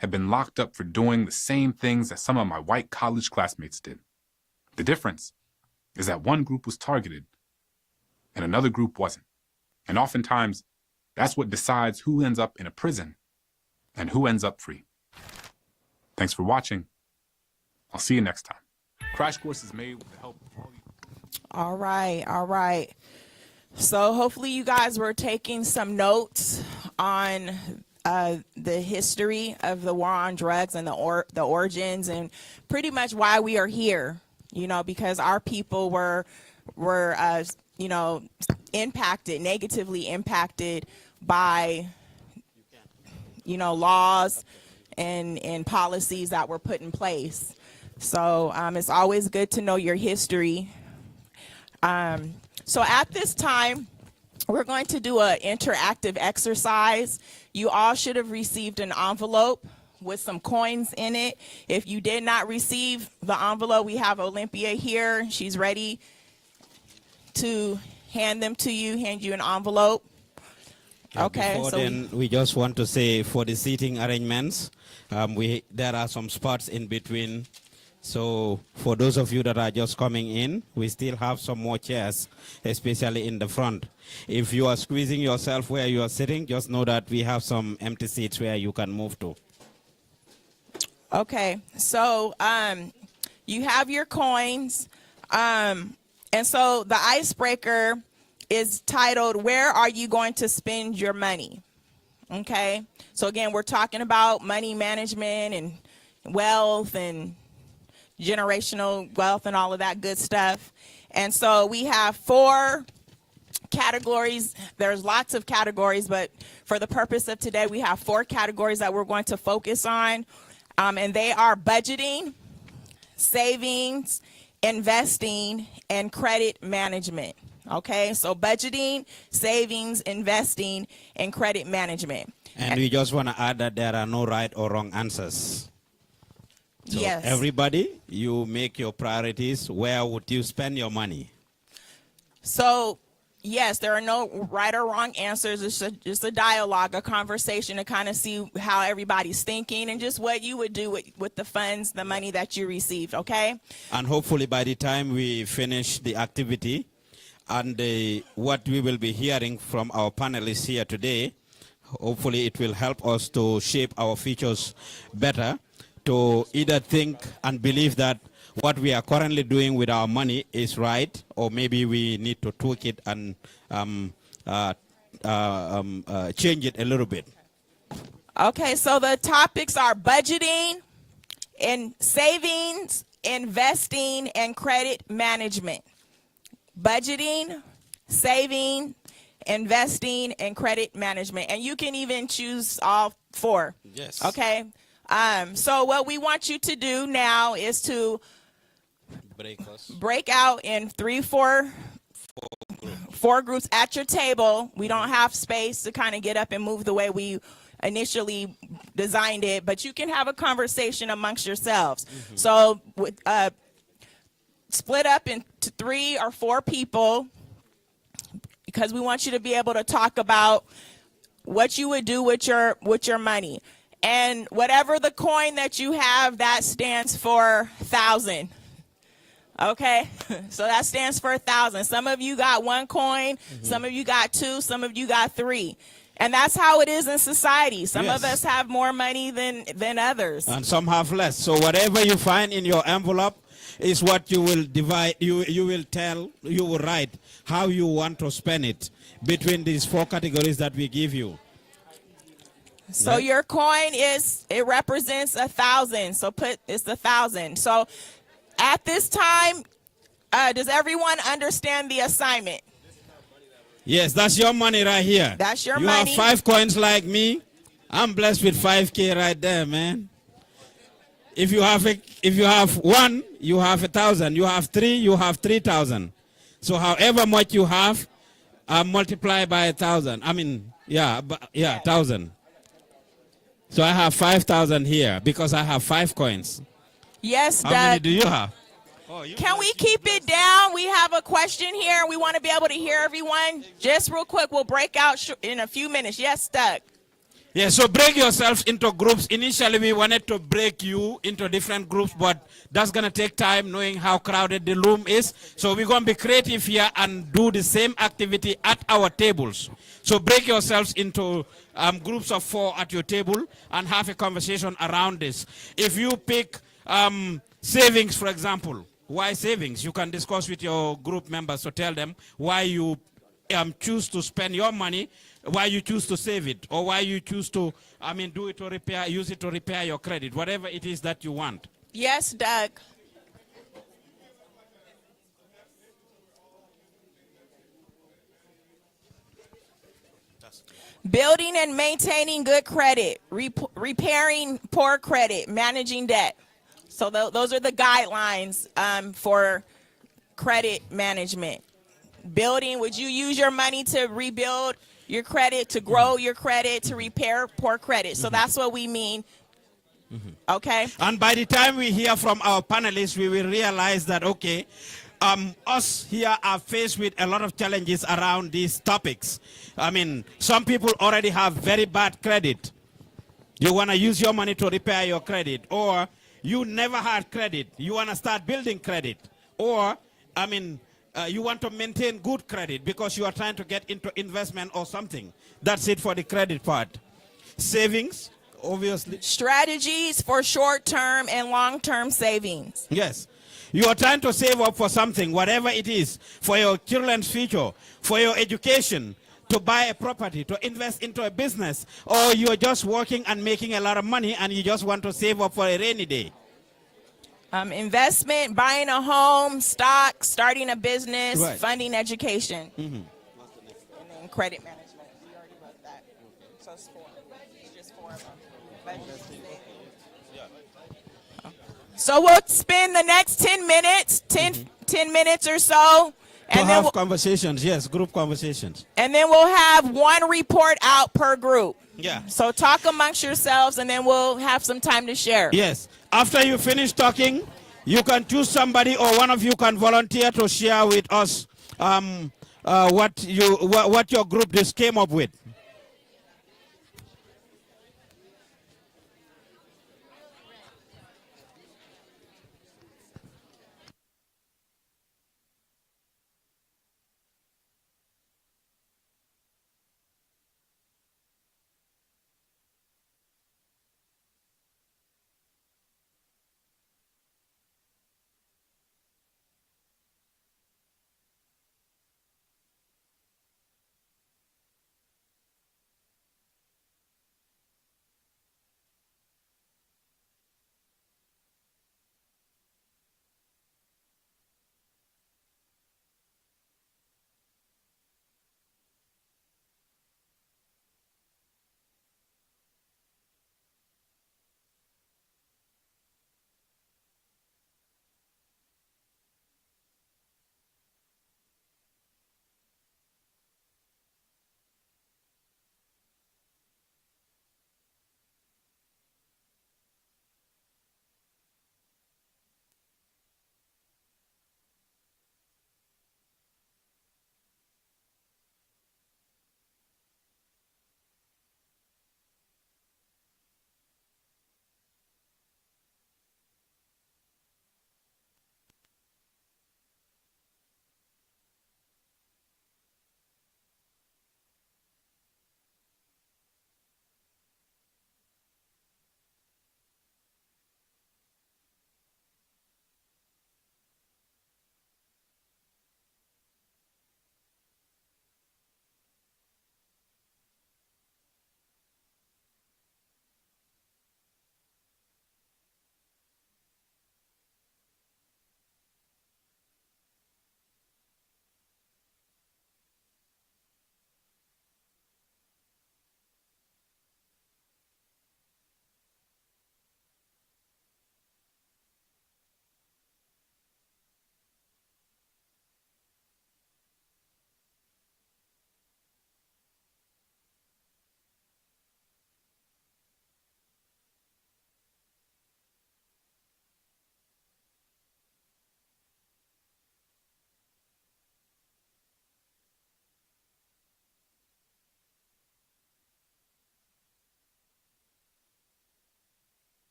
had been locked up for doing the same things that some of my white college classmates did. The difference is that one group was targeted and another group wasn't. And oftentimes, that's what decides who ends up in a prison and who ends up free. Thanks for watching. I'll see you next time. Crash Course is made with the help of all you. All right. So hopefully you guys were taking some notes on the history of the war on drugs and the origins and pretty much why we are here, because our people were negatively impacted by, laws and policies that were put in place. So it's always good to know your history. So at this time, we're going to do an interactive exercise. You all should have received an envelope with some coins in it. If you did not receive the envelope, we have Olympia here. She's ready to hand you an envelope. Okay. Before then, we just want to say for the seating arrangements, there are some spots in between. So for those of you that are just coming in, we still have some more chairs, especially in the front. If you are squeezing yourself where you are sitting, just know that we have some empty seats where you can move to. Okay, so you have your coins. And so the icebreaker is titled, "Where are you going to spend your money?" Okay, so again, we're talking about money management and wealth and generational wealth and all of that good stuff. And so we have 4 categories. There's lots of categories, but for the purpose of today, we have 4 categories that we're going to focus on. And they are budgeting, savings, investing, and credit management. Okay, so budgeting, savings, investing, and credit management. And we just want to add that there are no right or wrong answers. So yes. Everybody, you make your priorities. Where would you spend your money? So, yes, there are no right or wrong answers. It's just a dialogue, a conversation to kind of see how everybody's thinking and just what you would do with the funds, the money that you received, okay? And hopefully by the time we finish the activity and what we will be hearing from our panelists here today, hopefully it will help us to shape our futures better, to either think and believe that what we are currently doing with our money is right, or maybe we need to tweak it and change it a little bit. Okay, so the topics are budgeting and savings, investing, and credit management. Budgeting, saving, investing, and credit management. And you can even choose all 4. Yes. Okay. So what we want you to do now is to break out in 4 groups at your table. We don't have space to kind of get up and move the way we initially designed it, but you can have a conversation amongst yourselves. Mm-hmm. So split up into 3 or 4 people, because we want you to be able to talk about what you would do with your money. And whatever the coin that you have, that stands for 1,000. Okay, so that stands for 1,000. Some of you got 1 coin, some of you got 2, some of you got 3. And that's how it is in society. Some of us have more money than others. And some have less. So whatever you find in your envelope is what you will divide, you will write how you want to spend it between these 4 categories that we give you. So your coin it represents 1,000. So it's 1,000. So at this time, does everyone understand the assignment? Yes, that's your money right here. That's your money. You have 5 coins like me. I'm blessed with 5K right there, man. If you have 1, you have 1,000. You have 3, you have 3,000. So however much you have, multiply by 1,000. I mean, 1,000. So I have 5,000 here because I have 5 coins. Yes, How many do you have? Can we keep it down? We have a question here. We want to be able to hear everyone. Just real quick, we'll break out in a few minutes. Yes, Doug. Yeah, so break yourselves into groups. Initially, we wanted to break you into different groups, but that's going to take time knowing how crowded the room is. So we're going to be creative here and do the same activity at our tables. So break yourselves into groups of 4 at your table and have a conversation around this. If you pick savings, for example, why savings? You can discuss with your group members to tell them why you choose to spend your money, why you choose to save it, or why you choose to, do it to repair, use it to repair your credit, whatever it is that you want. Yes, Doug. Building and maintaining good credit, repairing poor credit, managing debt. So those are the guidelines for credit management. Building, would you use your money to rebuild your credit, to grow your credit, to repair poor credit? So that's what we mean. Okay. And by the time we hear from our panelists, we will realize that, okay, us here are faced with a lot of challenges around these topics. Some people already have very bad credit. You want to use your money to repair your credit, or you never had credit. You want to start building credit, or, you want to maintain good credit because you are trying to get into investment or something. That's it for the credit part. Savings, obviously. Strategies for short-term and long-term savings. Yes. You are trying to save up for something, whatever it is, for your children's future, for your education, to buy a property, to invest into a business, or you're just working and making a lot of money and you just want to save up for a rainy day. Investment, buying a home, stock, starting a business, Right. funding education. And then credit management. We already wrote that. So it's 4. It's just 4 of them. Budget, so we'll spend the next 10 minutes, 10 minutes or so. To And then have conversations, yes, group conversations. and then we'll have one report out per group. Yeah. So talk amongst yourselves, and then we'll have some time to share. Yes. After you finish talking, you can choose somebody, or one of you can volunteer to share with us what your group just came up with.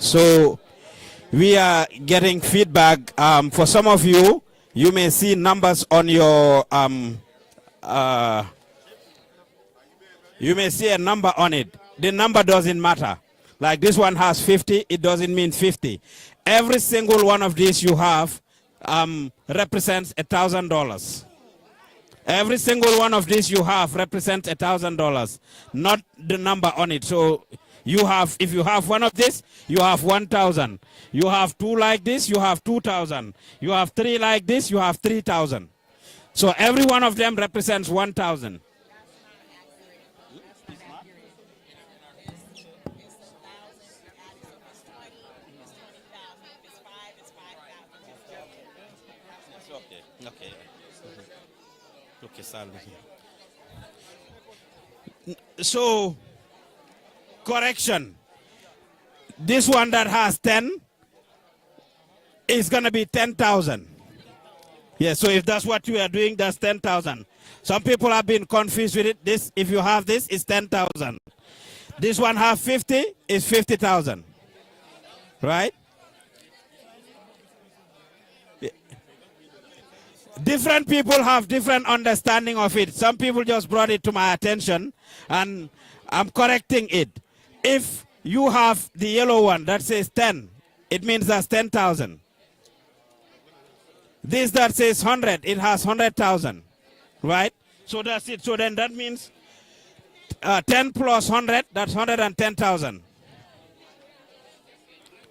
So we are getting feedback. For some of you, you may see numbers on your, you may see a number on it. The number doesn't matter. Like this one has 50, it doesn't mean 50. Every single one of these you have represents $1,000. Every single one of these you have represents $1,000, not the number on it. So you have, if you have one of this, you have 1,000. You have two like this, you have 2,000. You have three like this, you have 3,000. So every one of them represents 1,000. So, correction. This one that has 10 is going to be 10,000. Yeah, so if that's what you are doing, that's 10,000. Some people have been confused with it. This, if you have this, it's 10,000. This one have 50, is 50,000. Right? Different people have different understanding of it. Some people just brought it to my attention, and I'm correcting it. If you have the yellow one that says 10, it means that's 10,000. This that says 100, it has 100,000, right? So that's it. So then that means 10 plus 100, that's 110,000.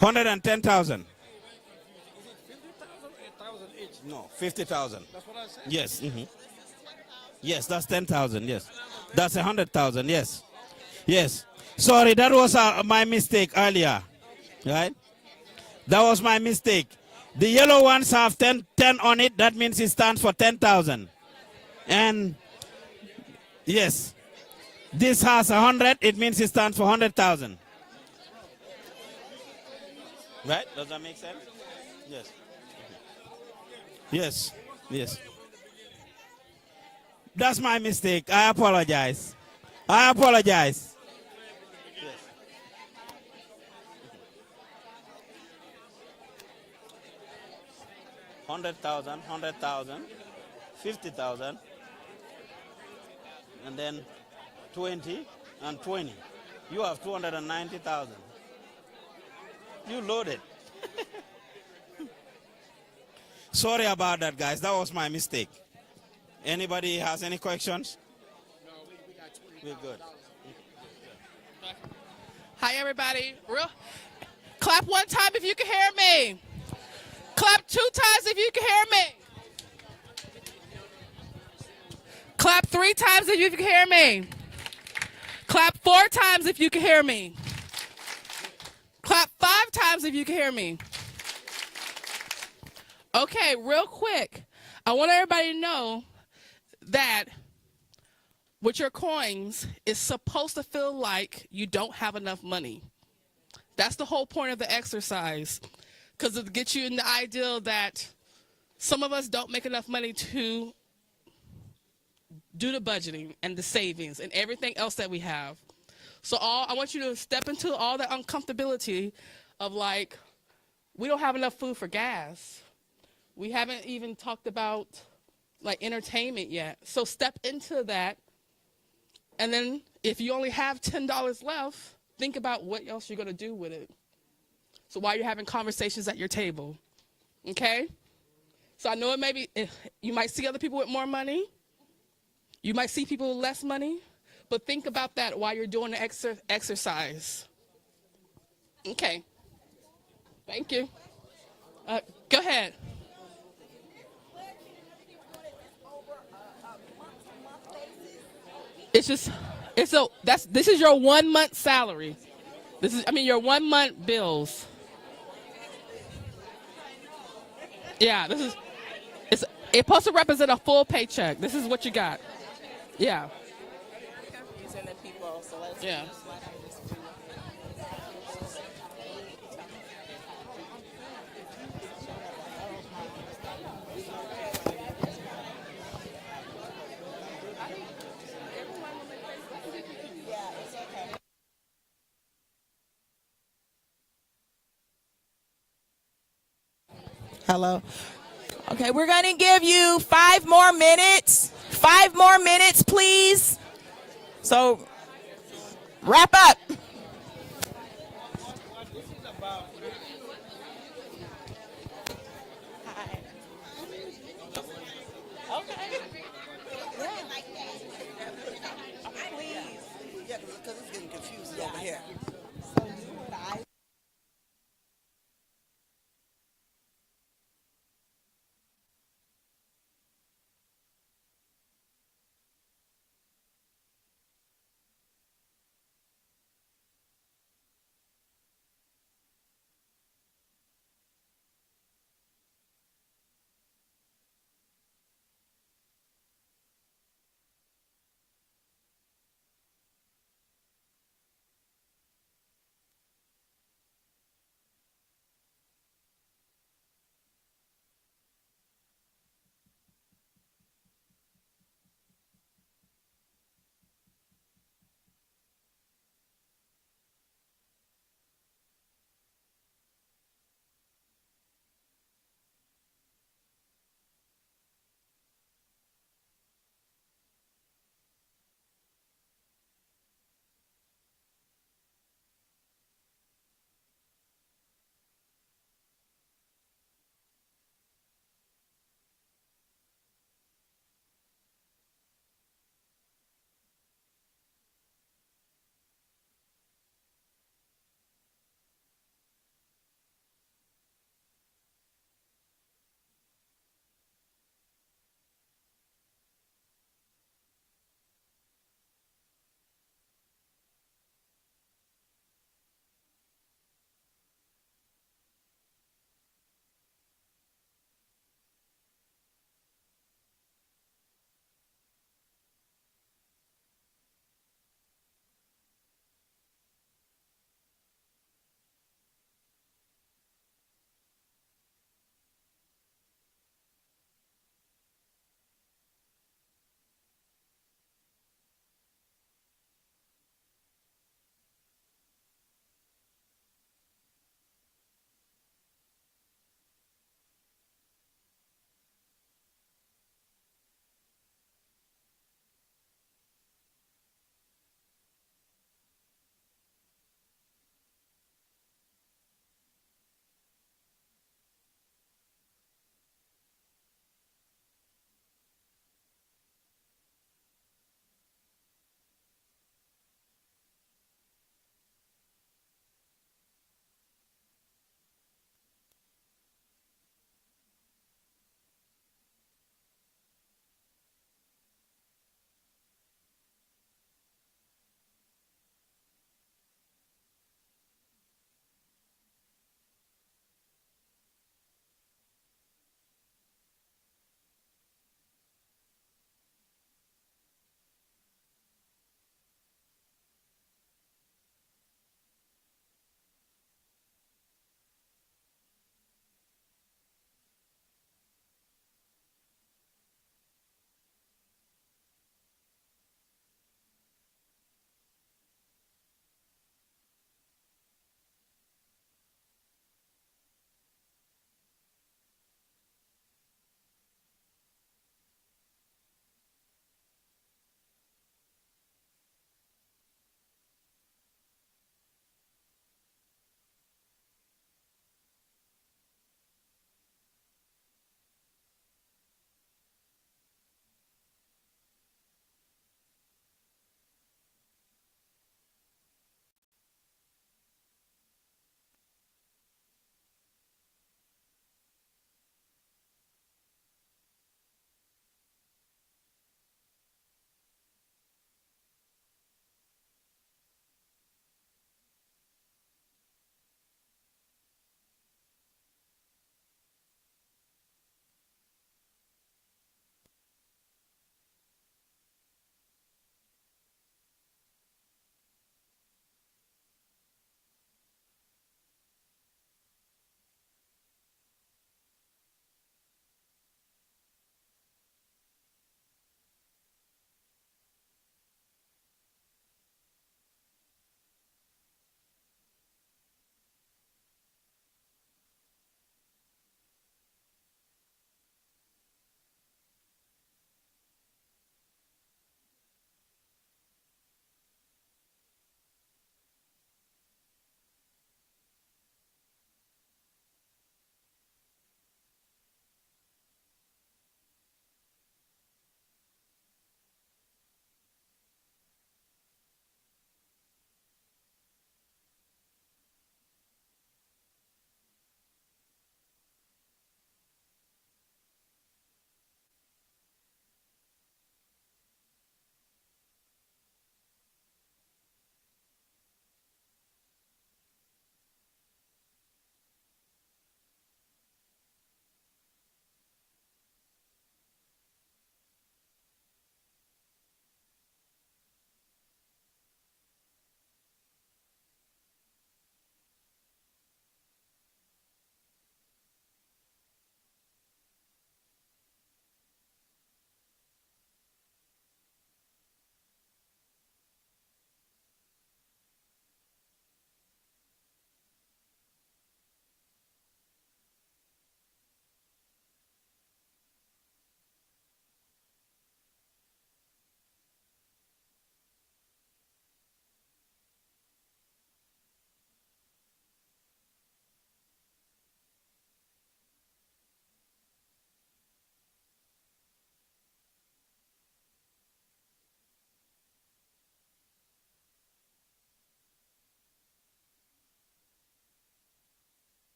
110,000. No, 50,000. That's what I said. Yes. Yes, that's 10,000. Yes, that's 100,000. Yes, yes. Sorry, that was my mistake earlier. Right? That was my mistake. The yellow ones have 10 on it. That means it stands for 10,000. And yes, this has 100. It means it stands for 100,000. Right? Does that make sense? Yes. Yes, yes. That's my mistake. I apologize. I apologize. Yes. 100,000, 100,000, 50,000, and then 20 and 20. You have 290,000. You loaded. Sorry about that, guys. That was my mistake. Anybody has any questions? No, we got 20. We're good. Hi, everybody. Clap one time if you can hear me. Clap 2 times if you can hear me. Clap 3 times if you can hear me. Clap 4 times if you can hear me. Clap 5 times if you can hear me. Okay, real quick, I want everybody to know that with your coins, it's supposed to feel like you don't have enough money. That's the whole point of the exercise, because it gets you in the idea that some of us don't make enough money to do the budgeting and the savings and everything else that we have. So I want you to step into all the uncomfortability of, like, we don't have enough food for gas. We haven't even talked about, like, entertainment yet. So step into that. And then if you only have $10 left, think about what else you're going to do with it. So while you're having conversations at your table, okay? So I know it may be, you might see other people with more money. You might see people with less money. But think about that while you're doing the exercise. Okay. Thank you. Go ahead. This is your 1 month salary. Your 1 month bills. Yeah, it's supposed to represent a full paycheck. This is what you got. Yeah. Yeah. Hello. Okay, we're going to give you 5 more minutes. 5 more minutes, please. So, wrap up. Yeah, because it's getting confusing over here.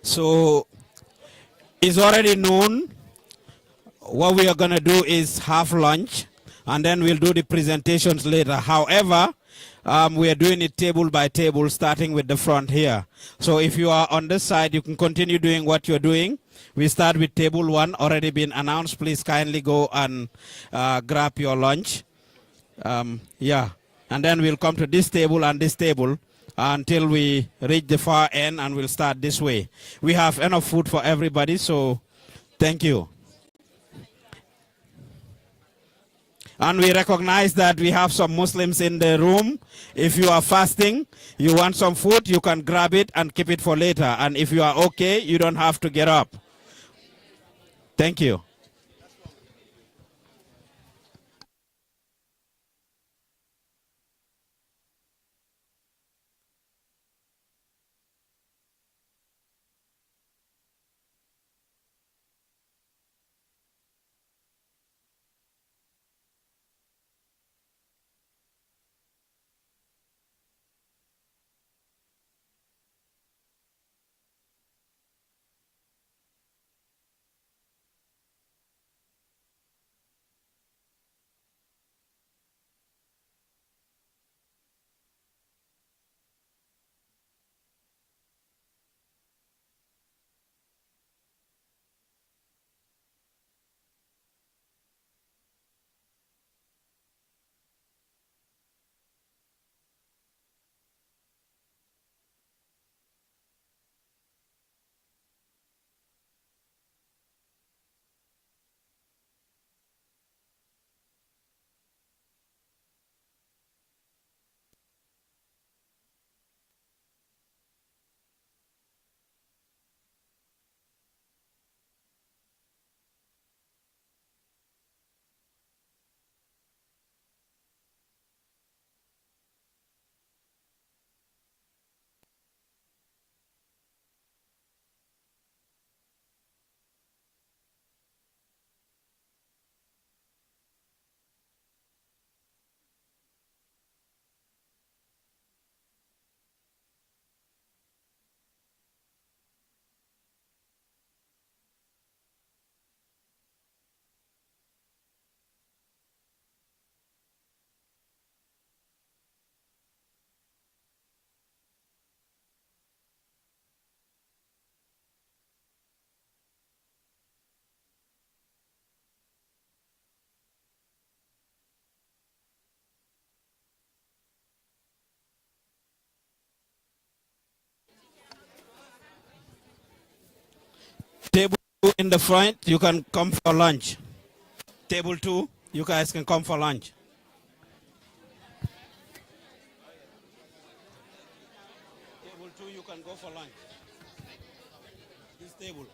So it's already known. What we are going to do is have lunch, and then we'll do the presentations later. However, we are doing it table by table, starting with the front here. So if you are on this side, you can continue doing what you're doing. We start with table 1, already been announced. Please kindly go and grab your lunch. Yeah, and then we'll come to this table and this table until we reach the far end, and we'll start this way. We have enough food for everybody, so thank you. And we recognize that we have some Muslims in the room. If you are fasting, you want some food, you can grab it and keep it for later. And if you are okay, you don't have to get up. Thank you. Table 2 in the front, you can come for lunch. Table 2, you guys can come for lunch. Table 2, you can go for lunch. This table,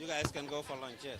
you guys can go for lunch, yes.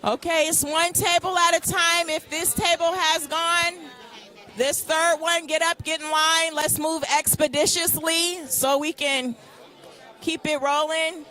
Okay, it's one table at a time. If this table has gone, this third one, get up, get in line. Let's move expeditiously so we can keep it rolling.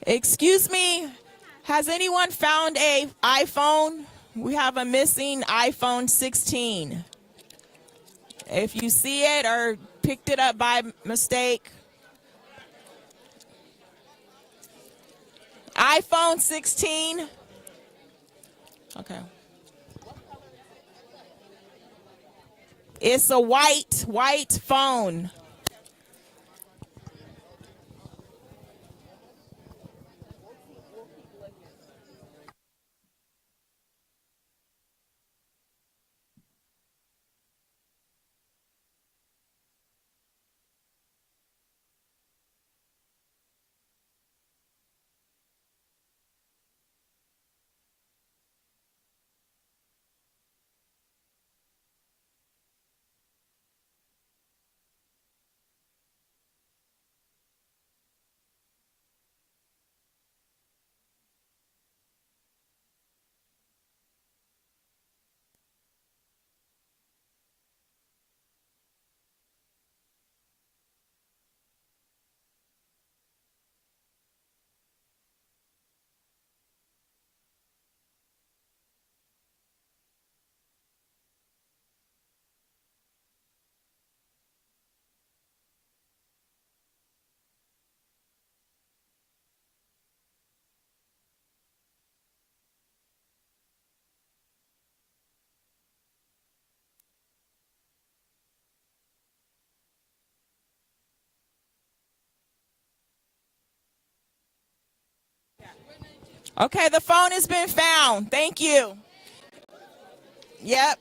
Excuse me, has anyone found a iPhone? We have a missing iPhone 16. If you see it or picked it up by mistake, iPhone 16. Okay. It's a white phone. Okay, the phone has been found. Thank you. Yep.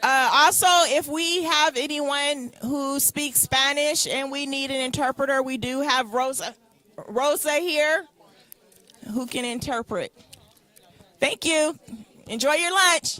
Also, if we have anyone who speaks Spanish and we need an interpreter, we do have Rosa here who can interpret. Thank you. Enjoy your lunch.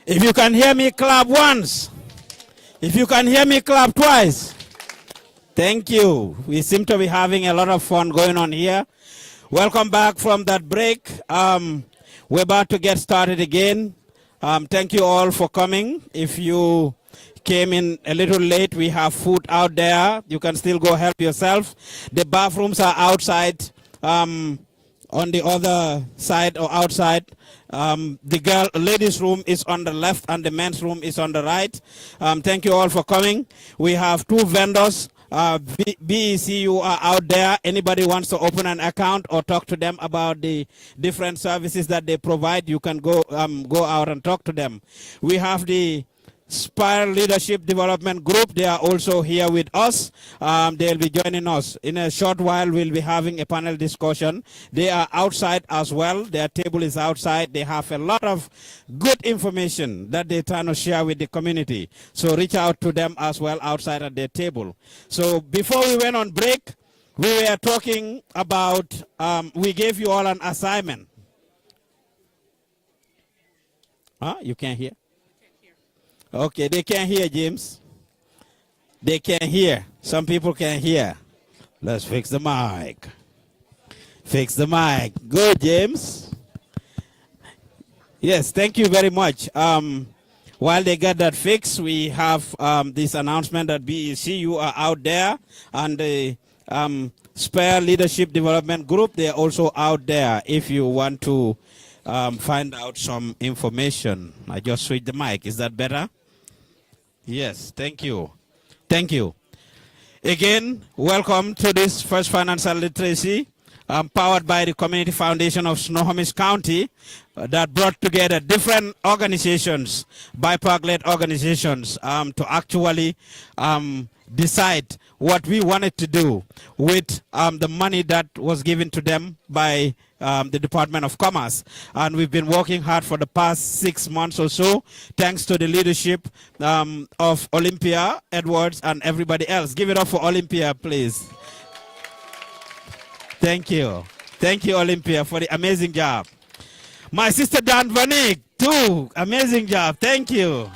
If you can hear me, clap once. If you can hear me, clap twice. Thank you. We seem to be having a lot of fun going on here. Welcome back from that break. We're about to get started again. Thank you all for coming. If you came in a little late, we have food out there. You can still go help yourself. The bathrooms are outside, on the other side or outside. The ladies' room is on the left and the men's room is on the right. Thank you all for coming. We have two vendors. BECU are out there. Anybody wants to open an account or talk to them about the different services that they provide, you can go out and talk to them. We have the Spire Leadership Development Group. They are also here with us. They'll be joining us. In a short while, we'll be having a panel discussion. They are outside as well. Their table is outside. They have a lot of good information that they're trying to share with the community. So reach out to them as well outside at their table. So before we went on break, we were talking about, we gave you all an assignment. Huh? You can't hear? Okay, they can't hear, James. They can't hear. Some people can't hear. Let's fix the mic. Fix the mic. Good, James. Yes, thank you very much. While they get that fixed, we have this announcement that BECU are out there, and the Spare Leadership Development Group, they're also out there if you want to find out some information. I just switched the mic. Is that better? Yes, thank you. Thank you. Again, welcome to this first financial literacy powered by the Community Foundation of Snohomish County that brought together different organizations, BIPOC-led organizations, to actually decide what we wanted to do with the money that was given to them by the Department of Commerce. And we've been working hard for the past 6 months or so, thanks to the leadership of Olympia, Edwards, and everybody else. Give it up for Olympia, please. Thank you. Thank you, Olympia, for the amazing job. My sister Dan Vanik, too. Amazing job. Thank you.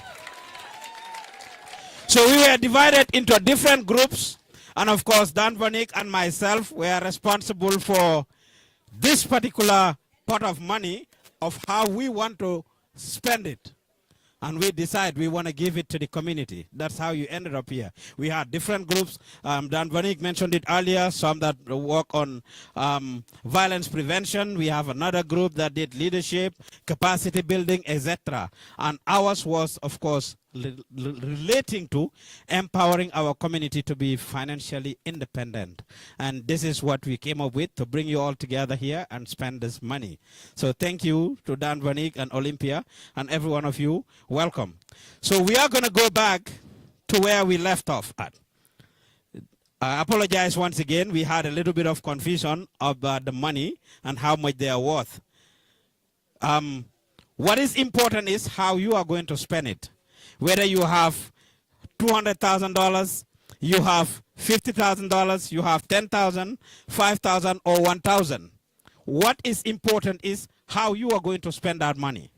So we were divided into different groups. And of course, Dan Vanik and myself were responsible for this particular pot of money of how we want to spend it. And we decide we want to give it to the community. That's how you ended up here. We had different groups. Dan Vanik mentioned it earlier, some that work on violence prevention. We have another group that did leadership, capacity building, etc. And ours was, of course, relating to empowering our community to be financially independent. And this is what we came up with to bring you all together here and spend this money. So thank you to Dan Vanik and Olympia and every one of you. Welcome. So we are going to go back to where we left off at. I apologize once again. We had a little bit of confusion about the money and how much they are worth. What is important is how you are going to spend it. Whether you have $200,000, you have $50,000, you have $10,000, $5,000, or $1,000. What is important is how you are going to spend that money.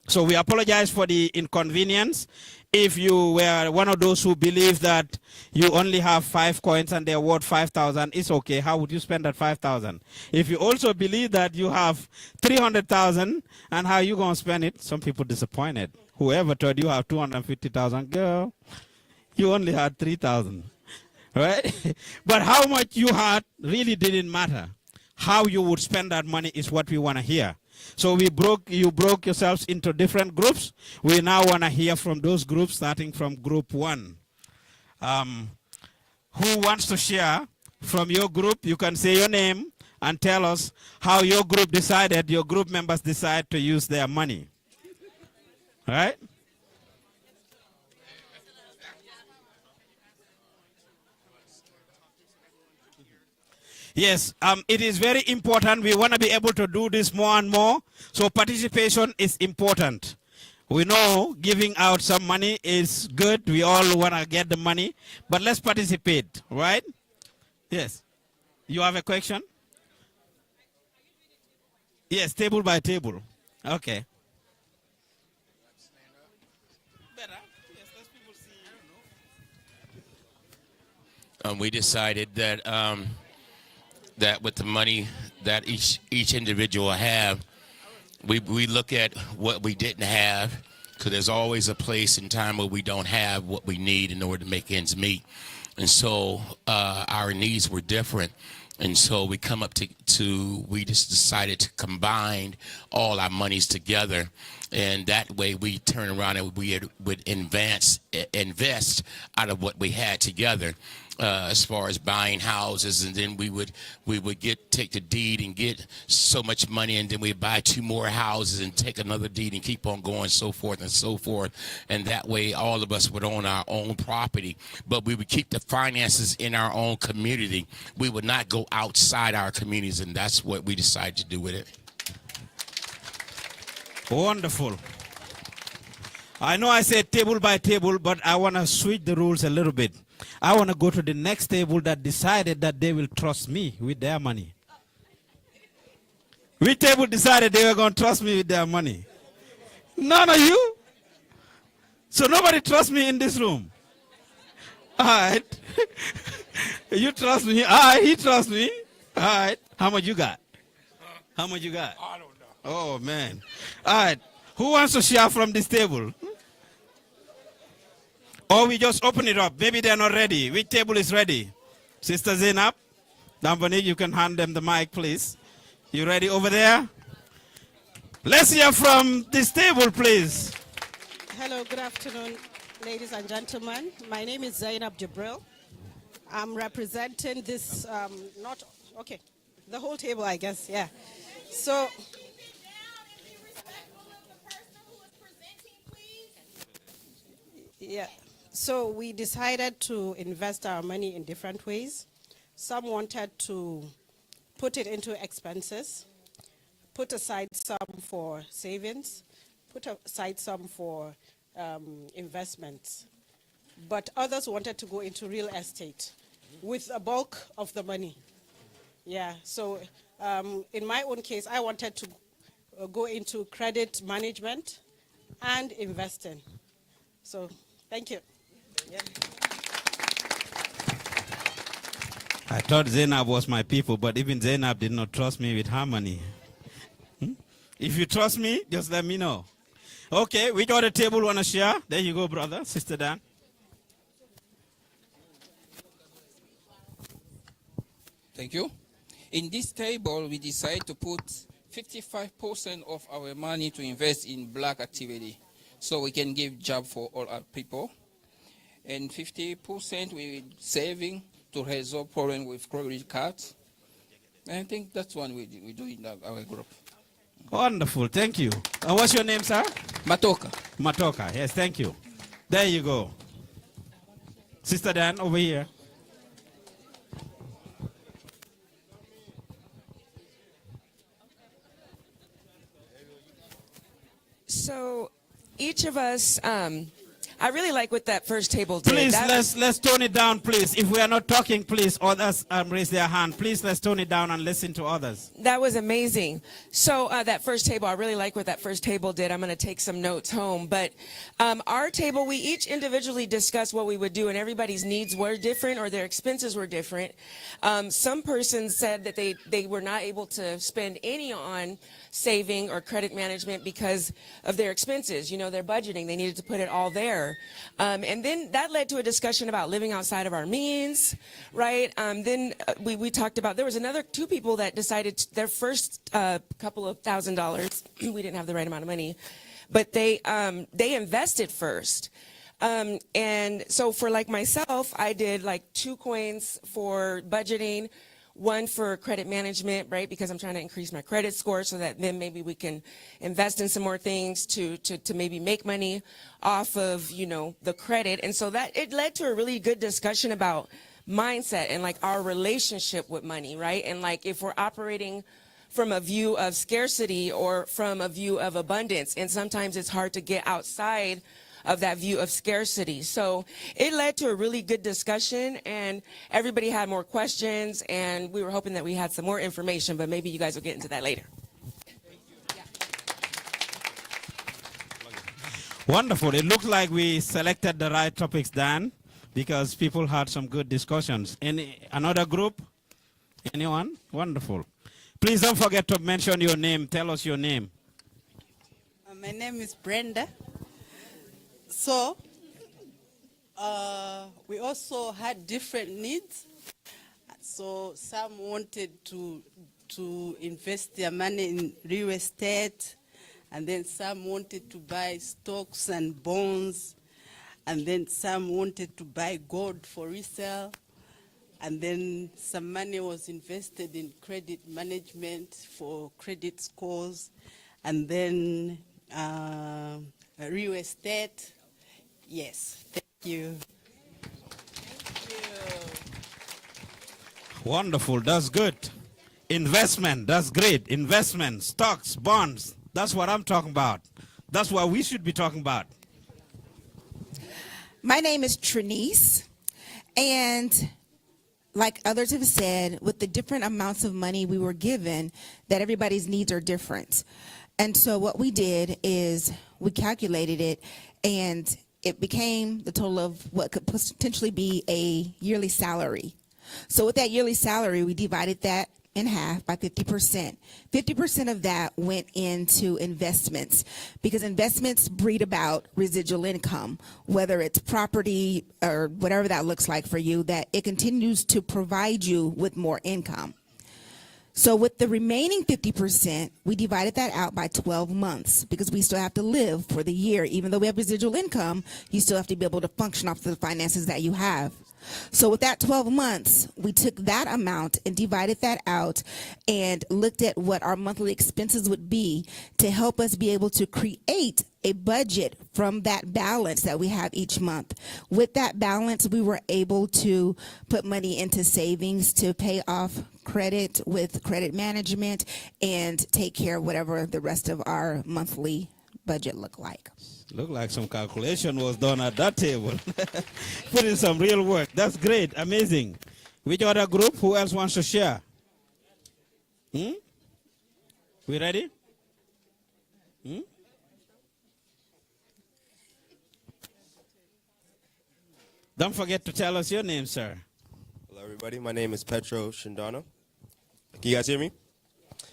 So we apologize for the inconvenience. If you were one of those who believe that you only have 5 coins and they're worth 5,000, it's okay. How would you spend that 5,000? If you also believe that you have 300,000 and how you going to spend it, some people disappointed. Whoever told you have 250,000, girl, you only had 3,000, right? But how much you had really didn't matter. How you would spend that money is what we want to hear. So you broke yourselves into different groups. We now want to hear from those groups, starting from group 1. Who wants to share from your group? You can say your name and tell us how your group decided, your group members decide to use their money. All right? Yes, it is very important. We want to be able to do this more and more. So participation is important. We know giving out some money is good. We all want to get the money. But let's participate, right? Yes. You have a question? Yes, table by table. Okay. we decided that that with the money that each individual have, we look at what we didn't have, because there's always a place and time where we don't have what we need in order to make ends meet. And so our needs were different. And so we come up we just decided to combine all our monies together. And that way we turn around and we would invest out of what we had together. As far as buying houses, and then we would take the deed and get so much money, and then we'd buy 2 more houses and take another deed and keep on going, so forth and so forth. And that way all of us would own our own property, but we would keep the finances in our own community. We would not go outside our communities, and that's what we decided to do with it. Wonderful. I know I said table by table, but I want to switch the rules a little bit. I want to go to the next table that decided that they will trust me with their money. Which table decided they were going to trust me with their money? None of you? So nobody trusts me in this room? All right. You trust me? All right, he trusts me. All right. How much you got? How much you got? I don't know. Oh, man. All right. Who wants to share from this table? Or we just open it up. Maybe they're not ready. Which table is ready? Sister Zainab, Dominique, you can hand them the mic, please. You ready over there? Let's hear from this table, please. Hello, good afternoon, ladies and gentlemen. My name is Zainab Jibril. I'm representing this, the whole table, I guess, yeah. So, yeah. So we decided to invest our money in different ways. Some wanted to put it into expenses, put aside some for savings, put aside some for investments. But others wanted to go into real estate with a bulk of the money. Yeah, so in my own case, I wanted to go into credit management and investing. So, thank you. Yeah. I thought Zainab was my people, but even Zainab did not trust me with her money. If you trust me, just let me know. Okay, which other table want to share? There you go, brother, Sister Dan. Thank you. In this table, we decide to put 55% of our money to invest in black activity, so we can give job for all our people. And 50% we saving to resolve problem with credit cards. And I think that's one we do in our group. Wonderful, thank you. And what's your name, sir? Matoka. Matoka, yes, thank you. There you go. Sister Dan, over here. So each of us, I really like what that first table did. Please, let's tone it down, please. If we are not talking, please, others raise their hand. Please, let's tone it down and listen to others. That was amazing. So that first table, I really like what that first table did. I'm going to take some notes home. But our table, we each individually discussed what we would do, and everybody's needs were different or their expenses were different. Some persons said that they were not able to spend any on saving or credit management because of their expenses, their budgeting. They needed to put it all there. And then that led to a discussion about living outside of our means, right? Then we talked about, there was another 2 people that decided their first couple of $1,000, we didn't have the right amount of money, but they invested first. And so for like myself, I did like 2 coins for budgeting, 1 for credit management, right? Because I'm trying to increase my credit score so that then maybe we can invest in some more things to maybe make money off of, the credit. And so that it led to a really good discussion about mindset and like our relationship with money, right? And like if we're operating from a view of scarcity or from a view of abundance, and sometimes it's hard to get outside of that view of scarcity. So it led to a really good discussion, and everybody had more questions, and we were hoping that we had some more information, but maybe you guys will get into that later. Wonderful. It looks like we selected the right topics, Dan. because people had some good discussions. Another group? Anyone? Wonderful. Please don't forget to mention your name. Tell us your name. My name is Brenda. So, we also had different needs. So some wanted to invest their money in real estate, and then some wanted to buy stocks and bonds, and then some wanted to buy gold for resale, and then some money was invested in credit management for credit scores, and then real estate. Yes, thank you. Wonderful. That's good. Investment. That's great. Investment, stocks, bonds. That's what I'm talking about. That's what we should be talking about. My name is Trinice, and like others have said, with the different amounts of money we were given, that everybody's needs are different. And so what we did is we calculated it, and it became the total of what could potentially be a yearly salary. So with that yearly salary, we divided that in half by 50%. 50% of that went into investments, because investments breed about residual income, whether it's property or whatever that looks like for you, that it continues to provide you with more income. So with the remaining 50%, we divided that out by 12 months, because we still have to live for the year. Even though we have residual income, you still have to be able to function off the finances that you have. So with that 12 months, we took that amount and divided that out and looked at what our monthly expenses would be to help us be able to create a budget from that balance that we have each month. With that balance, we were able to put money into savings to pay off credit with credit management and take care of whatever the rest of our monthly budget looked like. Look like some calculation was done at that table. Put in some real work. That's great. Amazing. Which other group? Who else wants to share? We ready? Don't forget to tell us your name, sir. Hello, everybody. My name is Petro Shindano. Can you guys hear me?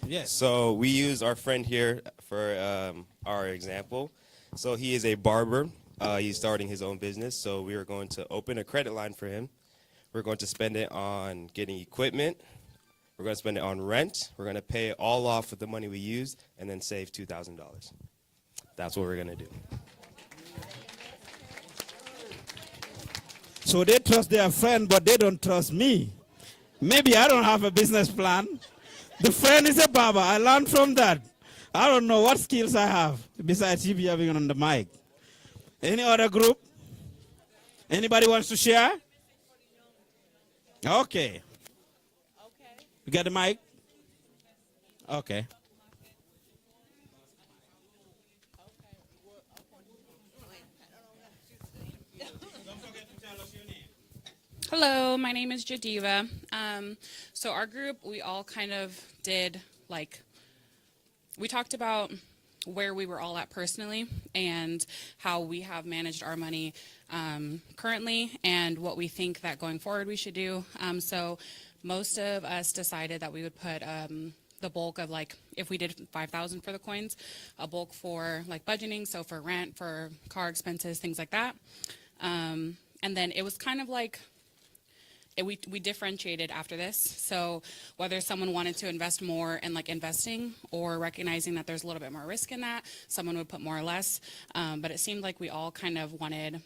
Yes. So we use our friend here for our example. So he is a barber. He's starting his own business. So we are going to open a credit line for him. We're going to spend it on getting equipment. We're going to spend it on rent. We're going to pay it all off with the money we used and then save $2,000. That's what we're going to do. So they trust their friend, but they don't trust me. Maybe I don't have a business plan. The friend is a barber. I learned from that. I don't know what skills I have besides you having on the mic. Any other group? Anybody wants to share? Okay. You got the mic? Okay. Hello, my name is Jadiva. So our group, we all kind of did we talked about where we were all at personally and how we have managed our money currently and what we think that going forward we should do. So most of us decided that we would put the bulk of, if we did 5,000 for the coins, a bulk for budgeting, so for rent, for car expenses, things like that. And then it was kind of we differentiated after this. So whether someone wanted to invest more in investing or recognizing that there's a little bit more risk in that, someone would put more or less. But it seemed like we all kind of wanted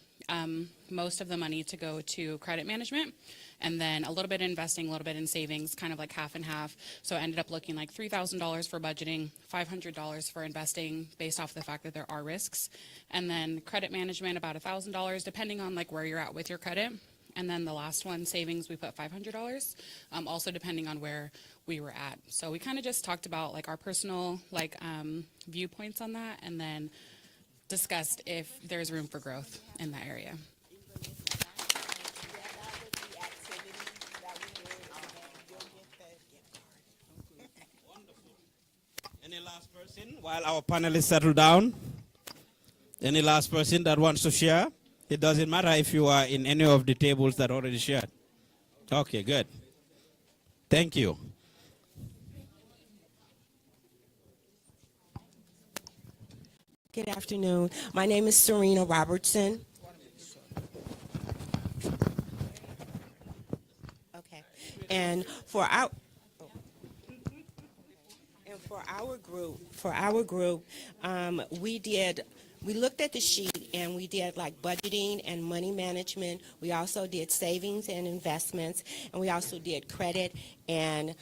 most of the money to go to credit management, and then a little bit in investing, a little bit in savings, kind of half and half. So it ended up looking like $3,000 for budgeting, $500 for investing based off the fact that there are risks, and then credit management about $1,000 depending on where you're at with your credit. And then the last one, savings, we put $500, also depending on where we were at. So we kind of just talked about our personal viewpoints on that, and then discussed if there's room for growth in that area. Any last person while our panelists settle down? Any last person that wants to share? It doesn't matter if you are in any of the tables that already shared. Okay, good. Thank you. Good afternoon. My name is Serena Robertson. Okay. And for our group, we looked at the sheet and we did like budgeting and money management. We also did savings and investments, and we also did credit and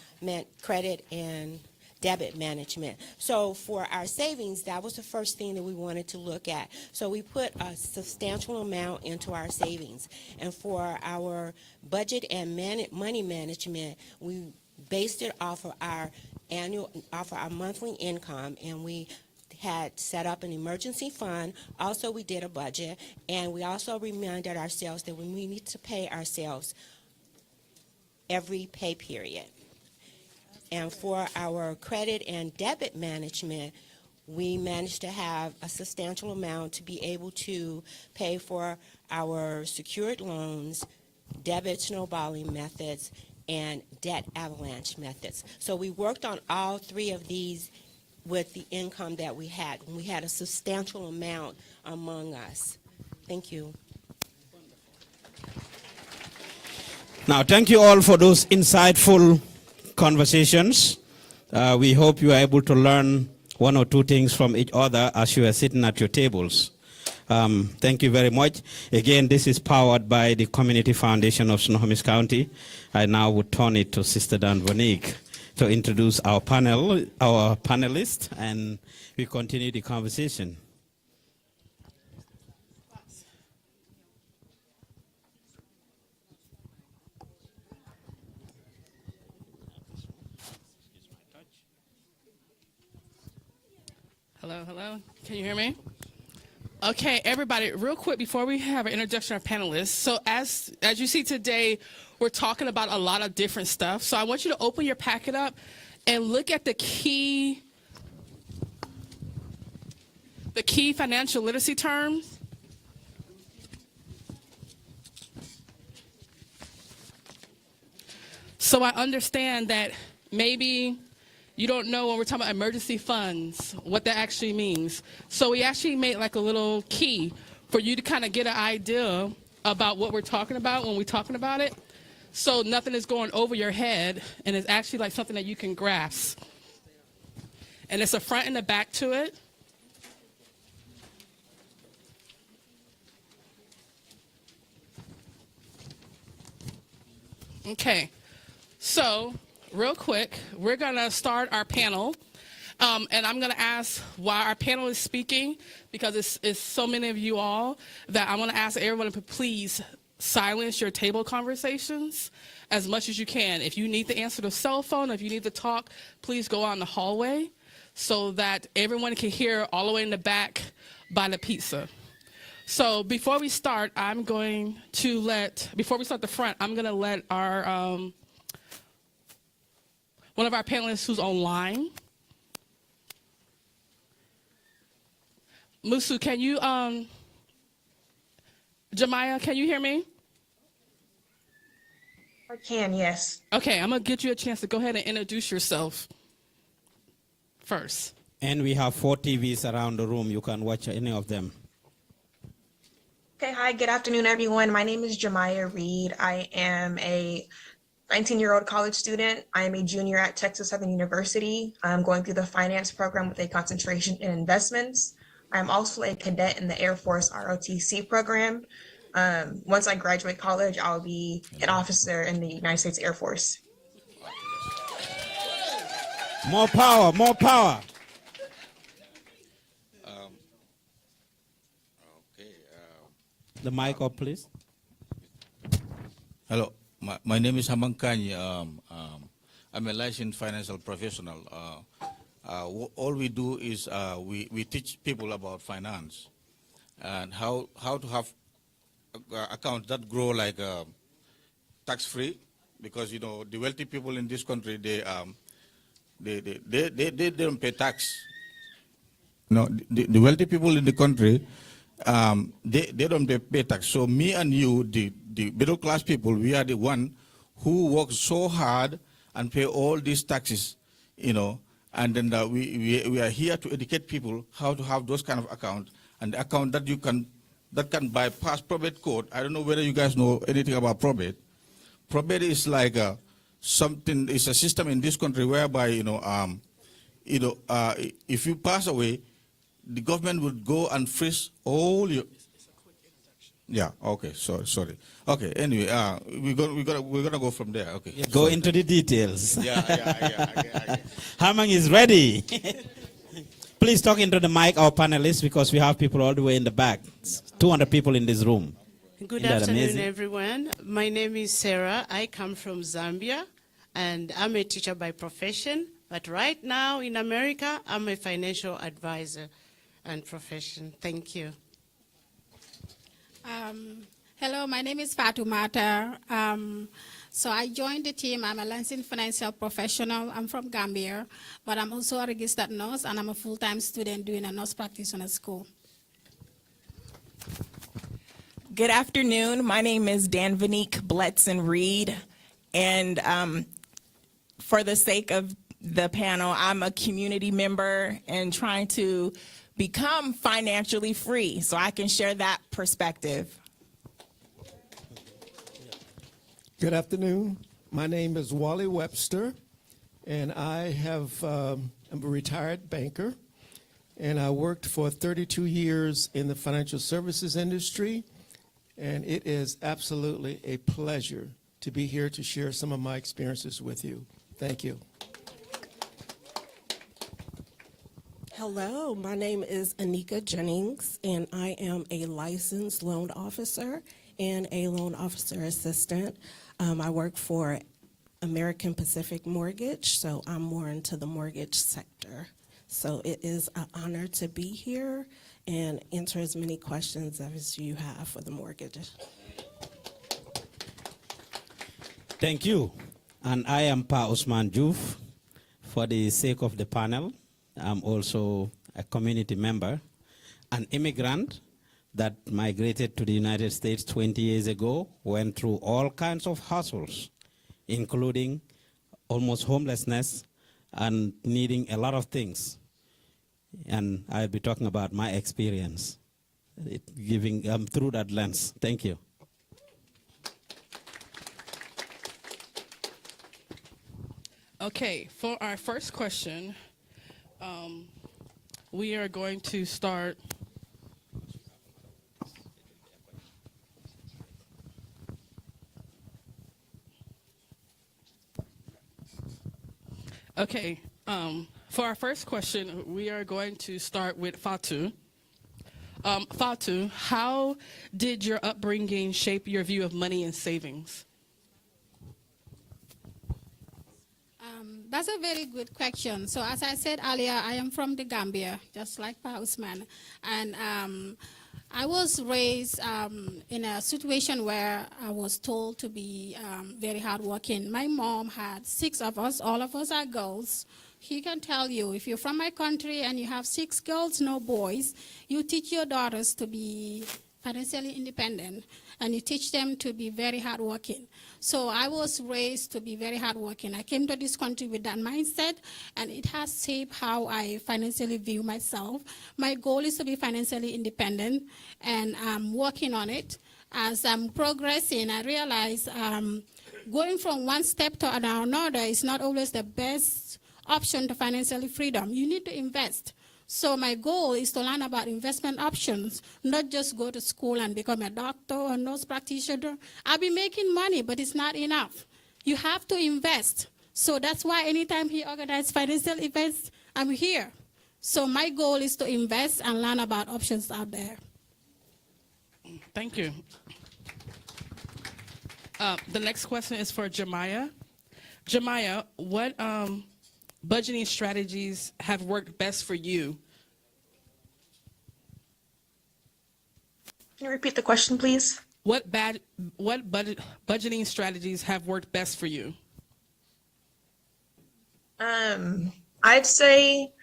debit management. So for our savings, that was the first thing that we wanted to look at. So we put a substantial amount into our savings. And for our budget and money management, we based it off of our monthly income, and we had set up an emergency fund. Also, we did a budget, and we also reminded ourselves that we need to pay ourselves every pay period. And for our credit and debit management, we managed to have a substantial amount to be able to pay for our secured loans, debit snowballing methods, and debt avalanche methods. So we worked on all three of these with the income that we had. We had a substantial amount among us. Thank you. Now, thank you all for those insightful conversations. We hope you are able to learn one or two things from each other as you are sitting at your tables. Thank you very much. Again, this is powered by the Community Foundation of Snohomish County. I now would turn it to Sister Dan Vonique to introduce our panelists, and we continue the conversation. Hello, hello. Can you hear me? Okay, everybody, real quick before we have an introduction of panelists. So as you see today, we're talking about a lot of different stuff. So I want you to open your packet up and look at the key financial literacy terms. So I understand that maybe you don't know when we're talking about emergency funds, what that actually means. So we actually made like a little key for you to kind of get an idea about what we're talking about when we're talking about it. So nothing is going over your head, and it's actually like something that you can grasp. And it's a front and a back to it. Okay, so real quick, we're gonna start our panel. And I'm gonna ask while our panel is speaking, because it's so many of you all, that I'm gonna ask everyone to please silence your table conversations as much as you can. If you need to answer the cell phone, if you need to talk, please go out in the hallway so that everyone can hear all the way in the back by the pizza. So before we start, before we start the front, I'm gonna let our, one of our panelists who's online. Musu, can you, Jemiah, can you hear me? I can, yes. Okay, I'm gonna get you a chance to go ahead and introduce yourself first. And we have 4 TVs around the room. You can watch any of them. Okay, hi, good afternoon, everyone. My name is Jemiah Reed. I am a 19-year-old college student. I am a junior at Texas Southern University. I'm going through the finance program with a concentration in investments. I'm also a cadet in the Air Force ROTC program. Once I graduate college, I'll be an officer in the United States Air Force. More power, more power. The mic up, please. Hello, my name is Hamankany. I'm a licensed financial professional. All we do is we teach people about finance and how to have accounts that grow like tax-free, because you know the wealthy people in this country they don't pay tax. No, the wealthy people in the country they don't pay tax. So me and you, the middle class people, we are the one who work so hard and pay all these taxes, you know, and then we are here to educate people how to have those kind of accounts, and the account that can bypass probate court. I don't know whether you guys know anything about probate. Probate is like something. It's a system in this country whereby if you pass away, the government would go and freeze all your. Yeah. Okay. Sorry. Okay. Anyway, we're gonna go from there. Okay. Go into the details. Yeah. Hamang is ready. Please talk into the mic, our panelists, because we have people all the way in the back. 200 people in this room. Good Isn't that afternoon, amazing? everyone. My name is Sarah. I come from Zambia, and I'm a teacher by profession. But right now in America, I'm a financial advisor and profession. Thank you. Hello, my name is Fatoumata. So I joined the team. I'm a licensed financial professional. I'm from Gambia, but I'm also a registered nurse, and I'm a full-time student doing a nurse practitioner school. Good afternoon. My name is Danvanique Bletson Reed, and for the sake of the panel, I'm a community member and trying to become financially free, so I can share that perspective. Good afternoon. My name is Wally Webster, and I am a retired banker, and I worked for 32 years in the financial services industry, and it is absolutely a pleasure to be here to share some of my experiences with you. Thank you. Hello, my name is Anika Jennings, and I am a licensed loan officer and a loan officer assistant. I work for American Pacific Mortgage, so I'm more into the mortgage sector. So it is an honor to be here and answer as many questions as you have for the mortgage. Thank you. And I am Pa Usman Juf. For the sake of the panel, I'm also a community member, an immigrant that migrated to the United States 20 years ago, went through all kinds of hassles, including almost homelessness and needing a lot of things. And I'll be talking about my experience, giving through that lens. Thank you. Okay, for our first question, we are going to start. Okay, for our first question, we are going to start with Fatu. Fatu, how did your upbringing shape your view of money and savings? That's a very good question. So as I said earlier, I am from the Gambia, just like Pa Usman. And I was raised in a situation where I was told to be very hardworking. My mom had 6 of us. All of us are girls. He can tell you, if you're from my country and you have 6 girls, no boys, you teach your daughters to be financially independent, and you teach them to be very hardworking. So I was raised to be very hardworking. I came to this country with that mindset, and it has shaped how I financially view myself. My goal is to be financially independent, and I'm working on it. As I'm progressing, I realize going from one step to another is not always the best option to financially freedom. You need to invest. So my goal is to learn about investment options, not just go to school and become a doctor or nurse practitioner. I'll be making money, but it's not enough. You have to invest. So that's why anytime he organizes financial events, I'm here. So my goal is to invest and learn about options out there. Thank you. The next question is for Jemiah. Jemiah, what budgeting strategies have worked best for you? Can you repeat the question, please? What budgeting strategies have worked best for you? I'd say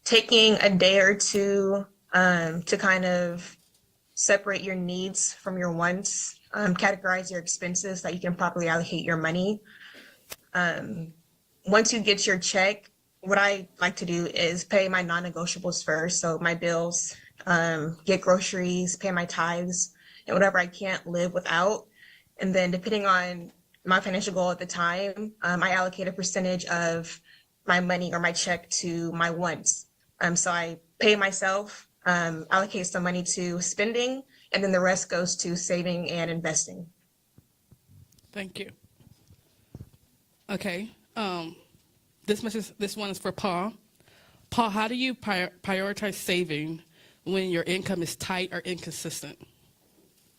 taking a day or two to kind of separate your needs from your wants, categorize your expenses so that you can properly allocate your money. Once you get your check, what I like to do is pay my non-negotiables first. So my bills, get groceries, pay my tithes, and whatever I can't live without. And then depending on my financial goal at the time, I allocate a percentage of my money or my check to my wants. So I pay myself, allocate some money to spending, and then the rest goes to saving and investing. Thank you. Okay. This one is for Paul. Paul, how do you prioritize saving when your income is tight or inconsistent?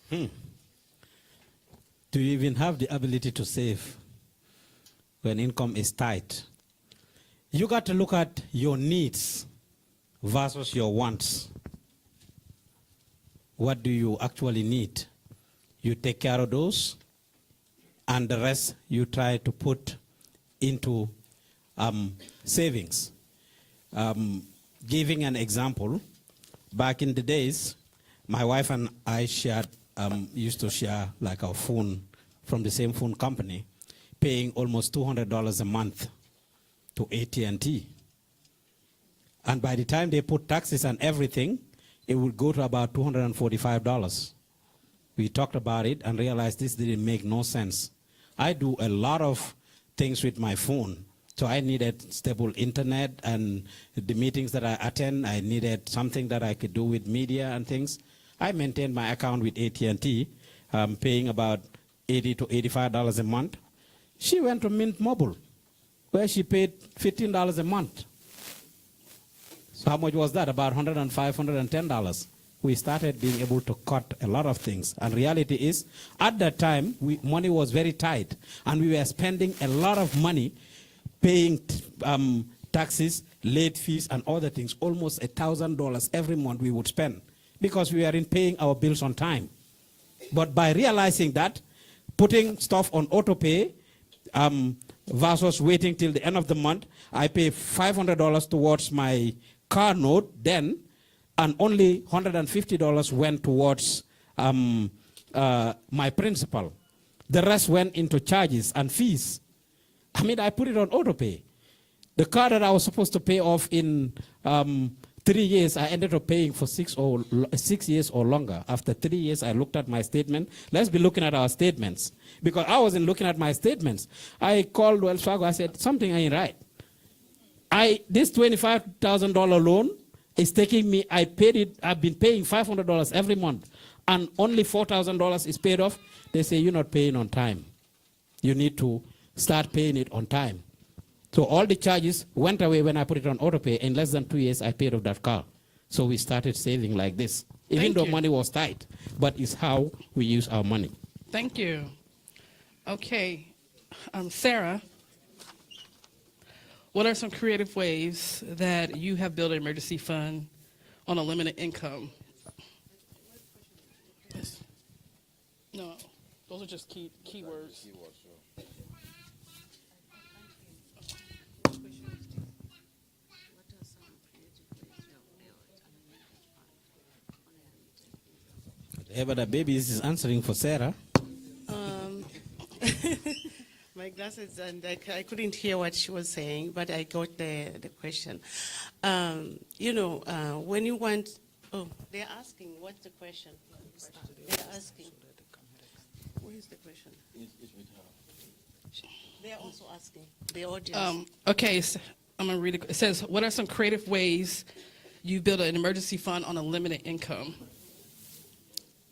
Do you even have the ability to save when income is tight? You got to look at your needs versus your wants. What do you actually need? You take care of those, and the rest you try to put into savings. Giving an example, back in the days, my wife and I used to share like our phone from the same phone company, paying almost $200 a month to AT&T. And by the time they put taxes and everything, it would go to about $245. We talked about it and realized this didn't make no sense. I do a lot of things with my phone. So I needed stable internet, and the meetings that I attend, I needed something that I could do with media and things. I maintained my account with AT&T, paying about $80 to $85 a month. She went to Mint Mobile, where she paid $15 a month. So how much was that? About $105, $110. We started being able to cut a lot of things. And reality is, at that time, money was very tight, and we were spending a lot of money paying taxes, late fees, and other things. Almost $1,000 every month we would spend because we weren't paying our bills on time. But by realizing that, putting stuff on auto pay versus waiting till the end of the month, I pay $500 towards my car note then, and only $150 went towards my principal. The rest went into charges and fees. I mean, I put it on auto pay. The car that I was supposed to pay off in 3 years, I ended up paying for 6 years or longer. After 3 years, I looked at my statement. Let's be looking at our statements. Because I wasn't looking at my statements. I called Wells Fargo. I said, something ain't right. This $25,000 loan is taking me, I paid it, I've been paying $500 every month, and only $4,000 is paid off. They say, you're not paying on time. You need to start paying it on time. So all the charges went away when I put it on auto pay. In less than 2 years, I paid off that car. So we started saving like this, even though money was tight, but it's how we use our money. Thank you. Okay, Sarah, what are some creative ways that you have built an emergency fund on a limited income? Yes. No, those are just keywords. Yeah, but the baby is answering for Sarah. My glasses, and I couldn't hear what she was saying, but I got the question. When you want, they're asking, what's the question? They're asking. What is the question? They're also asking, the audience. Okay, so I'm going to read it. It says, what are some creative ways you build an emergency fund on a limited income?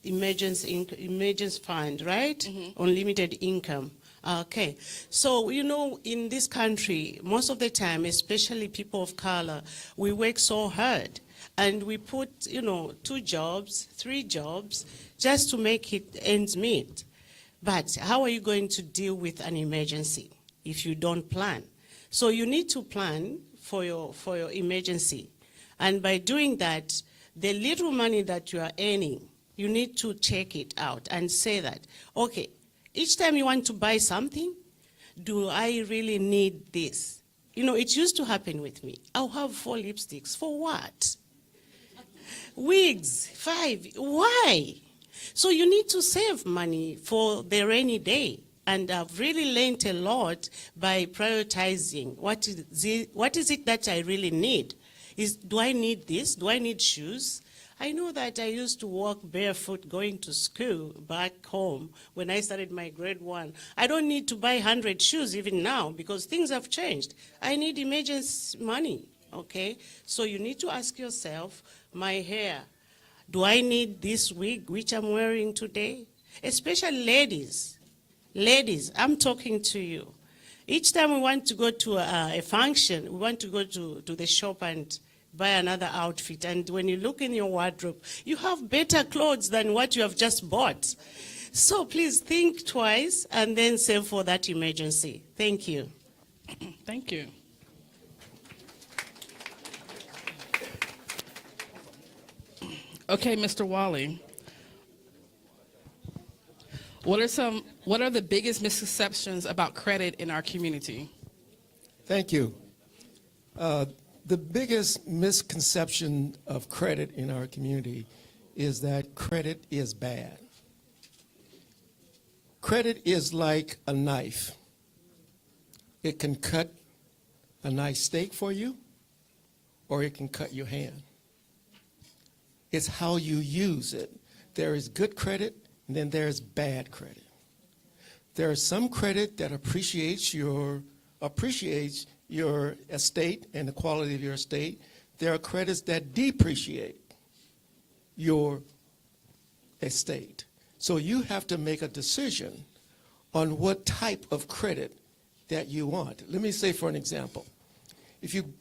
Emergency fund, right? Mm-hmm. Unlimited income. Okay, so in this country, most of the time, especially people of color, we work so hard, and we put 2 jobs, 3 jobs, just to make it ends meet. But how are you going to deal with an emergency if you don't plan? So you need to plan for your emergency, and by doing that, the little money that you are earning, you need to check it out and say that, okay, each time you want to buy something, do I really need this? It used to happen with me. I'll have 4 lipsticks. For what? Wigs, 5. Why? So you need to save money for the rainy day. And I've really learned a lot by prioritizing what is it that I really need. Do I need this? Do I need shoes? I know that I used to walk barefoot going to school back home when I started my grade 1. I don't need to buy 100 shoes even now because things have changed. I need emergency money, okay? So you need to ask yourself, my hair, do I need this wig which I'm wearing today? Especially ladies. Ladies, I'm talking to you. Each time we want to go to a function, we want to go to the shop and buy another outfit. And when you look in your wardrobe, you have better clothes than what you have just bought. So please think twice and then save for that emergency. Thank you. Thank you. Okay, Mr. Wally. What are the biggest misconceptions about credit in our community? Thank you. The biggest misconception of credit in our community is that credit is bad. Credit is like a knife. It can cut a nice steak for you, or it can cut your hand. It's how you use it. There is good credit, and then there's bad credit. There is some credit that appreciates your estate and the quality of your estate. There are credits that depreciate your estate. So you have to make a decision on what type of credit that you want. Let me say, for an example, if you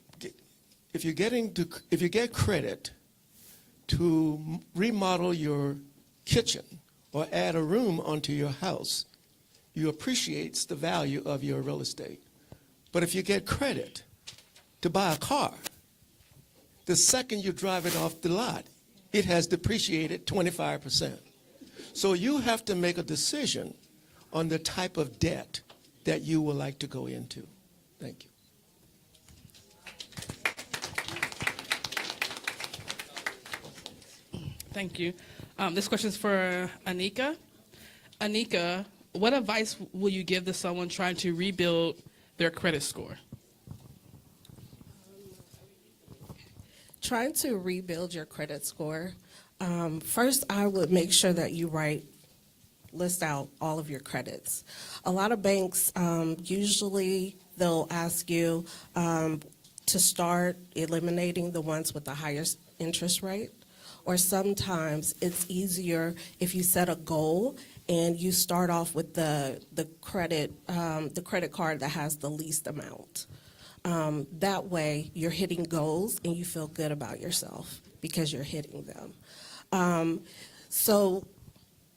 get credit to remodel your kitchen or add a room onto your house, you appreciate the value of your real estate. But if you get credit to buy a car, the second you drive it off the lot, it has depreciated 25%. So you have to make a decision on the type of debt that you would like to go into. Thank you. Thank you. This question is for Anika. Anika, what advice will you give to someone trying to rebuild their credit score? Trying to rebuild your credit score, first I would make sure that you list out all of your credits. A lot of banks, usually they'll ask you to start eliminating the ones with the highest interest rate, or sometimes it's easier if you set a goal and you start off with the credit card that has the least amount. That way, you're hitting goals and you feel good about yourself because you're hitting them. So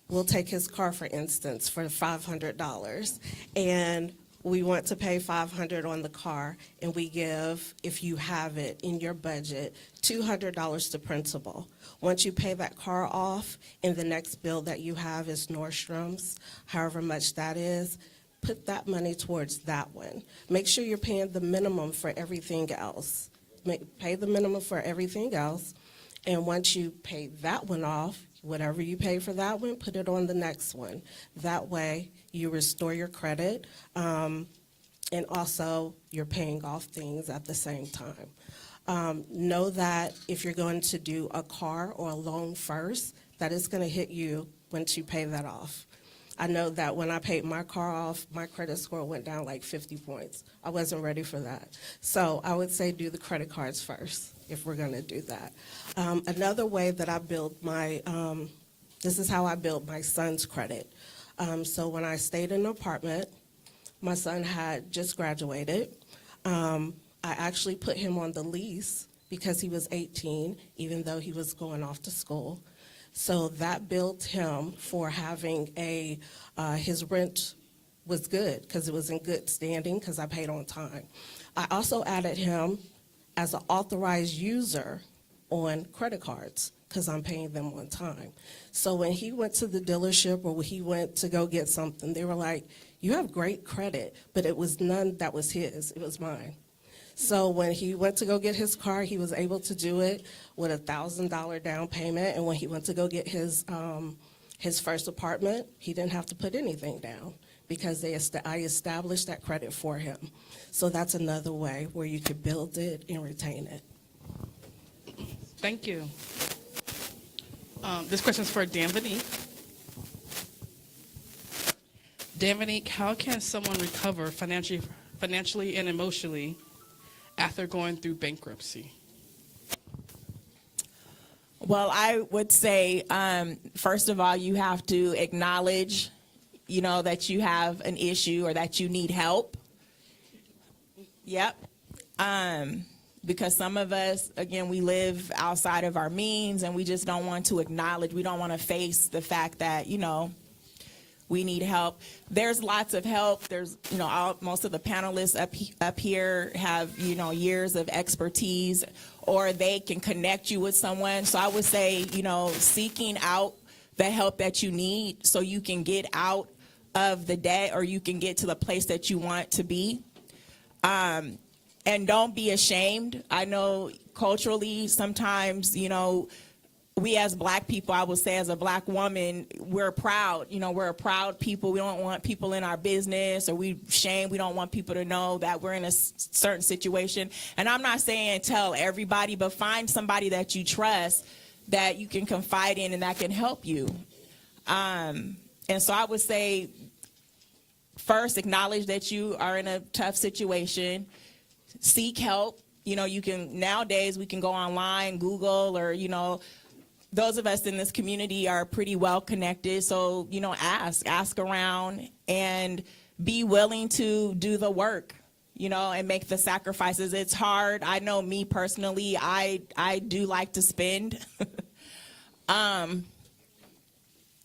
we'll take his car, for instance, for $500. And we want to pay $500 on the car, and we give, if you have it in your budget, $200 to principal. Once you pay that car off, and the next bill that you have is Nordstrom's, however much that is, put that money towards that one. Make sure you're paying the minimum for everything else. Pay the minimum for everything else, and once you pay that one off, whatever you pay for that one, put it on the next one. That way, you restore your credit, and also you're paying off things at the same time. Know that if you're going to do a car or a loan first, that it's going to hit you once you pay that off. I know that when I paid my car off, my credit score went down like 50 points. I wasn't ready for that. So I would say do the credit cards first if we're going to do that. Another way that I build this is how I built my son's credit. So when I stayed in an apartment, my son had just graduated. I actually put him on the lease because he was 18, even though he was going off to school. So that built him for having his rent was good because it was in good standing because I paid on time. I also added him as an authorized user on credit cards because I'm paying them on time. So when he went to the dealership or when he went to go get something, they were like, you have great credit, but it was none that was his, it was mine. So when he went to go get his car, he was able to do it with $1,000 down payment. And when he went to go get his first apartment, he didn't have to put anything down because I established that credit for him. So that's another way where you could build it and retain it. Thank you. This question is for Dan Vanique. Dan Vanique, how can someone recover financially and emotionally after going through bankruptcy? Well, I would say, first of all, you have to acknowledge, that you have an issue or that you need help. Yep. Because some of us, again, we live outside of our means and we just don't want to acknowledge, we don't want to face the fact that, we need help. There's lots of help. There's, most of the panelists up here have, years of expertise, or they can connect you with someone. So I would say, seeking out the help that you need so you can get out of the debt or you can get to the place that you want to be. And don't be ashamed. I know culturally sometimes, we as Black people, I would say as a Black woman, we're proud. We're a proud people. We don't want people in our business, or we don't want people to know that we're in a certain situation. And I'm not saying tell everybody, but find somebody that you trust that you can confide in and that can help you. And so I would say, first, acknowledge that you are in a tough situation. Seek help. Nowadays we can go online, Google, or, those of us in this community are pretty well connected. So, ask around and be willing to do the work, and make the sacrifices. It's hard. I know me personally, I do like to spend.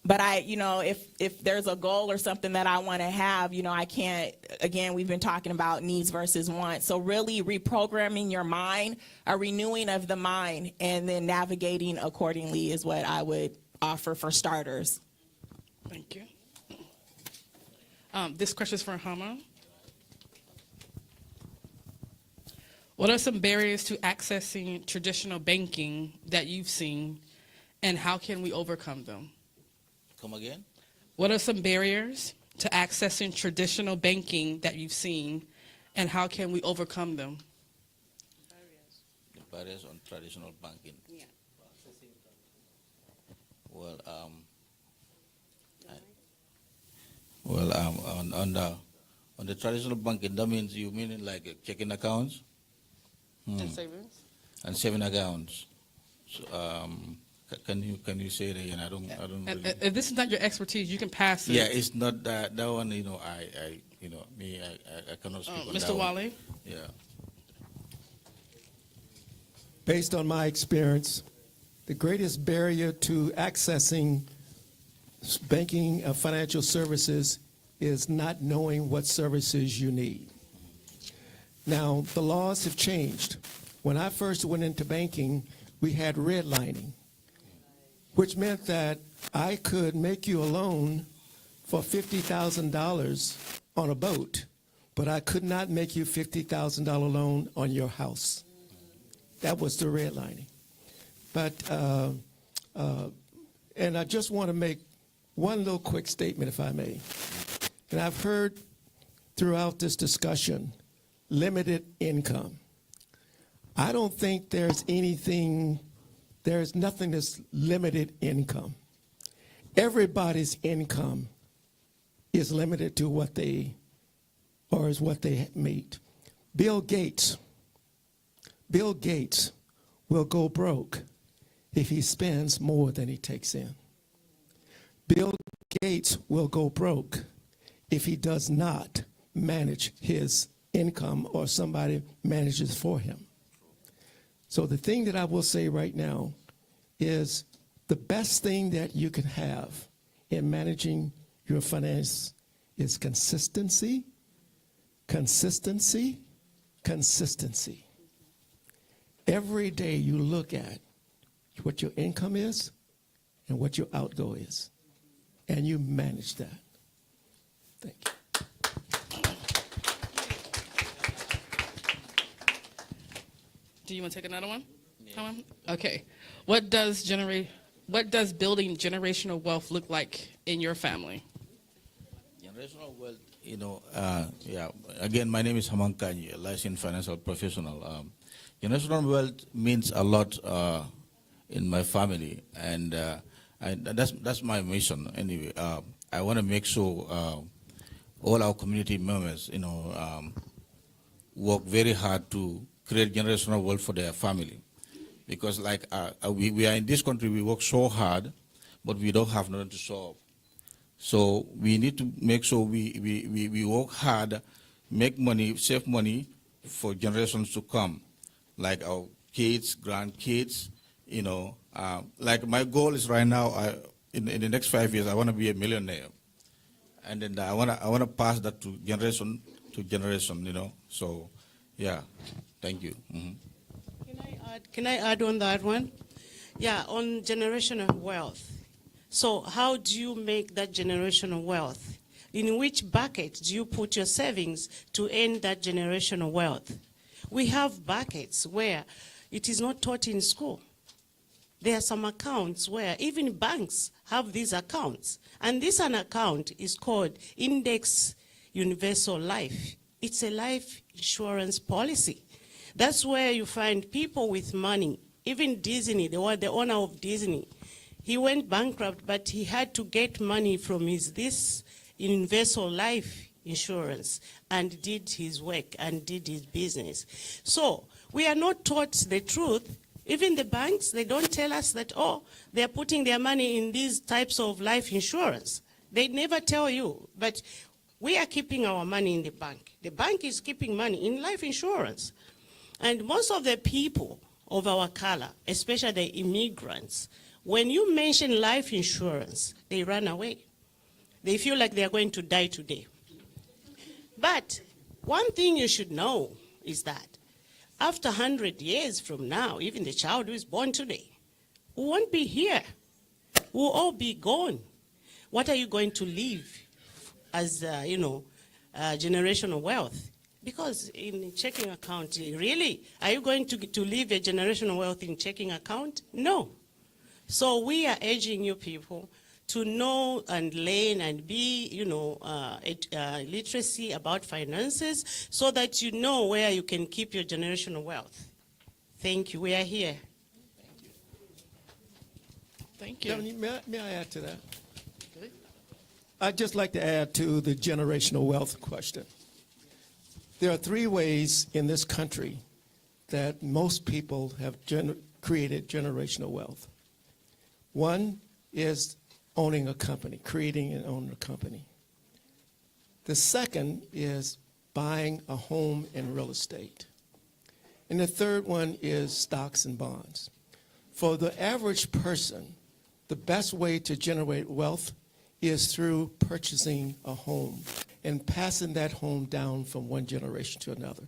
But if there's a goal or something that I want to have, I can't, again, we've been talking about needs versus wants. So really reprogramming your mind, a renewing of the mind, and then navigating accordingly is what I would offer for starters. Thank you. This question is for Hama. What are some barriers to accessing traditional banking that you've seen, and how can we overcome them? Come again? What are some barriers to accessing traditional banking that you've seen, and how can we overcome them? The barriers on traditional banking. Yeah. Well, on the traditional banking, that means you mean like checking accounts? And savings? And saving accounts. So, can you say that again? I don't really. If this is not your expertise, you can pass it. Yeah, it's not that one. I cannot speak on that. Mr. Wally. Yeah. Based on my experience, the greatest barrier to accessing banking financial services is not knowing what services you need. Now, the laws have changed. When I first went into banking, we had redlining, which meant that I could make you a loan for $50,000 on a boat, but I could not make you $50,000 loan on your house. That was the redlining. But, and I just want to make one little quick statement, if I may. And I've heard throughout this discussion, limited income. I don't think there's nothing that's limited income. Everybody's income is limited to what they meet. Bill Gates will go broke if he spends more than he takes in. Bill Gates will go broke if he does not manage his income or somebody manages for him. So the thing that I will say right now is the best thing that you can have in managing your finance is consistency, consistency, consistency. Every day you look at what your income is and what your outgo is, and you manage that. Thank you. Do you want to take another one? Okay. What does building generational wealth look like in your family? Generational wealth, you know, yeah. Again, my name is Hamankanyi, a licensed financial professional. Generational wealth means a lot in my family, and that's my mission. Anyway, I want to make sure all our community members, you know, work very hard to create generational wealth for their family, because like we are in this country, we work so hard, but we don't have nothing to show up. So we need to make sure we work hard, make money, save money for generations to come, like our kids, grandkids, you know. Like my goal is right now, in the next 5 years, I want to be a millionaire. And then I want to pass that to generation, you know. So, yeah, thank you. Can I add on that one? Yeah, on generational wealth. So how do you make that generational wealth? In which bucket do you put your savings to earn that generational wealth? We have buckets where it is not taught in school. There are some accounts where even banks have these accounts. And this an account is called Index Universal Life. It's a life insurance policy. That's where you find people with money. Even Disney, the owner of Disney, he went bankrupt, but he had to get money from this universal life insurance and did his work and did his business. So we are not taught the truth. Even the banks, they don't tell us that, oh, they're putting their money in these types of life insurance. They never tell you, but we are keeping our money in the bank. The bank is keeping money in life insurance. And most of the people of our color, especially the immigrants, when you mention life insurance, they run away. They feel like they're going to die today. But one thing you should know is that after 100 years from now, even the child who is born today, who won't be here, will all be gone. What are you going to leave as, generational wealth? Because in checking account, really, are you going to leave a generational wealth in checking account? No. So we are urging you people to know and learn and be, literacy about finances so that you know where you can keep your generational wealth. Thank you. We are here. Thank you. May I add to that? I'd just like to add to the generational wealth question. There are 3 ways in this country that most people have created generational wealth. One is owning a company, creating and owning a company. The second is buying a home and real estate. And the third one is stocks and bonds. For the average person, the best way to generate wealth is through purchasing a home and passing that home down from one generation to another.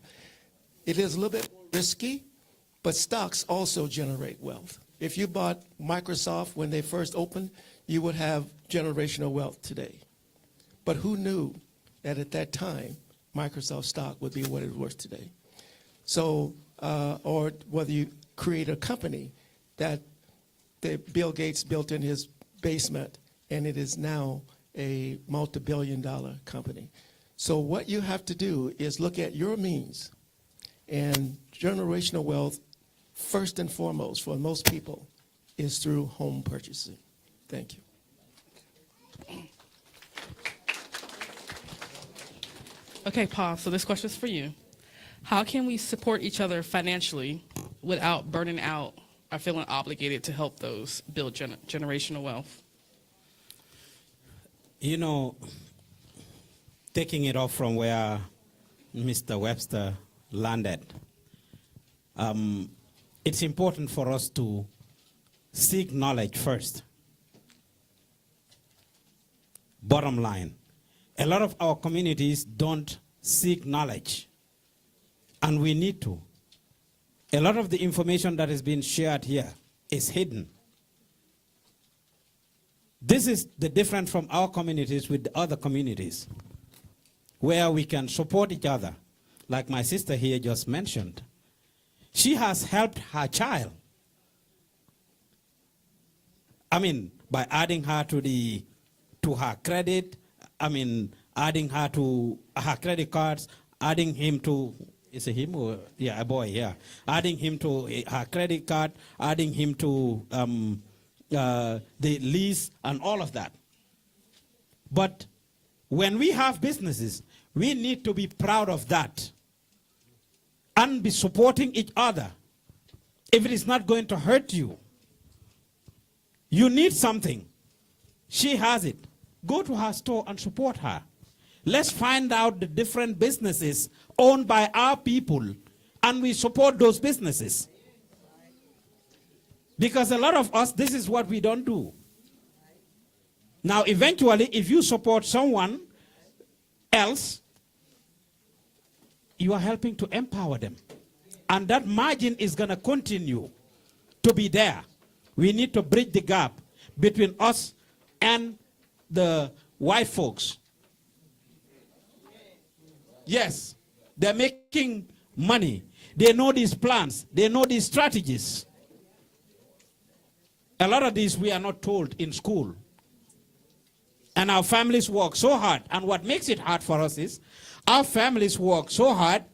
It is a little bit risky, but stocks also generate wealth. If you bought Microsoft when they first opened, you would have generational wealth today. But who knew that at that time, Microsoft stock would be what it is worth today? So, or whether you create a company that Bill Gates built in his basement, and it is now a multi-billion-dollar company. So what you have to do is look at your means, and generational wealth, first and foremost, for most people, is through home purchasing. Thank you. Okay, Paul, so this question is for you. How can we support each other financially without burning out or feeling obligated to help those build generational wealth? You know, taking it off from where Mr. Webster landed, it's important for us to seek knowledge first. Bottom line, a lot of our communities don't seek knowledge, and we need to. A lot of the information that is being shared here is hidden. This is the difference from our communities with the other communities, where we can support each other, like my sister here just mentioned. she has helped her child. I mean, by adding her to her credit, I mean, adding her to her credit cards, adding him to, is it him or, yeah, a boy, yeah. Adding him to her credit card, adding him to the lease and all of that. But when we have businesses, we need to be proud of that and be supporting each other. If it is not going to hurt you, you need something, she has it. Go to her store and support her. Let's find out the different businesses owned by our people and we support those businesses. Because a lot of us, this is what we don't do. Now, eventually, if you support someone else, you are helping to empower them. And that margin is going to continue to be there. We need to bridge the gap between us and the white folks. Yes, they're making money. They know these plans. They know these strategies. A lot of these we are not told in school. And our families work so hard. And what makes it hard for us is our families work so hard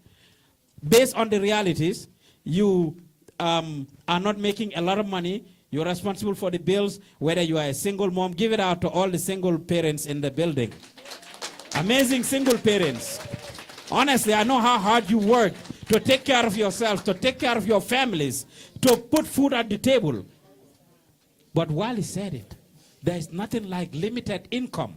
based on the realities. You are not making a lot of money. You're responsible for the bills, whether you are a single mom. Give it out to all the single parents in the building. Amazing single parents. Honestly, I know how hard you work to take care of yourself, to take care of your families, to put food at the table. But while he said it, there is nothing like limited income.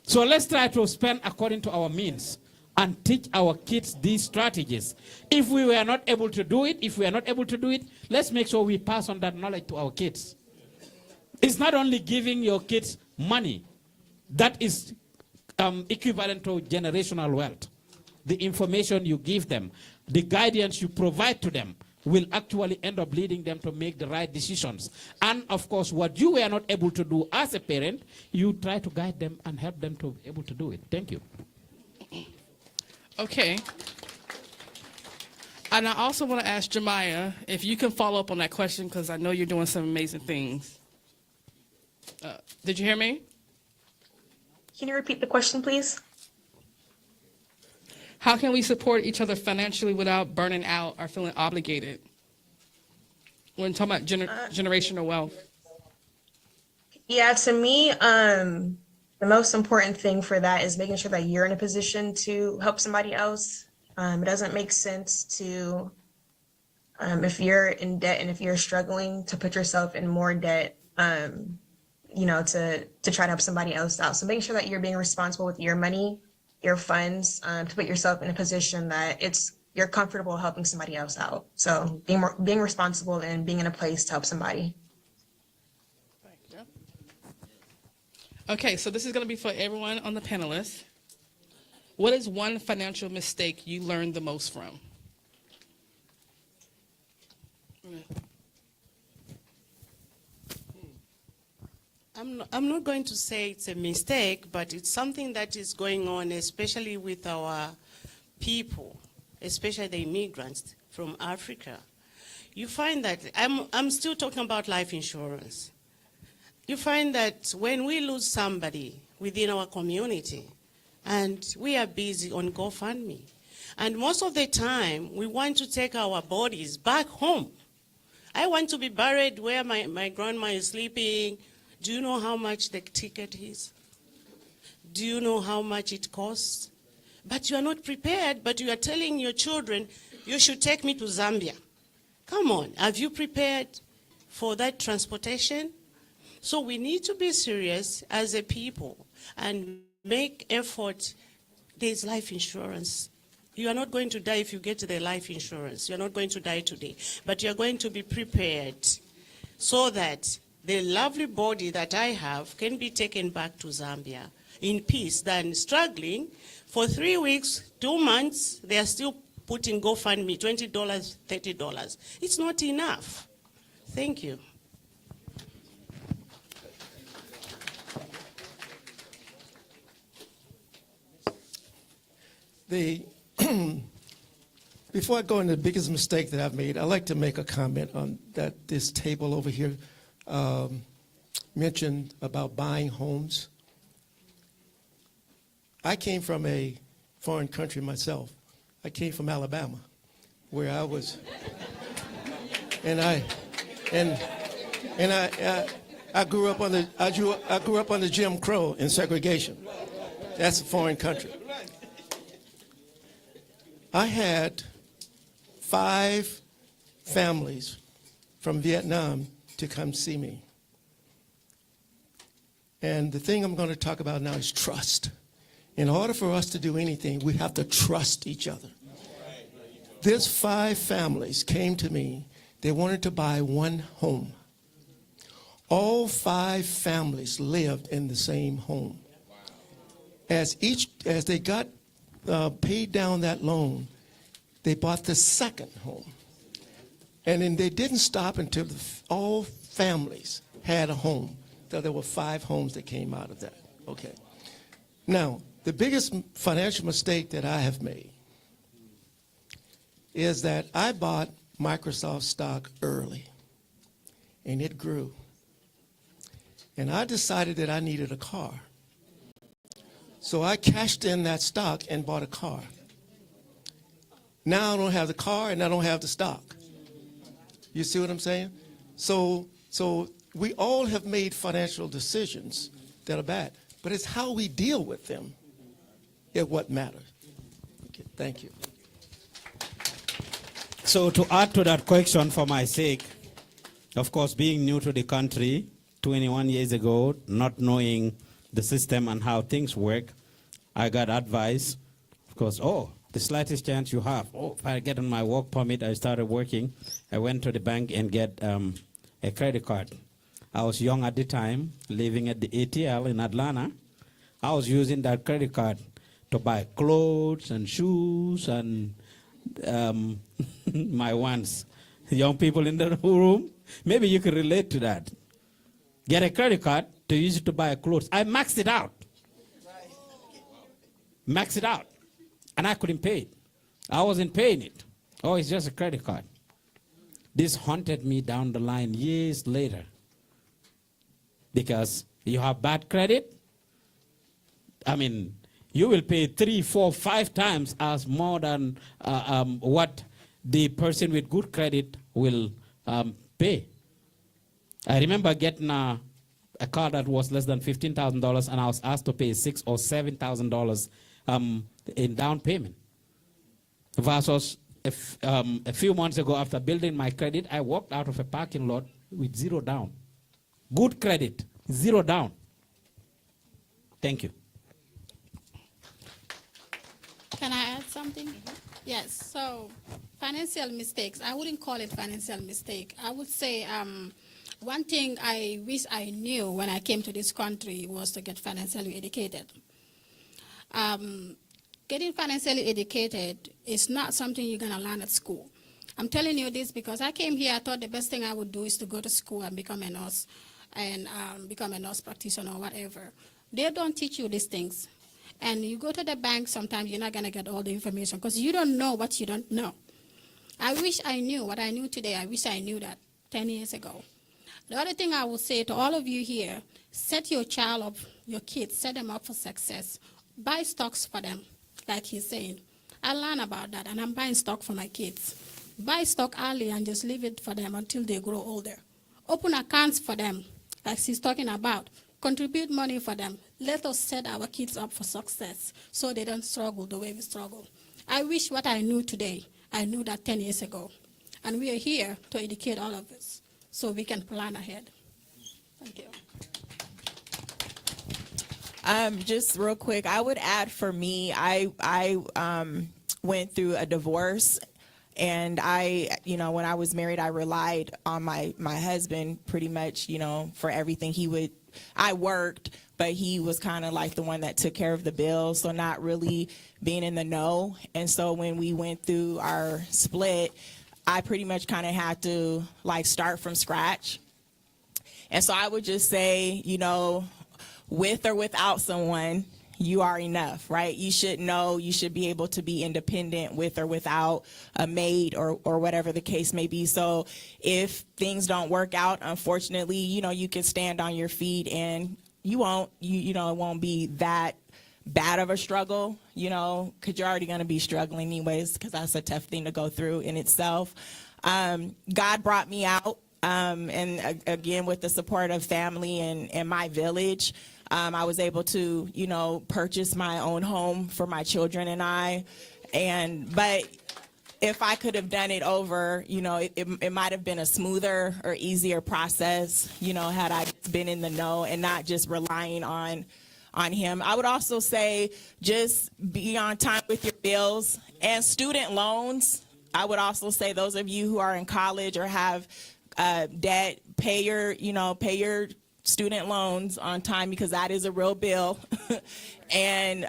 So let's try to spend according to our means and teach our kids these strategies. If we were not able to do it, let's make sure we pass on that knowledge to our kids. It's not only giving your kids money. That is equivalent to generational wealth. The information you give them, the guidance you provide to them will actually end up leading them to make the right decisions. And of course, what you were not able to do as a parent, you try to guide them and help them to be able to do it. Thank you. Okay. And I also want to ask Jemiah if you can follow up on that question, because I know you're doing some amazing things. Did you hear me? Can you repeat the question, please? How can we support each other financially without burning out or feeling obligated? When talking about generational wealth. Yeah, to me, the most important thing for that is making sure that you're in a position to help somebody else. It doesn't make sense to, if you're in debt and if you're struggling, to put yourself in more debt, you know, to try to help somebody else out. So making sure that you're being responsible with your money, your funds, to put yourself in a position that you're comfortable helping somebody else out. So being responsible and being in a place to help somebody. Okay, so this is going to be for everyone on the panelists. What is one financial mistake you learned the most from? I'm not going to say it's a mistake, but it's something that is going on, especially with our people, especially the immigrants from Africa. You find that, I'm still talking about life insurance. You find that when we lose somebody within our community, and we are busy on GoFundMe, and most of the time we want to take our bodies back home. I want to be buried where my grandma is sleeping. Do you know how much the ticket is? Do you know how much it costs? But you are not prepared, but you are telling your children, you should take me to Zambia. Come on, have you prepared for that transportation? So we need to be serious as a people and make effort. There's life insurance. You are not going to die if you get the life insurance. You're not going to die today, but you're going to be prepared so that the lovely body that I have can be taken back to Zambia in peace than struggling for 3 weeks, 2 months. They are still putting GoFundMe, $20, $30. It's not enough. Thank you. The Before I go into the biggest mistake that I've made, I'd like to make a comment on that this table over here mentioned about buying homes. I came from a foreign country myself. I came from Alabama, where I was, I grew up under Jim Crow and segregation. That's a foreign country. I had 5 families from Vietnam to come see me. And the thing I'm going to talk about now is trust. In order for us to do anything, we have to trust each other. These 5 families came to me. They wanted to buy one home. All 5 families lived in the same home. As they got paid down that loan, they bought the second home. And then they didn't stop until all families had a home. So there were 5 homes that came out of that. Okay. Now, the biggest financial mistake that I have made is that I bought Microsoft stock early, and it grew. And I decided that I needed a car. So I cashed in that stock and bought a car. Now I don't have the car and I don't have the stock. You see what I'm saying? So we all have made financial decisions that are bad, but it's how we deal with them is what matters. Okay, thank you. So to add to that question for my sake, of course, being new to the country 21 years ago, not knowing the system and how things work, I got advice, of course, the slightest chance you have. If I get on my work permit, I started working. I went to the bank and get a credit card. I was young at the time, living at the ATL in Atlanta. I was using that credit card to buy clothes and shoes and my wants. Young people in the room, maybe you can relate to that. Get a credit card to use it to buy clothes. I maxed it out. Maxed it out. And I couldn't pay it. I wasn't paying it. It's just a credit card. This haunted me down the line years later. Because you have bad credit, you will pay 3, 4, 5 times as more than what the person with good credit will pay. I remember getting a car that was less than $15,000, and I was asked to pay $6,000 or $7,000 in down payment. Versus a few months ago, after building my credit, I walked out of a parking lot with 0 down. Good credit, 0 down. Thank you. Can I add something? Yes, so financial mistakes, I wouldn't call it financial mistake. I would say one thing I wish I knew when I came to this country was to get financially educated. Getting financially educated is not something you're going to learn at school. I'm telling you this because I came here, I thought the best thing I would do is to go to school and become a nurse and become a nurse practitioner or whatever. They don't teach you these things. And you go to the bank, sometimes you're not going to get all the information because you don't know what you don't know. I wish I knew what I knew today. I wish I knew that 10 years ago. The other thing I would say to all of you here, set your child up, your kids, set them up for success. Buy stocks for them, like he's saying. I learned about that, and I'm buying stock for my kids. Buy stock early and just leave it for them until they grow older. Open accounts for them, like she's talking about. Contribute money for them. Let us set our kids up for success so they don't struggle the way we struggle. I wish what I knew today, I knew that 10 years ago. And we are here to educate all of us so we can plan ahead. Thank you. Just real quick, I would add for me, I went through a divorce, and when I was married, I relied on my husband pretty much, for everything. I worked, but he was kind of like the one that took care of the bills, so not really being in the know. And so when we went through our split, I pretty much kind of had to start from scratch. And so I would just say, with or without someone, you are enough, right? You should know, you should be able to be independent with or without a maid or whatever the case may be. So if things don't work out, unfortunately, you know, you can stand on your feet and you won't, you know, it won't be that bad of a struggle, you know, because you're already going to be struggling anyways, because that's a tough thing to go through in itself. God brought me out, and again, with the support of family and my village, I was able to, you know, purchase my own home for my children and I. But if I could have done it over, you know, it might have been a smoother or easier process, you know, had I been in the know and not just relying on him. I would also say just be on time with your bills and student loans. I would also say those of you who are in college or have debt, pay your student loans on time, because that is a real bill. And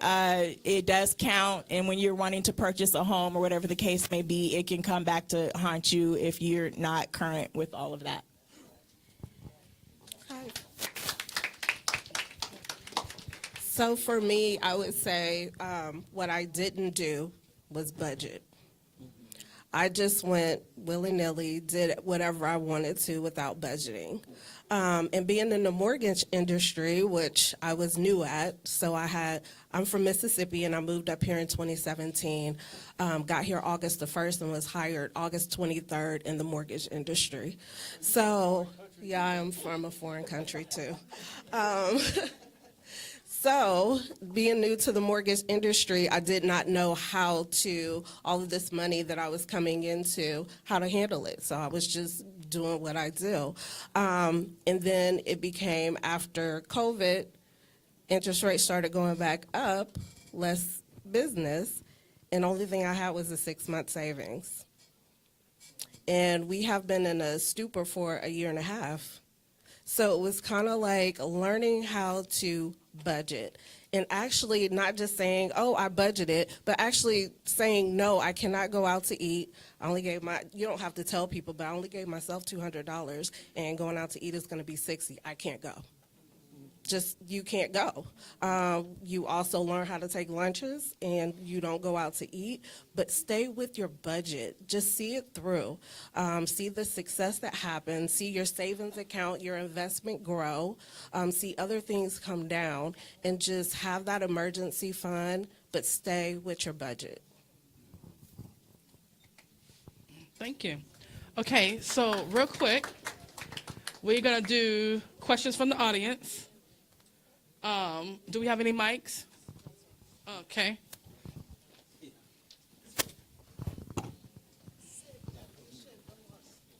it does count. And when you're wanting to purchase a home or whatever the case may be, it can come back to haunt you if you're not current with all of that. So for me, I would say what I didn't do was budget. I just went willy-nilly, did whatever I wanted to without budgeting. And being in the mortgage industry, which I was new at, so I'm from Mississippi and I moved up here in 2017, got here August the 1st and was hired August 23rd in the mortgage industry. So, yeah, I'm from a foreign country too. So, being new to the mortgage industry, I did not know all of this money that I was coming into, how to handle it. So I was just doing what I do. And then it became, after COVID, interest rates started going back up, less business, and the only thing I had was a 6-month savings. And we have been in a stupor for a year and a half. So it was kind of like learning how to budget, and actually not just saying, oh, I budgeted, but actually saying, no, I cannot go out to eat. I only gave you don't have to tell people, but I only gave myself $200, and going out to eat is going to be $60. I can't go. You can't go. You also learn how to take lunches, and you don't go out to eat, but stay with your budget. Just see it through. See the success that happens. See your savings account, your investment grow. See other things come down, and just have that emergency fund, but stay with your budget. Thank you. Okay, so real quick, we're going to do questions from the audience. Do we have any mics? Okay.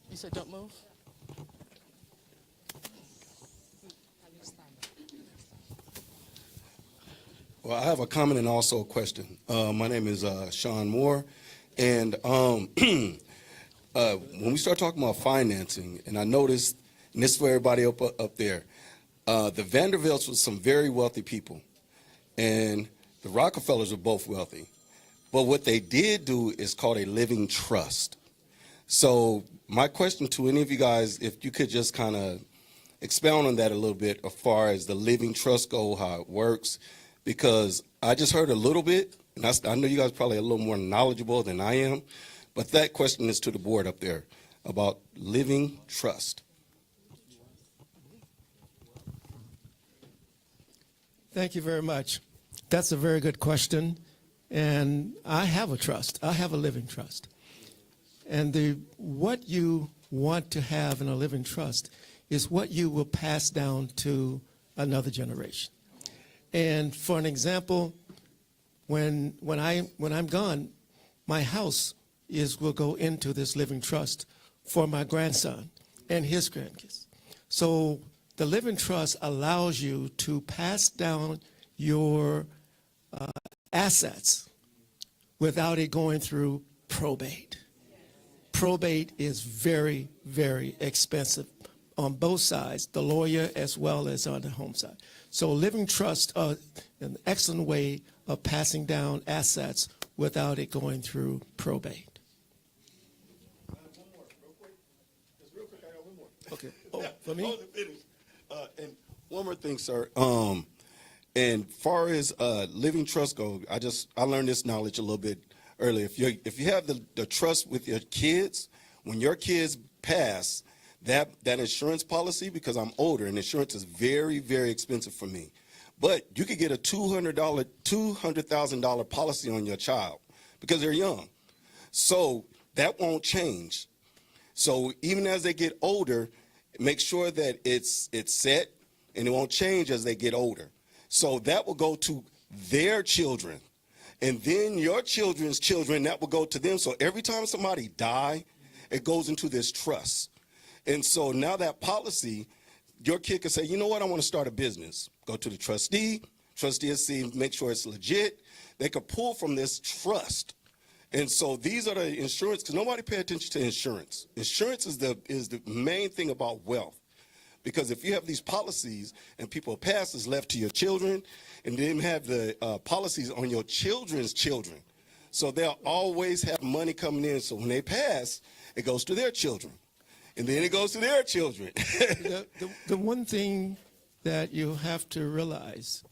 You said don't move? Well, I have a comment and also a question. My name is Sean Moore, and when we start talking about financing, and I noticed, and this is for everybody up there, the Vanderbilts were some very wealthy people, and the Rockefellers were both wealthy. But what they did do is called a living trust. So my question to any of you guys, if you could just kind of expound on that a little bit as far as the living trust go, how it works, because I just heard a little bit, and I know you guys are probably a little more knowledgeable than I am, but that question is to the board up there about living trust. Thank you very much. That's a very good question. And I have a trust. I have a living trust. And what you want to have in a living trust is what you will pass down to another generation. And for an example, when I'm gone, my house will go into this living trust for my grandson and his grandkids. So the living trust allows you to pass down your assets without it going through probate. Probate is very, very expensive on both sides, the lawyer as well as on the home side. So living trust is an excellent way of passing down assets without it going through probate. Okay. Oh, for me? And one more thing, sir. And far as living trust go, I learned this knowledge a little bit earlier. If you have the trust with your kids, when your kids pass, that insurance policy, because I'm older and insurance is very, very expensive for me, but you could get a $200,000 policy on your child because they're young. So that won't change. So even as they get older, make sure that it's set and it won't change as they get older. So that will go to their children. And then your children's children, that will go to them. So every time somebody die, it goes into this trust. And so now that policy, your kid can say, you know what, I want to start a business. Go to the trustee will see, make sure it's legit. They could pull from this trust. And so these are the insurance, because nobody pay attention to insurance. Insurance is the main thing about wealth. Because if you have these policies and people pass, it's left to your children, and then have the policies on your children's children. So they'll always have money coming in. So when they pass, it goes to their children. And then it goes to their children. The one thing that you have to realize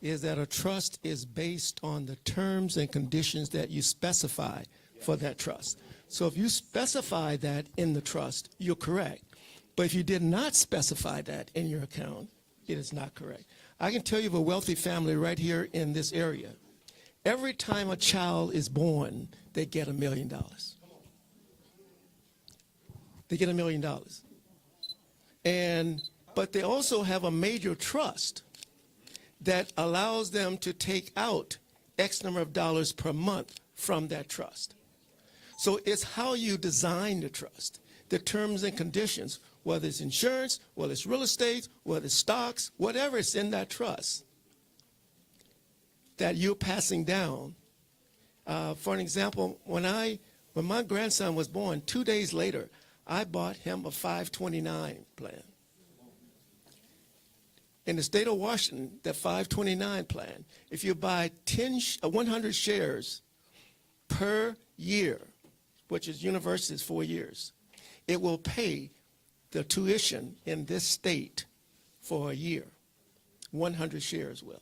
is that a trust is based on the terms and conditions that you specify for that trust. So if you specify that in the trust, you're correct. But if you did not specify that in your account, it is not correct. I can tell you of a wealthy family right here in this area. Every time a child is born, they get $1 million. They get $1 million. But they also have a major trust that allows them to take out X number of dollars per month from that trust. So it's how you design the trust, the terms and conditions, whether it's insurance, whether it's real estate, whether it's stocks, whatever is in that trust that you're passing down. For an example, when my grandson was born, 2 days later, I bought him a 529 plan. In the state of Washington, that 529 plan, if you buy 100 shares per year, which is university is 4 years, it will pay the tuition in this state for a year. 100 shares will.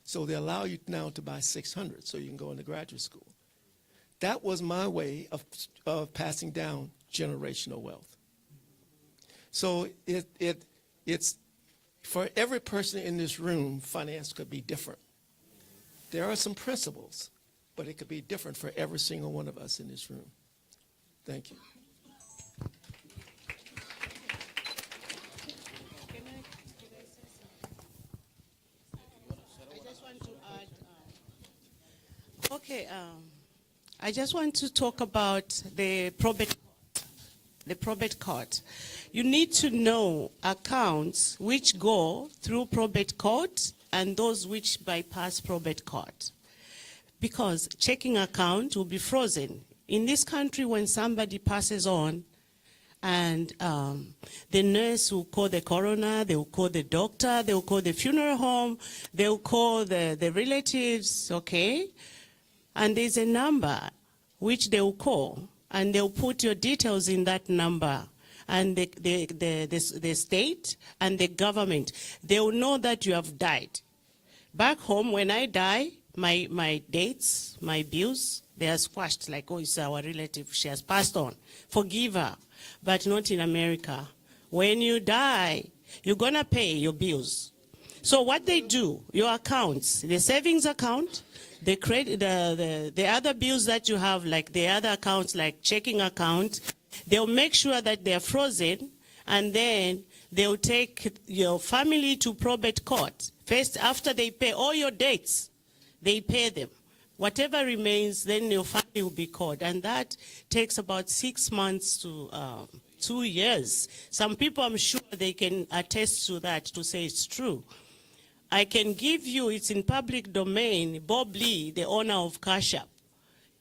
So they allow you now to buy 600 so you can go into graduate school. That was my way of passing down generational wealth. So it's for every person in this room, finance could be different. There are some principles, but it could be different for every single one of us in this room. Thank you. Okay, I just want to talk about the probate court. You need to know accounts which go through probate court and those which bypass probate court. Because checking account will be frozen. In this country, when somebody passes on, and the nurse will call the coroner, they will call the doctor, they will call the funeral home, they will call the relatives, okay? And there's a number which they will call, and they'll put your details in that number. And the state and the government, they will know that you have died. Back home, when I die, my dates, my bills, they are squashed, like, oh, it's our relative, she has passed on. Forgive her, but not in America. When you die, you're gonna pay your bills. So what they do, your accounts, the savings account, the credit, the other bills that you have, like the other accounts, like checking account, they'll make sure that they're frozen, and then they'll take your family to probate court. First, after they pay all your debts, they pay them. Whatever remains, then your family will be called, and that takes about 6 months to 2 years. Some people, I'm sure they can attest to that, to say it's true. I can give you, it's in public domain, Bob Lee, the owner of Cash App.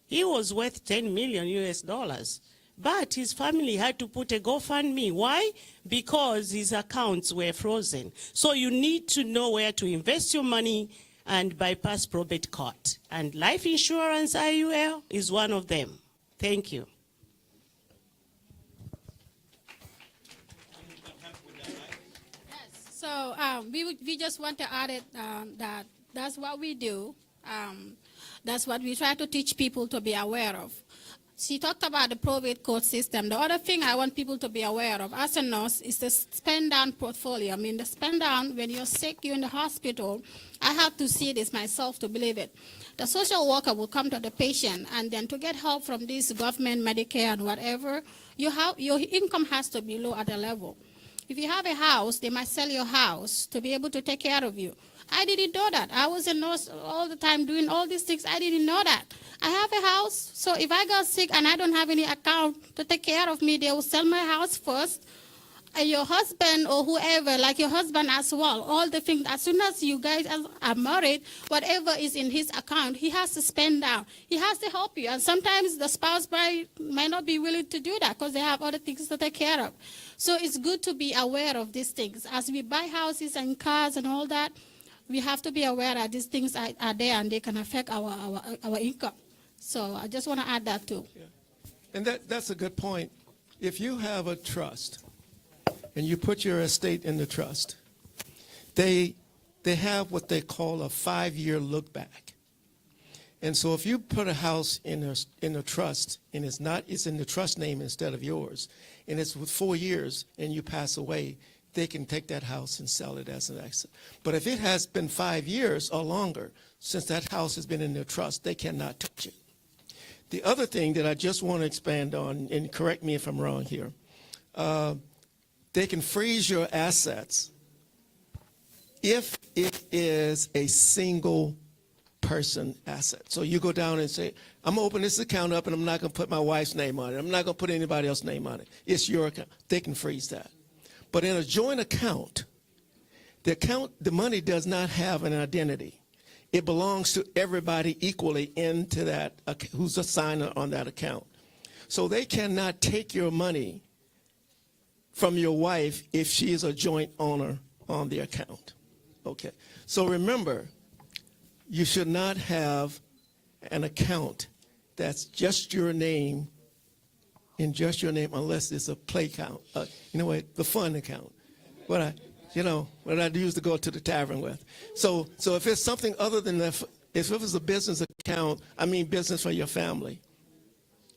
He was worth 10 million US dollars. But his family had to put a GoFundMe. Why? Because his accounts were frozen. So you need to know where to invest your money and bypass probate court. And life insurance, IUL, is one of them. Thank you. So So we just want to add it that that's what we do. That's what we try to teach people to be aware of. She talked about the probate court system. The other thing I want people to be aware of as a nurse is the spend down portfolio. I mean, the spend down when you're sick, you're in the hospital. I have to see this myself to believe it. The social worker will come to the patient, and then to get help from this government, Medicare, and whatever, your income has to be low at a level. If you have a house, they might sell your house to be able to take care of you. I didn't know that. I was a nurse all the time doing all these things. I didn't know that. I have a house, so if I got sick and I don't have any account to take care of me, they will sell my house first. And your husband or whoever, like your husband as well, all the things, as soon as you guys are married, whatever is in his account, he has to spend down. He has to help you. And sometimes the spouse might not be willing to do that because they have other things to take care of. So it's good to be aware of these things. As we buy houses and cars and all that, we have to be aware that these things are there and they can affect our income. So I just want to add that too. Yeah. And that's a good point. If you have a trust and you put your estate in the trust, they have what they call a 5-year look back. And so if you put a house in a trust and it's in the trust name instead of yours, and it's with 4 years and you pass away, they can take that house and sell it as an exit. But if it has been 5 years or longer since that house has been in their trust, they cannot touch it. The other thing that I just want to expand on, and correct me if I'm wrong here, they can freeze your assets if it is a single person asset. So you go down and say, I'm going to open this account up and I'm not going to put my wife's name on it. I'm not going to put anybody else's name on it. It's your account. They can freeze that. But in a joint account, the money does not have an identity. It belongs to everybody equally into that, who's a signer on that account. So they cannot take your money from your wife if she is a joint owner on the account. Okay. So remember, you should not have an account that's just your name, in just your name, unless it's a play account. The fun account. What I used to go to the tavern with. So if it's something other than that, if it's a business account, I mean business for your family,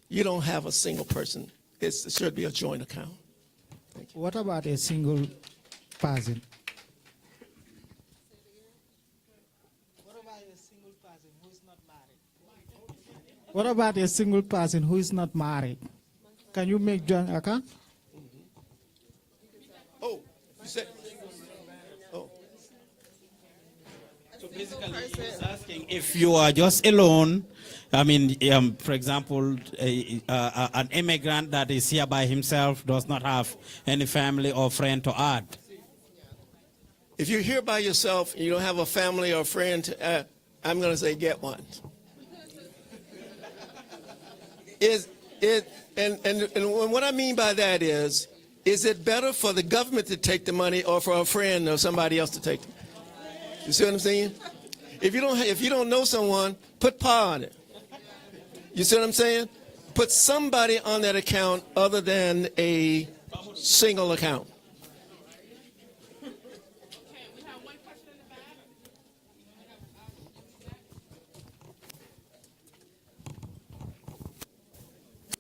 you don't have a single person. It should be a joint account. What about a single person? What about a single person who is not married? Can you make joint account? Oh, you said. Oh. So basically, he's asking if you are just alone. I mean, for example, an immigrant that is here by himself does not have any family or friend to add. If you're here by yourself and you don't have a family or friend to add, I'm going to say get one. And what I mean by that is it better for the government to take the money or for a friend or somebody else to take it? You see what I'm saying? If you don't know someone, put Pa on it. You see what I'm saying? Put somebody on that account other than a single account.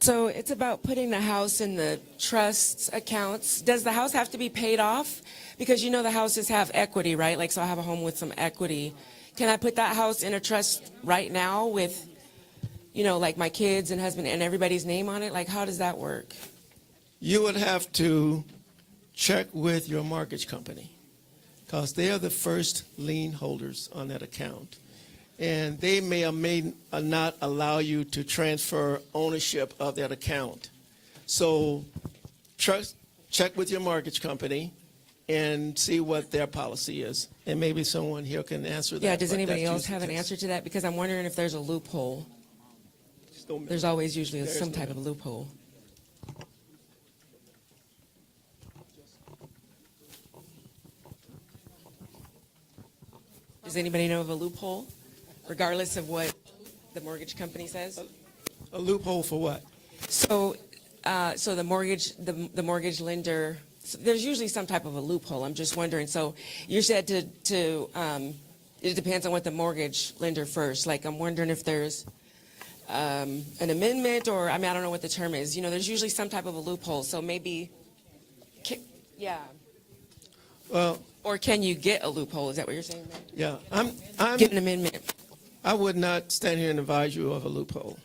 So it's about putting the house in the trust accounts. Does the house have to be paid off? Because the houses have equity, right? Like, so I have a home with some equity. Can I put that house in a trust right now with, like my kids and husband and everybody's name on it? Like, how does that work? You would have to check with your mortgage company because they are the first lien holders on that account. And they may or may not allow you to transfer ownership of that account. So check with your mortgage company and see what their policy is. And maybe someone here can answer that. Yeah, does anybody else have an answer to that? Because I'm wondering if there's a loophole. There's always usually some type of loophole. Does anybody know of a loophole? Regardless of what the mortgage company says? A loophole for what? So the mortgage lender there's usually some type of a loophole. I'm just wondering. So you said it depends on what the mortgage lender first. Like, I'm wondering if there's an amendment, or I don't know what the term is. There's usually some type of a loophole. So maybe, yeah. Well, or can you get a loophole? Is that what you're saying, man? Yeah, Get an amendment. I would not stand here and advise you of a loophole.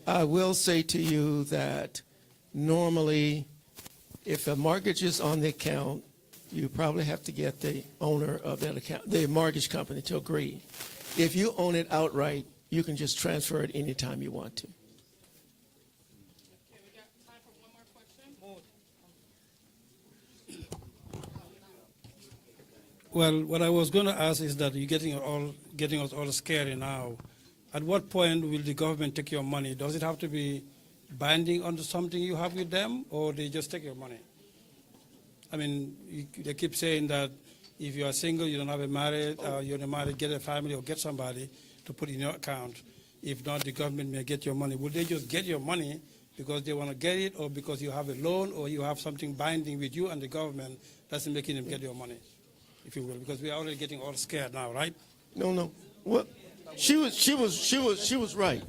I will say to you that normally, if a mortgage is on the account, you probably have to get the owner of that account, the mortgage company, to agree. If you own it outright, you can just transfer it anytime you want to. Well, what I was going to ask is that you're getting us all scary now. At what point will the government take your money? Does it have to be binding on something you have with them, or they just take your money? I mean, they keep saying that if you are single, you don't have a married, you're not married, get a family or get somebody to put in your account. If not, the government may get your money. Will they just get your money because they want to get it, or because you have a loan, or you have something binding with you and the government that's making them get your money, if you will? Because we are already getting all scared now, right? No. Well, she was right.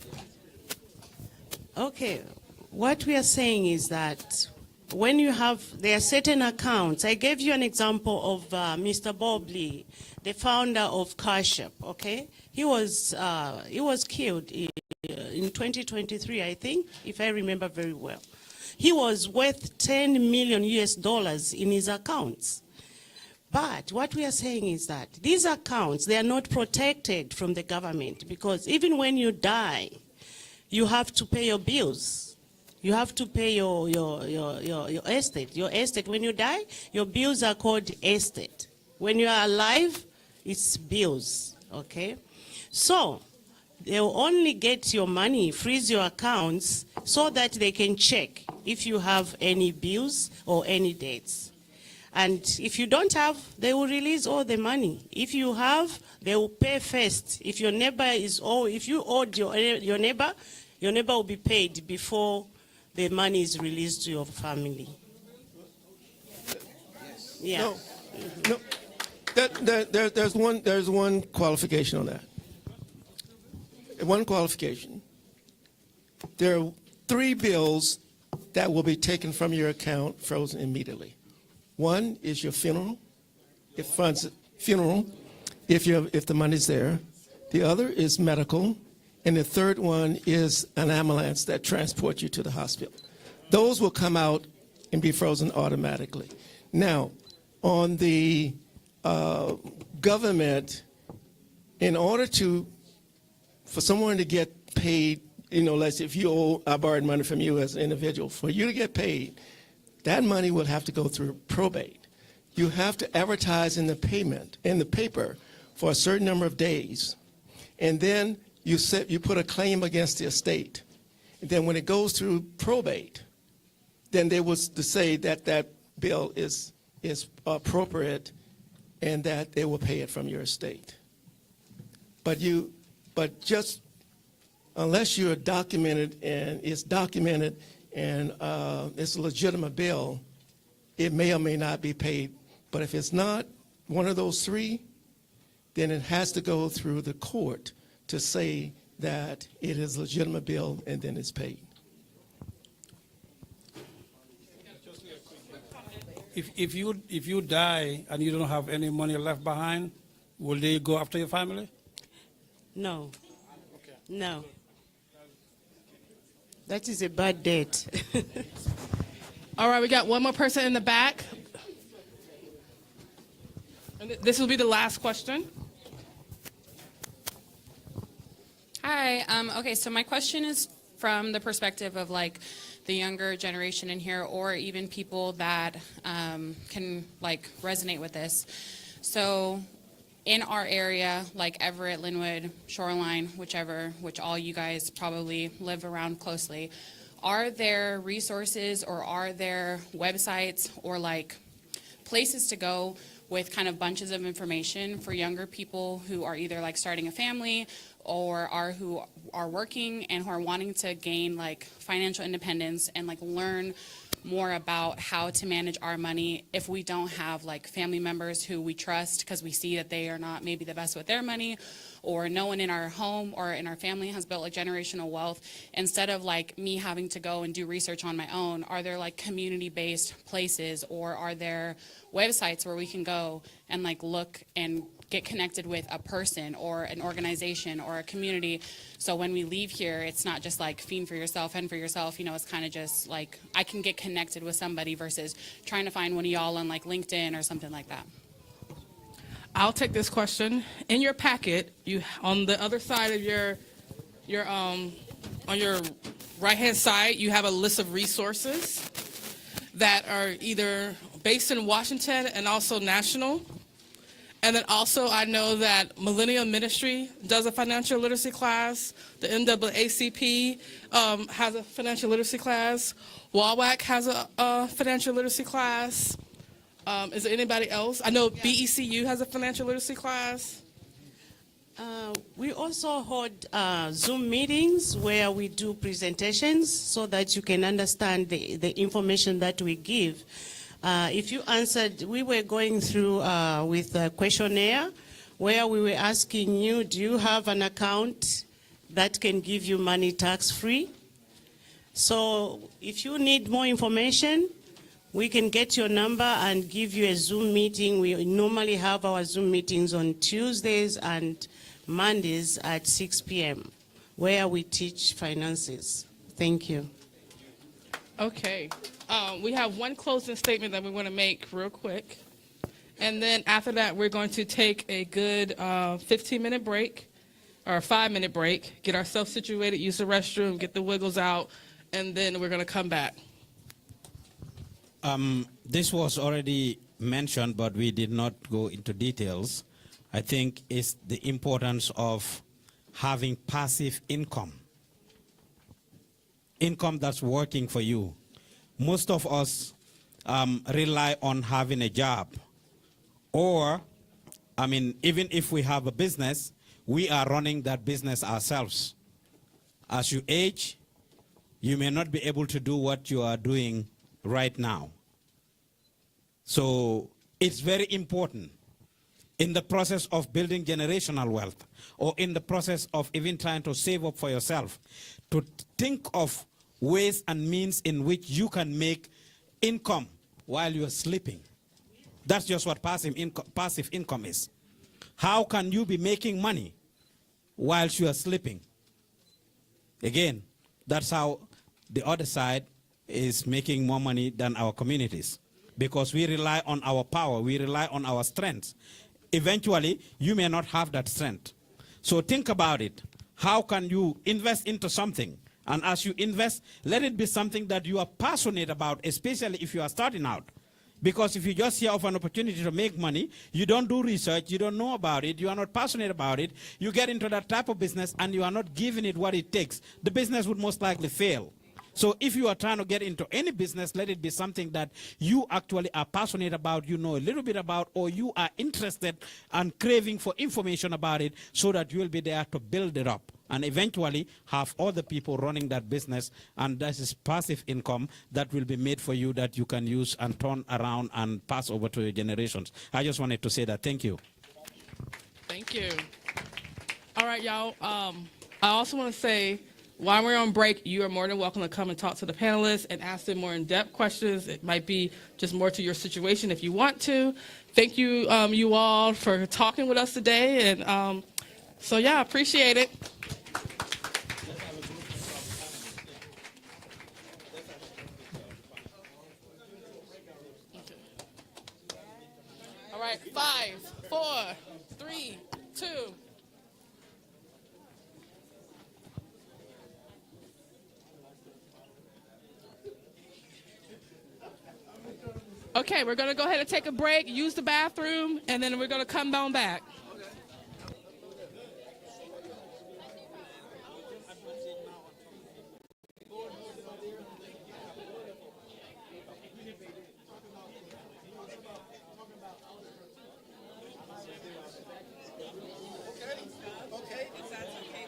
Okay, what we are saying is that when you have, there are certain accounts. I gave you an example of Mr. Bob Lee, the founder of Cash App, okay? He was killed in 2023, I think, if I remember very well. He was worth $10 million in his accounts. But what we are saying is that these accounts, they are not protected from the government, because even when you die, you have to pay your bills. You have to pay your estate. Your estate, when you die, your bills are called estate. When you are alive, it's bills, okay? So they will only get your money, freeze your accounts, so that they can check if you have any bills or any debts. And if you don't have, they will release all the money. If you have, they will pay first. If your neighbor is if you owed your neighbor will be paid before the money is released to your family. Yeah. No. There's one qualification on that. One qualification. There are 3 bills that will be taken from your account, frozen immediately. One is your funeral. It funds funeral if the money's there. The other is medical. And the third one is an ambulance that transports you to the hospital. Those will come out and be frozen automatically. Now, on the government, in order for someone to get paid, let's say if I borrowed money from you as an individual, for you to get paid, that money will have to go through probate. You have to advertise in the paper for a certain number of days, and then you put a claim against the estate. And then when it goes through probate, then they will say that that bill is appropriate, and that they will pay it from your estate. But just unless you're documented and it's documented and it's a legitimate bill, it may or may not be paid. But if it's not one of those 3, then it has to go through the court to say that it is a legitimate bill, and then it's paid. If you die and you don't have any money left behind, will they go after your family? No. No. That is a bad debt. All right, we got one more person in the back. And this will be the last question. Hi. Okay, so my question is from the perspective of like the younger generation in here, or even people that can like resonate with this. So in our area, like Everett, Linwood, Shoreline, which all you guys probably live around closely, are there resources or are there websites or like places to go with kind of bunches of information for younger people who are either like starting a family or are who are working and who are wanting to gain like financial independence and like learn more about how to manage our money if we don't have like family members who we trust because we see that they are not maybe the best with their money, or no one in our home or in our family has built like generational wealth. Instead of like me having to go and do research on my own, are there like community-based places, or are there websites where we can go and like look and get connected with a person or an organization or a community, so when we leave here, it's not just like fend for yourself, you know, it's kind of just like I can get connected with somebody versus trying to find one of y'all on like LinkedIn or something like that. I'll take this question. In your packet, you on the other side of your on your right-hand side, you have a list of resources that are either based in Washington and also national. And then also I know that Millennium Ministry does a financial literacy class. The NAACP has a financial literacy class. WAWAC has a financial literacy class. Is there anybody else? I know BECU has a financial literacy class. We also hold Zoom meetings where we do presentations so that you can understand the information that we give. If you answered, we were going through with a questionnaire where we were asking you, do you have an account that can give you money tax-free? So if you need more information, we can get your number and give you a Zoom meeting. We normally have our Zoom meetings on Tuesdays and Mondays at 6 p.m. where we teach finances. Thank you. Okay. We have one closing statement that we want to make real quick. And then after that, we're going to take a good 15-minute break or a 5-minute break, get ourselves situated, use the restroom, get the wiggles out, and then we're going to come back. This was already mentioned, but we did not go into details. I think it's the importance of having passive income. Income that's working for you. Most of us rely on having a job. Or, I mean, even if we have a business, we are running that business ourselves. As you age, you may not be able to do what you are doing right now. So it's very important in the process of building generational wealth, or in the process of even trying to save up for yourself, to think of ways and means in which you can make income while you're sleeping. That's just what passive income is. How can you be making money whilst you are sleeping? Again, that's how the other side is making more money than our communities, because we rely on our power, we rely on our strength. Eventually, you may not have that strength. So think about it. How can you invest into something? And as you invest, let it be something that you are passionate about, especially if you are starting out. Because if you just hear of an opportunity to make money, you don't do research, you don't know about it, you are not passionate about it, you get into that type of business and you are not giving it what it takes, the business would most likely fail. So if you are trying to get into any business, let it be something that you actually are passionate about, you know a little bit about, or you are interested and craving for information about it, so that you will be there to build it up and eventually have other people running that business, and that is passive income that will be made for you that you can use and turn around and pass over to your generations. I just wanted to say that. Thank you. Thank you. All right, y'all. I also want to say, while we're on break, you are more than welcome to come and talk to the panelists and ask them more in-depth questions. It might be just more to your situation if you want to. Thank you, you all, for talking with us today. And so, yeah, appreciate it. All right, 5, 4, 3, 2. Okay, we're going to go ahead and take a break, use the bathroom, and then we're going to come down back. Okay, if that's okay.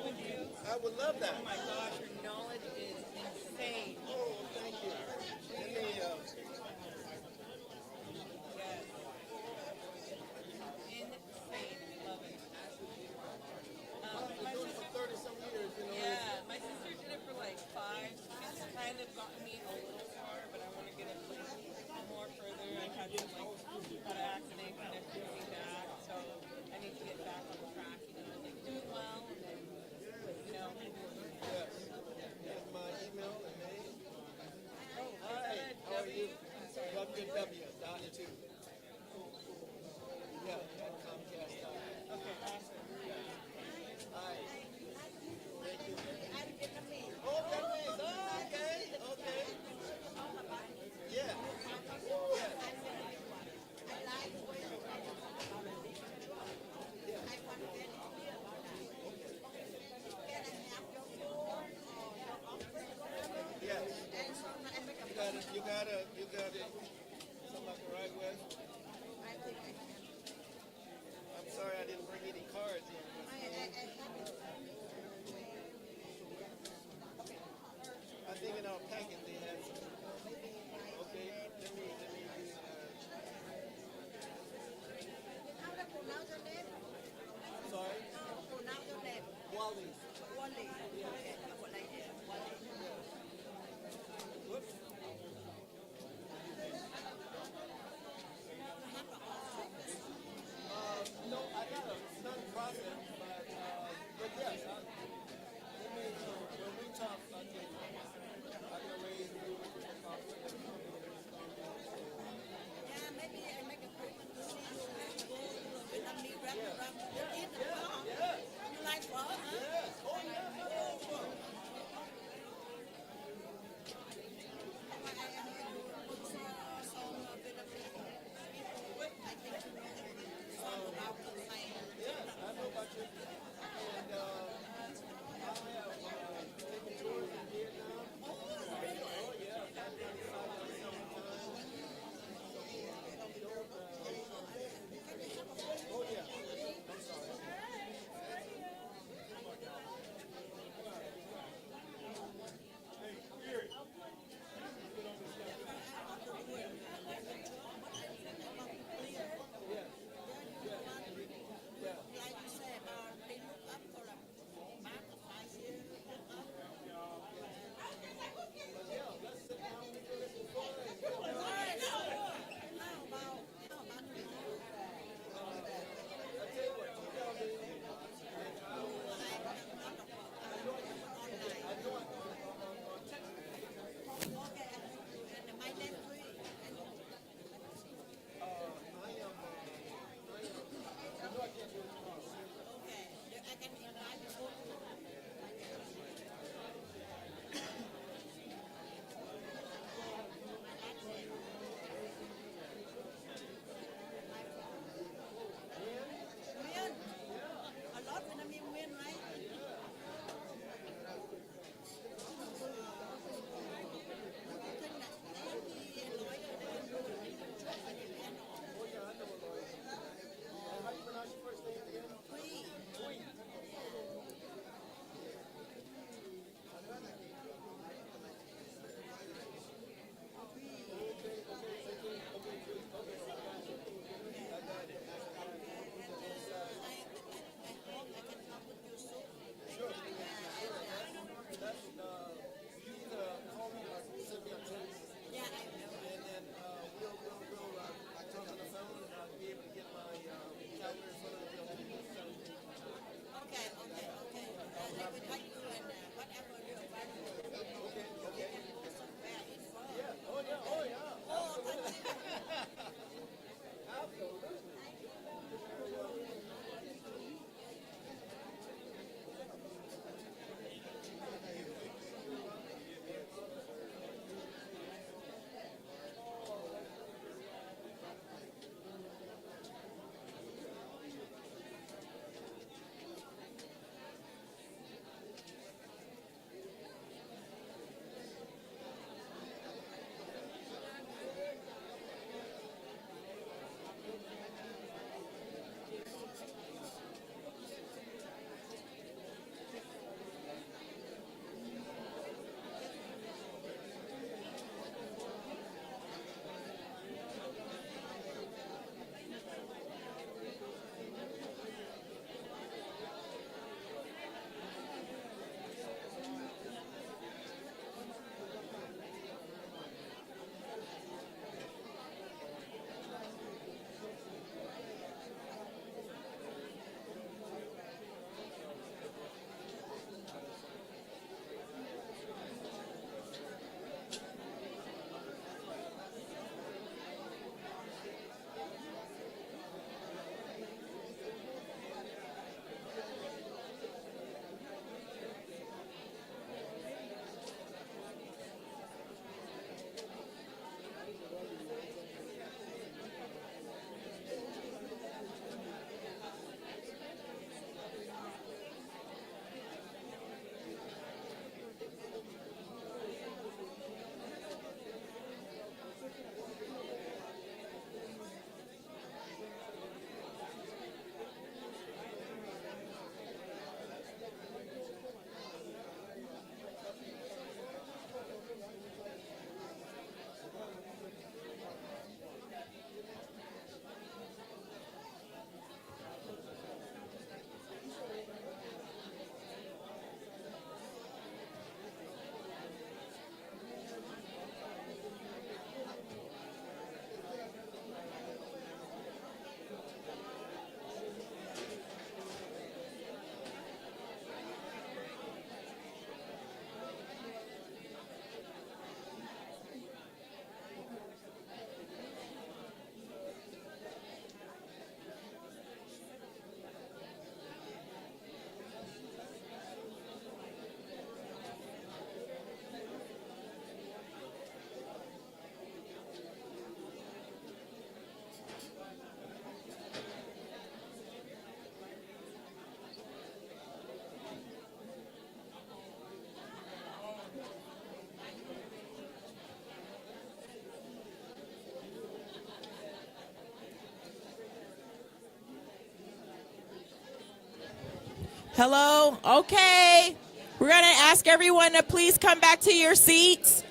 Hello? Okay. We're going to ask everyone to please come back to your seats.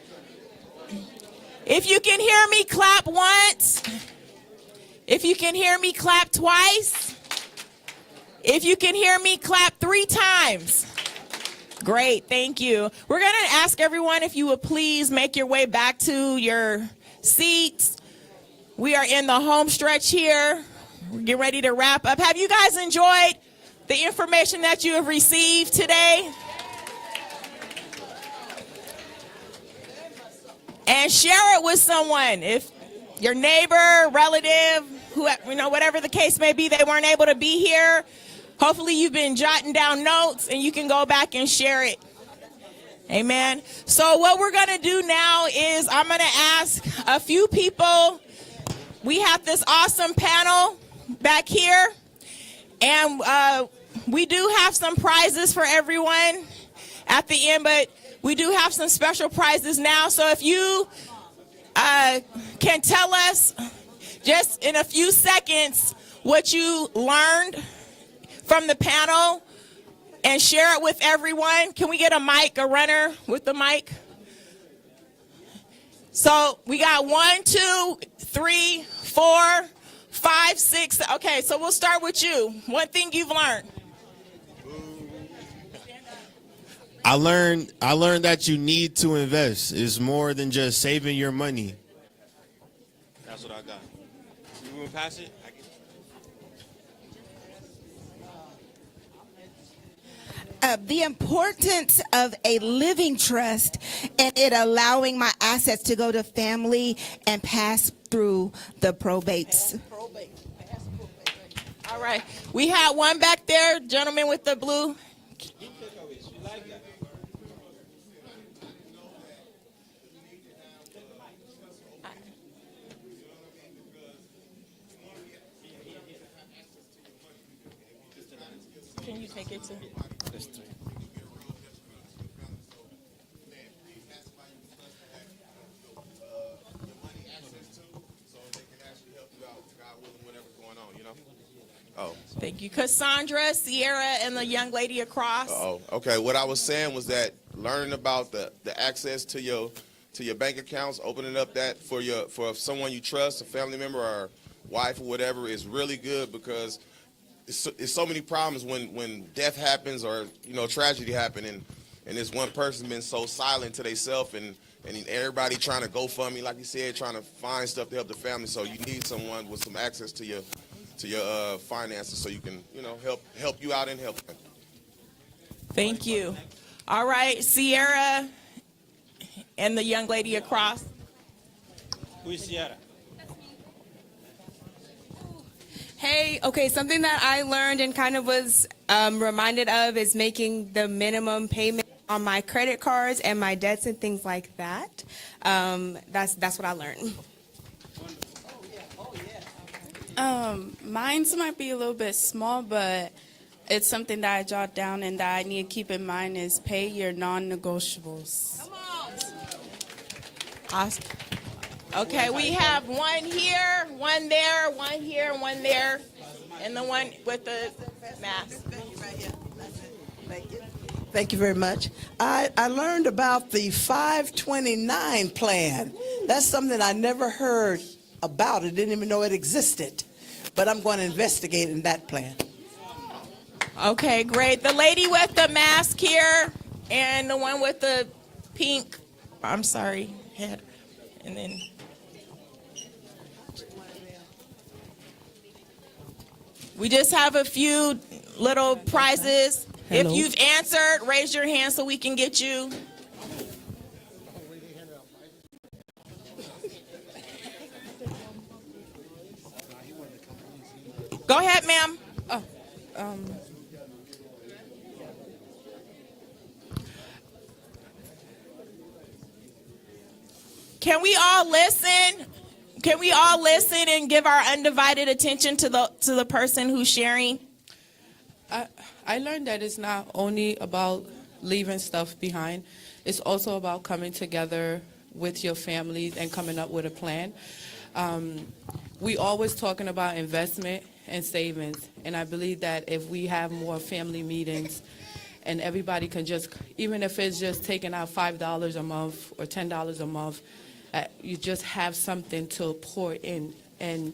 If you can hear me, clap once. If you can hear me, clap twice. If you can hear me, clap 3 times. Great, thank you. We're going to ask everyone if you would please make your way back to your seats. We are in the home stretch here. We're getting ready to wrap up. Have you guys enjoyed the information that you have received today? And share it with someone. If your neighbor, relative, who, whatever the case may be, they weren't able to be here. Hopefully you've been jotting down notes and you can go back and share it. Amen. So what we're going to do now is I'm going to ask a few people. We have this awesome panel back here, and we do have some prizes for everyone at the end, but we do have some special prizes now. So if you can tell us just in a few seconds what you learned from the panel and share it with everyone. Can we get a mic, a runner with the mic? So we got 1, 2, 3, 4, 5, 6. Okay, so we'll start with you. One thing you've learned. I learned that you need to invest. It's more than just saving your money. That's what I got. You want to pass it? The importance of a living trust and it allowing my assets to go to family and pass through the probates. All right. We had one back there, gentleman with the blue. Can you take it to? Oh. Thank you. Cassandra, Sierra, and the young lady across. Oh, okay. What I was saying was that learning about the access to your bank accounts, opening up that for someone you trust, a family member or wife or whatever, is really good because it's so many problems when death happens or tragedy happens and this one person been so silent to themselves and everybody trying to GoFundMe, like you said, trying to find stuff to help the family. So you need someone with some access to your finances so you can help you out and help them. Thank you. All right, Sierra and the young lady across. Who is Sierra? Hey, okay, something that I learned and kind of was reminded of is making the minimum payment on my credit cards and my debts and things like that. That's what I learned. Mine's might be a little bit small, but it's something that I jot down and that I need to keep in mind is pay your non-negotiables. Awesome. Okay, we have one here, one there, one here, one there, and the one with the mask. Thank you very much. I learned about the 529 plan. That's something I never heard about. I didn't even know it existed. But I'm going to investigate in that plan. Okay, great. The lady with the mask here and the one with the pink, I'm sorry, head. And then we just have a few little prizes. Hello. If you've answered, raise your hand so we can get you. Go ahead, ma'am. Can we all listen? Can we all listen and give our undivided attention to the person who's sharing? I learned that it's not only about leaving stuff behind. It's also about coming together with your family and coming up with a plan. We always talking about investment, and savings. And I believe that if we have more family meetings and everybody can just, even if it's just taking out $5 a month or $10 a month, you just have something to pour in and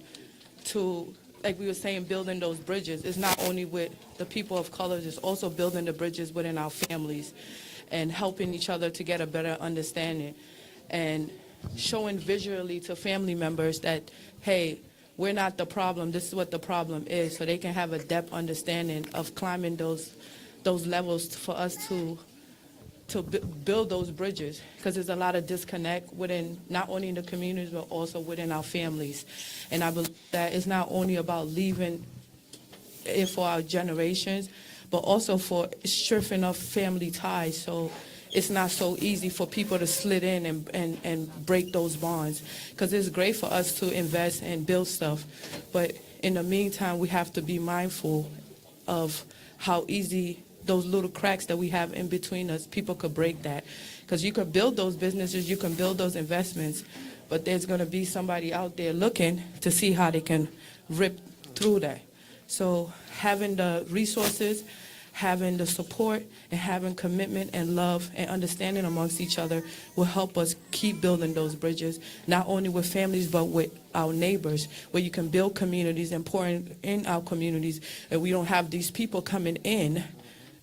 to, like we were saying, building those bridges. It's not only with the people of color, it's also building the bridges within our families and helping each other to get a better understanding and showing visually to family members that, hey, we're not the problem, this is what the problem is, so they can have a depth understanding of climbing those levels for us to build those bridges, because there's a lot of disconnect within not only the communities but also within our families. And I believe that it's not only about leaving it for our generations, but also for strengthening of family ties. So it's not so easy for people to slid in and break those bonds, because it's great for us to invest and build stuff, but in the meantime we have to be mindful of how easy those little cracks that we have in between us, people could break that. Because you could build those businesses, you can build those investments, but there's going to be somebody out there looking to see how they can rip through that. So having the resources, having the support, and having commitment and love and understanding amongst each other will help us keep building those bridges, not only with families but with our neighbors, where you can build communities and pour in our communities, and we don't have these people coming in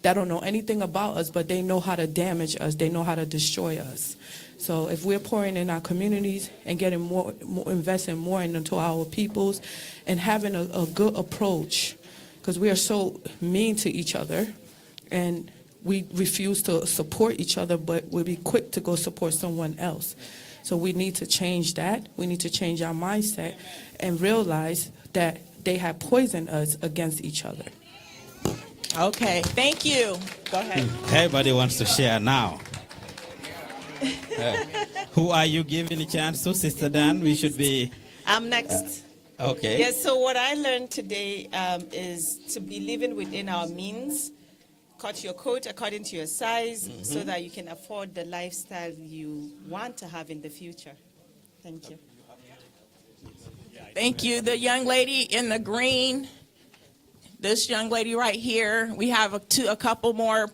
that don't know anything about us, but they know how to damage us, they know how to destroy us. So if we're pouring in our communities and getting more investing more into our peoples and having a good approach, because we are so mean to each other and we refuse to support each other, but we'll be quick to go support someone else. So we need to change that. We need to change our mindset and realize that they have poisoned us against each other. Okay, thank you. Go ahead. Everybody wants to share now. Who are you giving a chance to, Sister Dan? We should be... I'm next. Okay. Yes, so what I learned today is to be living within our means. Cut your coat according to your size so that you can afford the lifestyle you want to have in the future. Thank you. Thank you. The young lady in the green, this young lady right here. We have a couple more.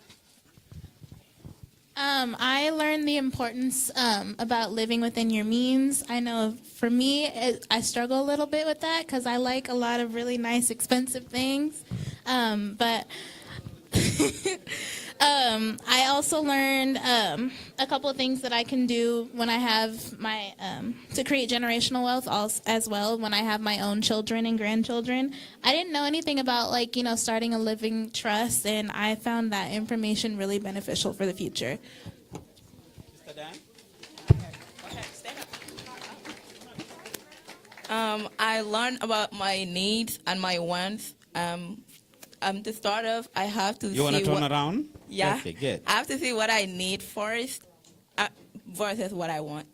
I learned the importance about living within your means. I know for me, I struggle a little bit with that because I like a lot of really nice, expensive things. But I also learned a couple of things that I can do when I have my, to create generational wealth as well, when I have my own children and grandchildren. I didn't know anything about, like, you know, starting a living trust, and I found that information really beneficial for the future. I learned about my needs and my wants. To start off, I have to You want to turn around? Yeah. Okay, good. I have to see what I need first versus what I want.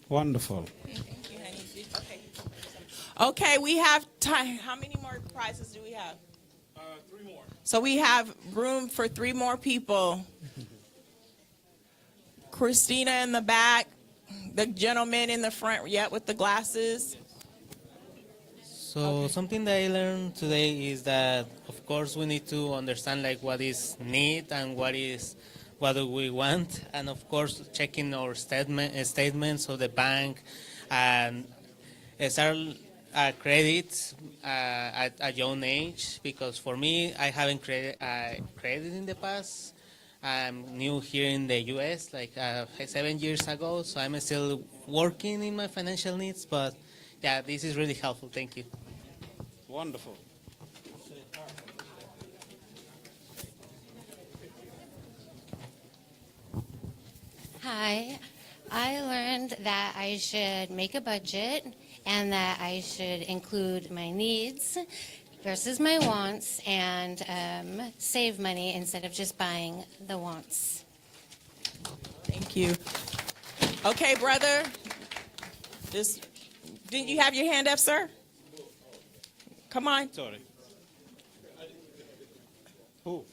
Wonderful. Okay, we have time. How many more prizes do we have? 3 more. So we have room for 3 more people. Christina in the back, the gentleman in the front, with the glasses. So something that I learned today is that, of course, we need to understand like what is need and what do we want, and of course checking our statements of the bank and start credit at a young age, because for me I haven't credit in the past. I'm new here in the U.S. like 7 years ago, so I'm still working in my financial needs, but yeah, this is really helpful. Thank you. Wonderful. Hi, I learned that I should make a budget and that I should include my needs versus my wants and save money instead of just buying the wants. Thank you. Okay, brother. Didn't you have your hand up, sir? Come on. Sorry. Who?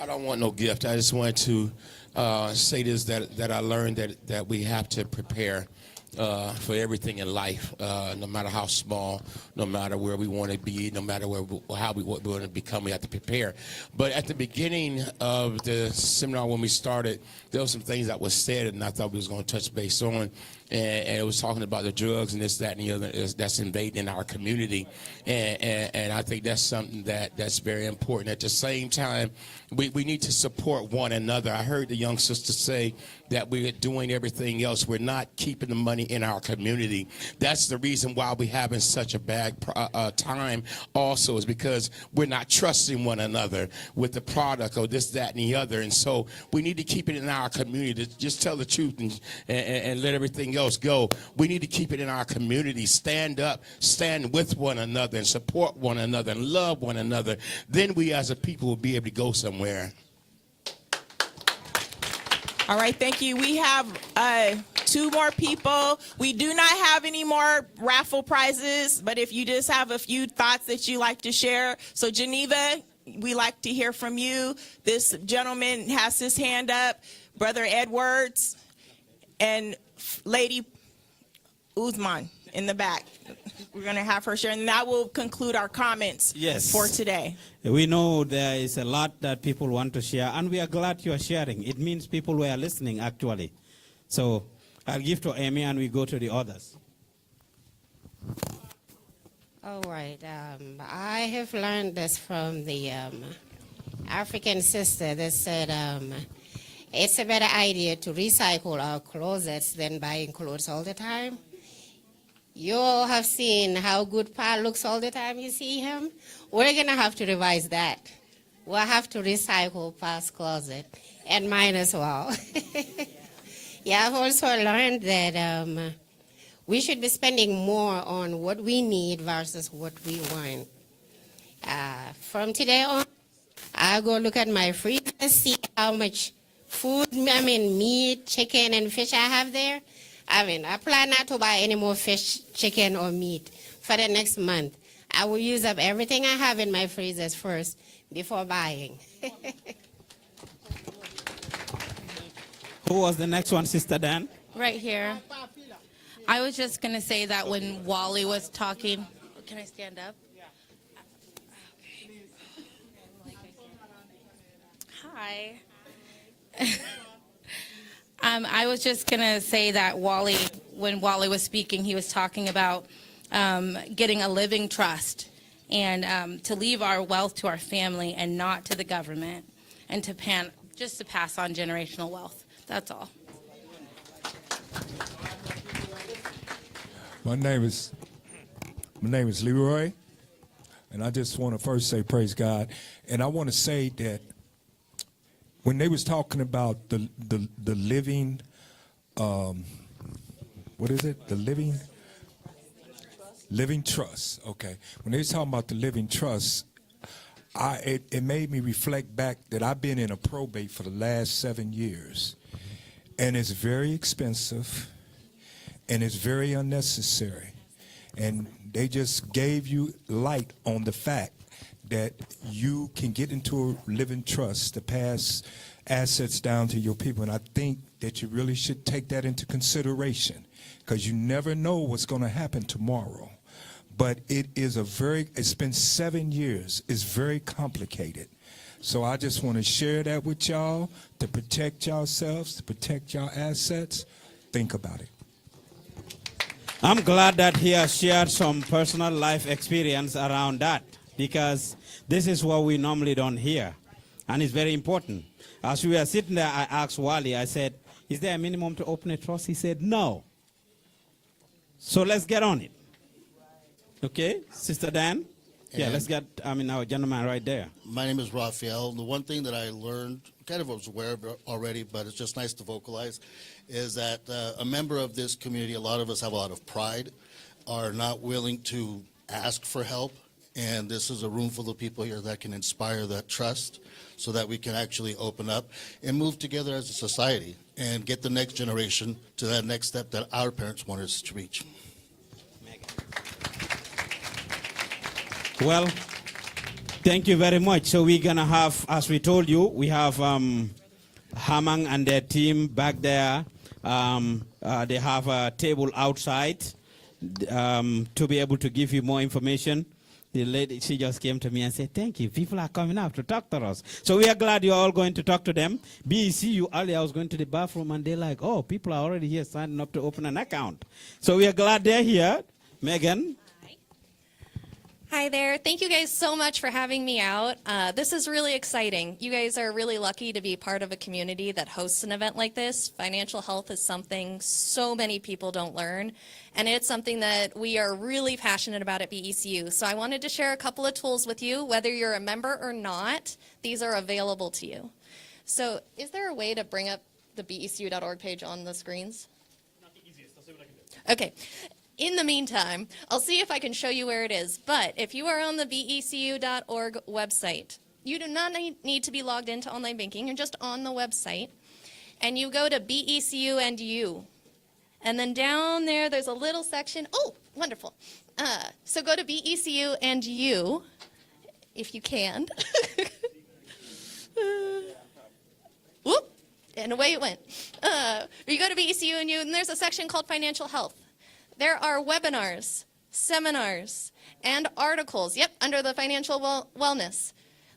I don't want no gift. I just want to say this, that I learned that we have to prepare for everything in life, no matter how small, no matter where we want to be, no matter how we want to become, we have to prepare. But at the beginning of the seminar, when we started, there were some things that was said, and I thought we was going to touch base on. And it was talking about the drugs and this, that, and the other that's invading our community. And I think that's something that's very important. At the same time, we need to support one another. I heard the young sister say that we're doing everything else. We're not keeping the money in our community. That's the reason why we're having such a bad time also, is because we're not trusting one another with the product or this, that, and the other. And so we need to keep it in our community. Just tell the truth and let everything else go. We need to keep it in our community. Stand up, stand with one another and support one another and love one another. Then we as a people will be able to go somewhere. All right, thank you. We have 2 more people. We do not have any more raffle prizes, but if you just have a few thoughts that you like to share. So Geneva, we like to hear from you. This gentleman has his hand up, Brother Edwards, and Lady Uzman in the back. We're going to have her share, and that will conclude our comments for today. We know there is a lot that people want to share, and we are glad you are sharing. It means people were listening, actually. So I'll give to Amy, and we go to the others. All right. I have learned this from the African sister that said it's a better idea to recycle our closets than buying clothes all the time. You all have seen how good Pa looks all the time you see him. We're going to have to revise that. We'll have to recycle Pa's closet, and mine as well. Yeah, I've also learned that we should be spending more on what we need versus what we want. From today on, I'll go look at my freezer and see how much food, meat, chicken, and fish I have there. I plan not to buy any more fish, chicken, or meat for the next month. I will use up everything I have in my freezers first before buying. Who was the next one, Sister Dan? Right here. I was just going to say that when Wally was talking, can I stand up? Hi. I was just going to say that when Wally was speaking, he was talking about getting a living trust and to leave our wealth to our family and not to the government, and just to pass on generational wealth. That's all. My name is Leroy, and I just want to first say praise God. And I want to say that when they was talking about the living, what is it? The living trust. Okay. When they was talking about the living trust, it made me reflect back that I've been in a probate for the last 7 years, and it's very expensive, and it's very unnecessary, and they just gave you light on the fact that you can get into a living trust to pass assets down to your people. And I think that you really should take that into consideration, because you never know what's going to happen tomorrow. But it's been 7 years. It's very complicated. So I just want to share that with y'all to protect yourselves, to protect your assets. Think about it. I'm glad that he has shared some personal life experience around that, because this is what we normally don't hear, and it's very important. As we were sitting there, I asked Wally, I said, is there a minimum to open a trust? He said, no. So let's get on it. Okay, Sister Dan? Yeah, let's get, our gentleman right there. My name is Raphael. The one thing that I learned, kind of was aware of it already, but it's just nice to vocalize, is that a member of this community, a lot of us have a lot of pride, are not willing to ask for help. And this is a room full of people here that can inspire that trust so that we can actually open up and move together as a society and get the next generation to that next step that our parents wanted us to reach. Well, thank you very much. So we're going to have, as we told you, we have Hamang and their team back there They have a table outside to be able to give you more information. The lady, she just came to me and said, thank you. People are coming up to talk to us. So we are glad you're all going to talk to them. BECU, earlier I was going to the bathroom and they're like, oh, people are already here signing up to open an account. So we are glad they're here. Megan. Hi there. Thank you guys so much for having me out. This is really exciting. You guys are really lucky to be part of a community that hosts an event like this. Financial health is something so many people don't learn, and it's something that we are really passionate about at BECU. So I wanted to share a couple of tools with you. Whether you're a member or not, these are available to you. So is there a way to bring up the BECU.org page on the screens? Not the easiest. I'll see what I can do. Okay. In the meantime, I'll see if I can show you where it is. But if you are on the BECU.org website, you do not need to be logged into online banking. You're just on the website. And you go to BECU and you. And then down there, there's a little section. Oh, wonderful. So go to BECU and you, if you can. Whoop, and away it went. You go to BECU and you, and there's a section called Financial Health. There are webinars, seminars, and articles, under the financial wellness.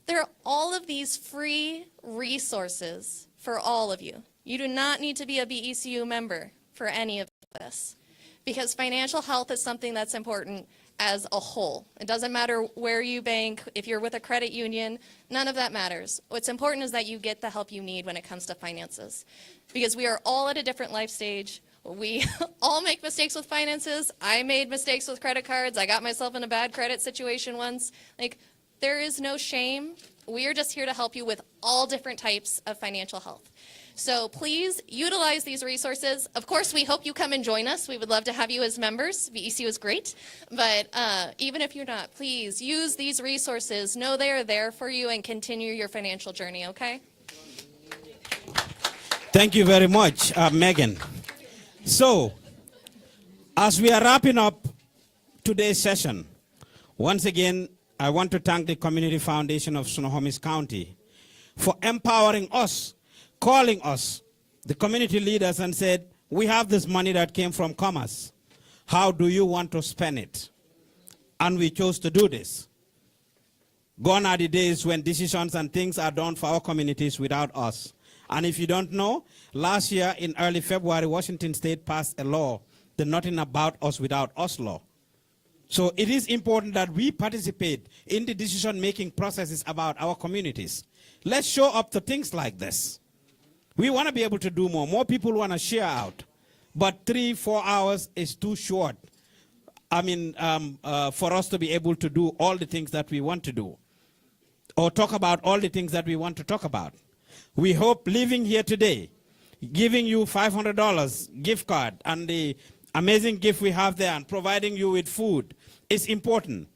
There are all of these free resources for all of you. You do not need to be a BECU member for any of this, because financial health is something that's important as a whole. It doesn't matter where you bank, if you're with a credit union, none of that matters. What's important is that you get the help you need when it comes to finances, because we are all at a different life stage. We all make mistakes with finances. I made mistakes with credit cards. I got myself in a bad credit situation once. Like, there is no shame. We are just here to help you with all different types of financial health. So please utilize these resources. Of course, we hope you come and join us. We would love to have you as members. BECU is great. But even if you're not, please use these resources. Know they are there for you and continue your financial journey, okay? Thank you very much, Megan. So, as we are wrapping up today's session, once again, I want to thank the Community Foundation of Snohomish County for empowering us, calling us, the community leaders, and said, we have this money that came from commerce. How do you want to spend it? And we chose to do this. Gone are the days when decisions and things are done for our communities without us. And if you don't know, last year in early February, Washington State passed a law, the Nothing About Us Without Us law. So it is important that we participate in the decision-making processes about our communities. Let's show up to things like this. We want to be able to do more. More people want to share out. But 3-4 hours is too short. I mean, for us to be able to do all the things that we want to do, or talk about all the things that we want to talk about. We hope leaving here today, giving you $500 gift card and the amazing gift we have there and providing you with food is important.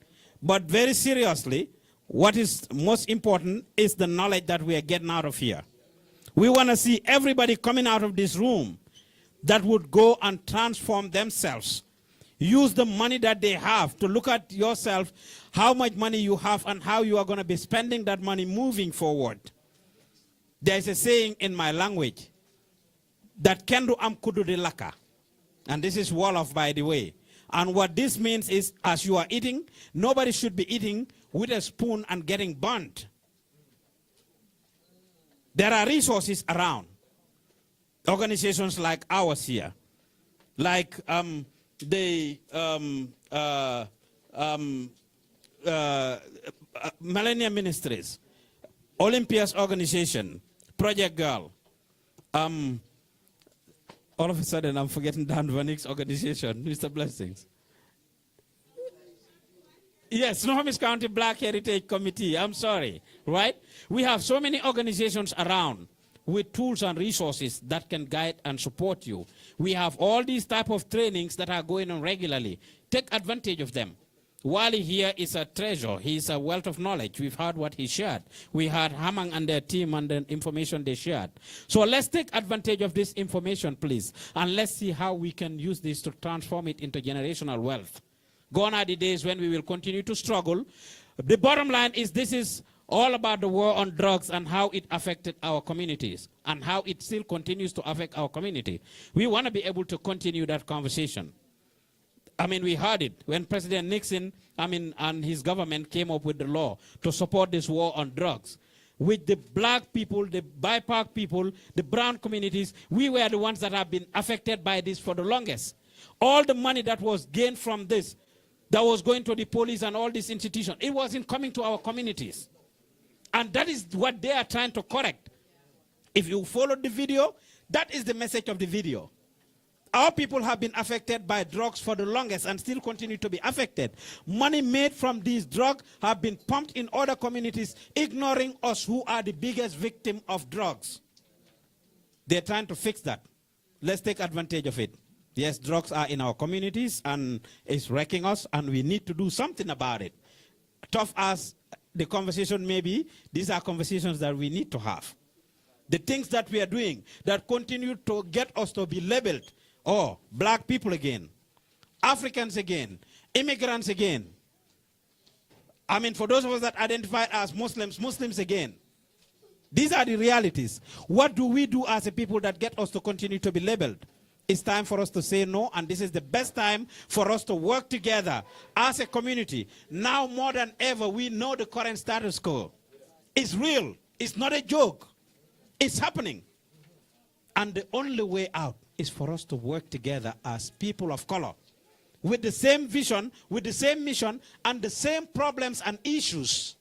But very seriously, what is most important is the knowledge that we are getting out of here. We want to see everybody coming out of this room that would go and transform themselves. Use the money that they have to look at yourself, how much money you have and how you are going to be spending that money moving forward. There's a saying in my language that kendo am kudu de laka. And this is Wolof, by the way. And what this means is, as you are eating, nobody should be eating with a spoon and getting burnt. There are resources around. Organizations like ours here, like the Millennium Ministries, Olympia's organization, Project Girl. All of a sudden, I'm forgetting Dan Vanik's organization, Mr. Blessings. Yes, Snohomish County Black Heritage Committee, I'm sorry, right? We have so many organizations around with tools and resources that can guide and support you. We have all these type of trainings that are going on regularly. Take advantage of them. Wally here is a treasure. He's a wealth of knowledge. We've heard what he shared. We heard Hamang and their team and the information they shared. So let's take advantage of this information, please, and let's see how we can use this to transform it into generational wealth. Gone are the days when we will continue to struggle. The bottom line is this is all about the war on drugs and how it affected our communities and how it still continues to affect our community. We want to be able to continue that conversation. I mean, we heard it when President Nixon, and his government came up with the law to support this war on drugs. With the black people, the BIPOC people, the brown communities, we were the ones that have been affected by this for the longest. All the money that was gained from this, that was going to the police and all these institutions, it wasn't coming to our communities. And that is what they are trying to correct. If you followed the video, that is the message of the video. Our people have been affected by drugs for the longest and still continue to be affected. Money made from these drugs have been pumped in other communities, ignoring us who are the biggest victim of drugs. They're trying to fix that. Let's take advantage of it. Yes, drugs are in our communities and it's wrecking us, and we need to do something about it. Tough as the conversation may be, these are conversations that we need to have. The things that we are doing that continue to get us to be labeled, oh, black people again, Africans again, immigrants again. I mean, for those of us that identify as Muslims, Muslims again. These are the realities. What do we do as a people that get us to continue to be labeled? It's time for us to say no, and this is the best time for us to work together as a community. Now more than ever, we know the current status quo. It's real. It's not a joke. It's happening. And the only way out is for us to work together as people of color with the same vision, with the same mission, and the same problems and issues.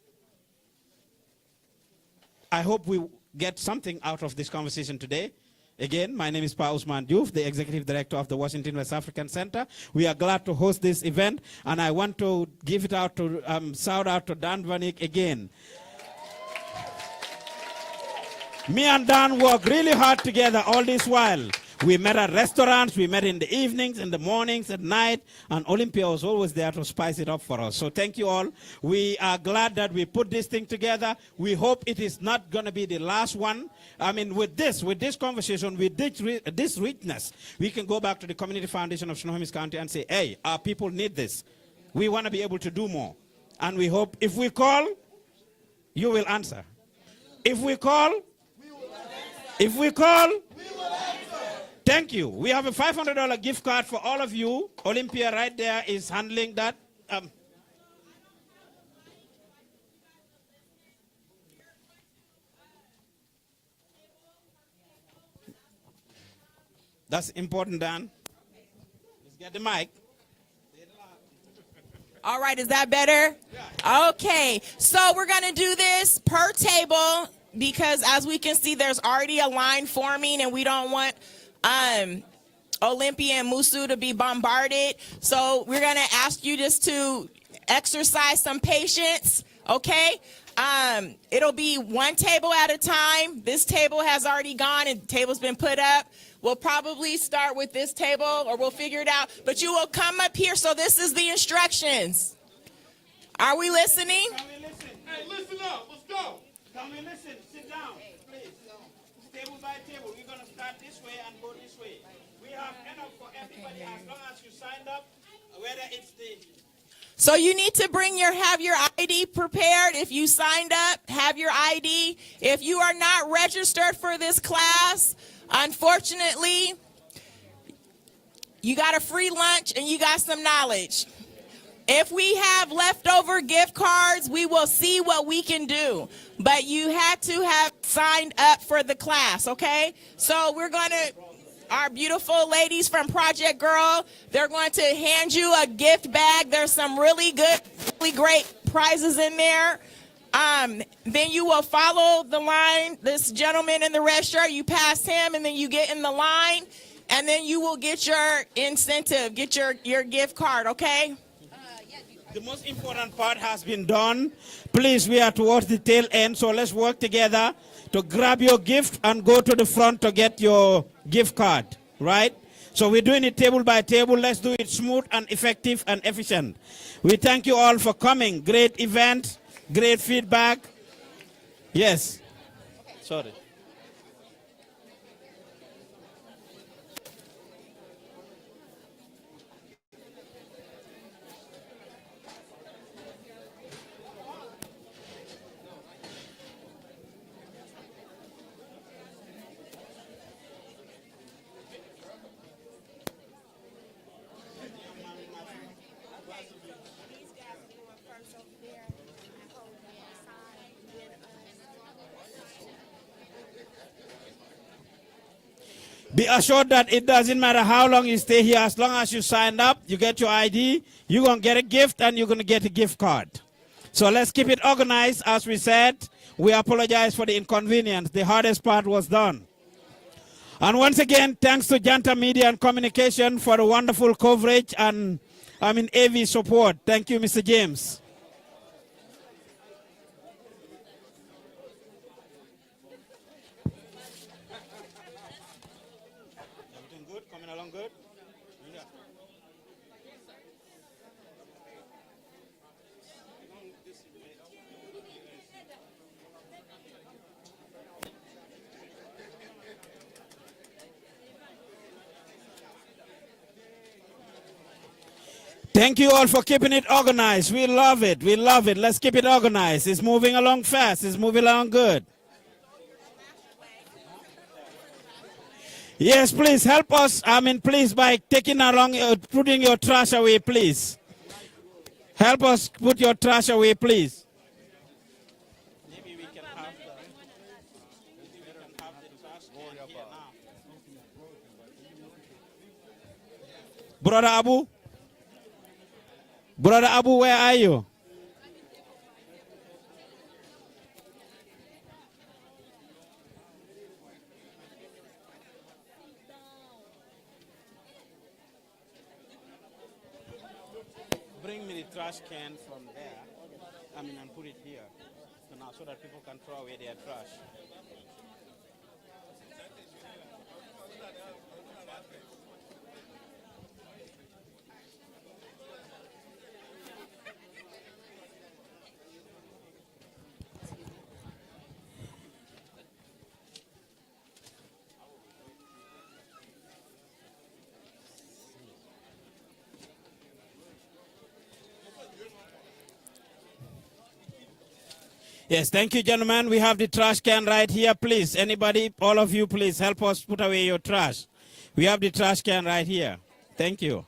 I hope we get something out of this conversation today. Again, my name is Pa Usman Diouf, the Executive Director of the Washington West African Center. We are glad to host this event, and I want to give it out to, shout out to Dan Vanik again. Me and Dan work really hard together all this while. We met at restaurants, we met in the evenings, in the mornings, at night, and Olympia was always there to spice it up for us. So thank you all. We are glad that we put this thing together. We hope it is not going to be the last one. I mean, with this conversation, with this richness, we can go back to the Community Foundation of Snohomish County and say, hey, our people need this. We want to be able to do more. And we hope if we call, you will answer. If we call, if we call, thank you. We have a $500 gift card for all of you. Olympia right there is handling that. That's important, Dan. Let's get the mic. All right, is that better? Okay, so we're going to do this per table because as we can see, there's already a line forming and we don't want Olympia and Musu to be bombarded. So we're going to ask you just to exercise some patience, okay? It'll be one table at a time. This table has already gone and the table's been put up. We'll probably start with this table or we'll figure it out. But you will come up here. So this is the instructions. Are we listening? Can we listen? Hey, listen up. Let's go. Can we listen? Sit down, please. Table by table. We're going to start this way and go this way. We have enough for everybody as long as you signed up, whether it's the... So you need to have your ID prepared. If you signed up, have your ID. If you are not registered for this class, unfortunately, you got a free lunch and you got some knowledge. If we have leftover gift cards, we will see what we can do. But you had to have signed up for the class, okay? So we're going to... Our beautiful ladies from Project Girl, they're going to hand you a gift bag. There's some really good, really great prizes in there. Then you will follow the line. This gentleman in the red shirt, you pass him, and then you get in the line, and then you will get your incentive, get your gift card, okay? The most important part has been done. Please, we are towards the tail end, so let's work together to grab your gift and go to the front to get your gift card, right? So we're doing it table by table. Let's do it smooth and effective and efficient. We thank you all for coming. Great event, great feedback. Yes. Sorry. Be assured that it doesn't matter how long you stay here, as long as you signed up, you get your ID, you're going to get a gift and you're going to get a gift card. So let's keep it organized. As we said, we apologize for the inconvenience. The hardest part was done. And once again, thanks to Janta Media and Communication for the wonderful coverage and AV support. Thank you, Mr. James. Everything good? Coming along good? Yeah. Thank you all for keeping it organized. We love it. We love it. Let's keep it organized. It's moving along fast. It's moving along good. Yes, please help us. Please, by taking along, putting your trash away, please. Help us put your trash away, please. Maybe we can have the trash can here now. Brother Abu? Brother Abu, where are you? Bring me the trash can from there, and put it here, so that people can throw away their trash. Yes, thank you, gentlemen. We have the trash can right here. Please, anybody, all of you, please help us put away your trash. We have the trash can right here. Thank you.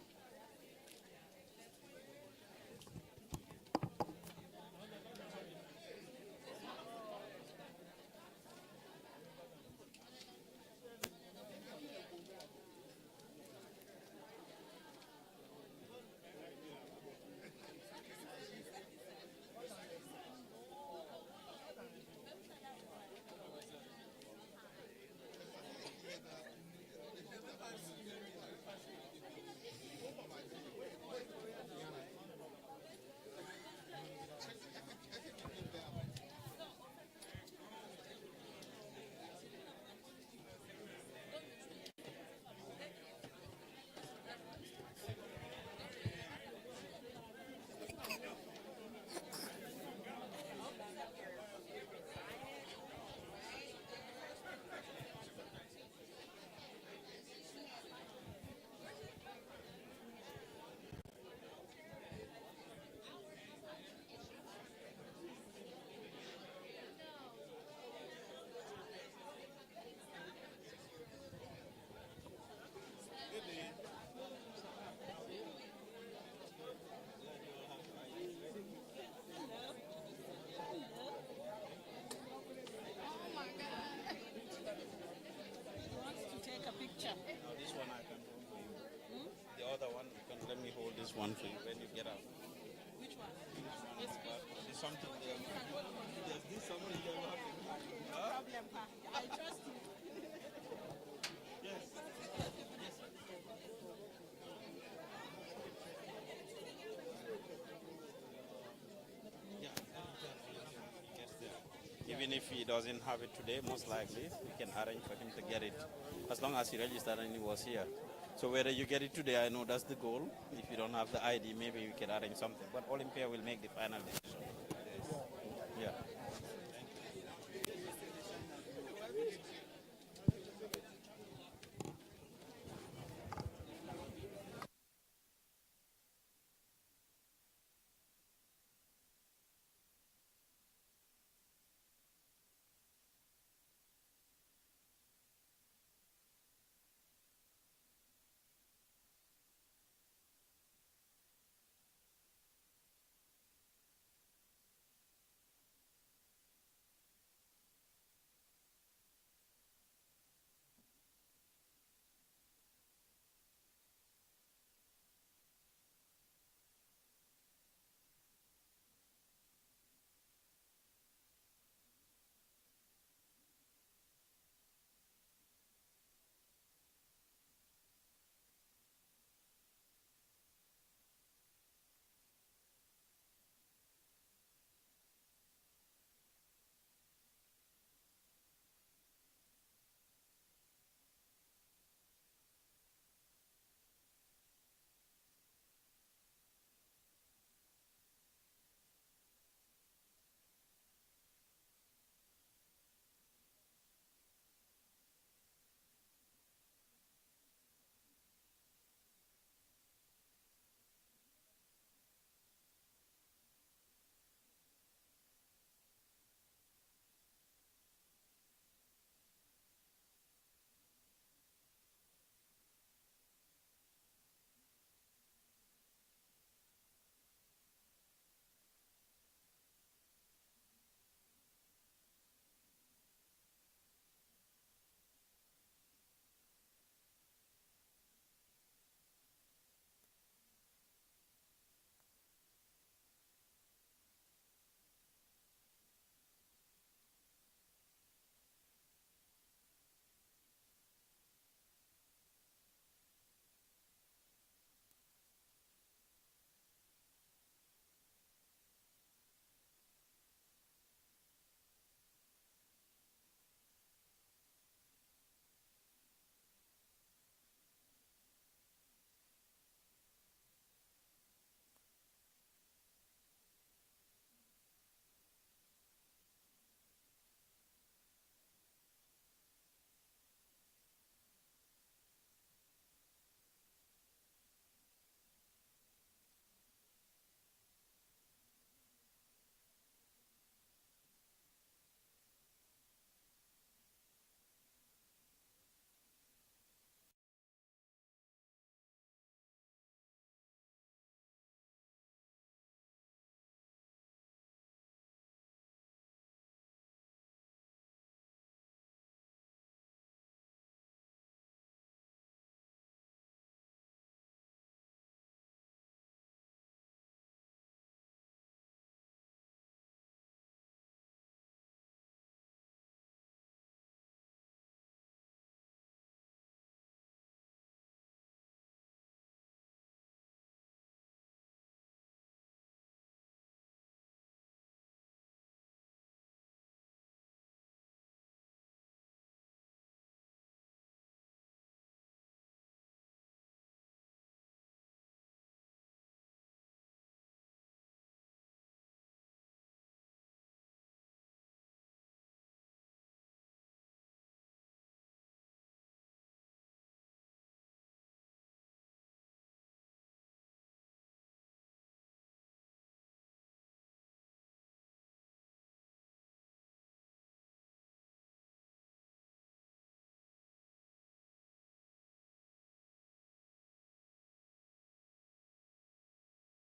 One for you when you get out. Which one? There's something there. There's this something there. No problem, Pa. I trust you. Yes. Even if he doesn't have it today, most likely we can arrange for him to get it, as long as he registered and he was here. So whether you get it today, I know that's the goal. If you don't have the ID, maybe we can arrange something. But Olympia will make the final decision. Yeah.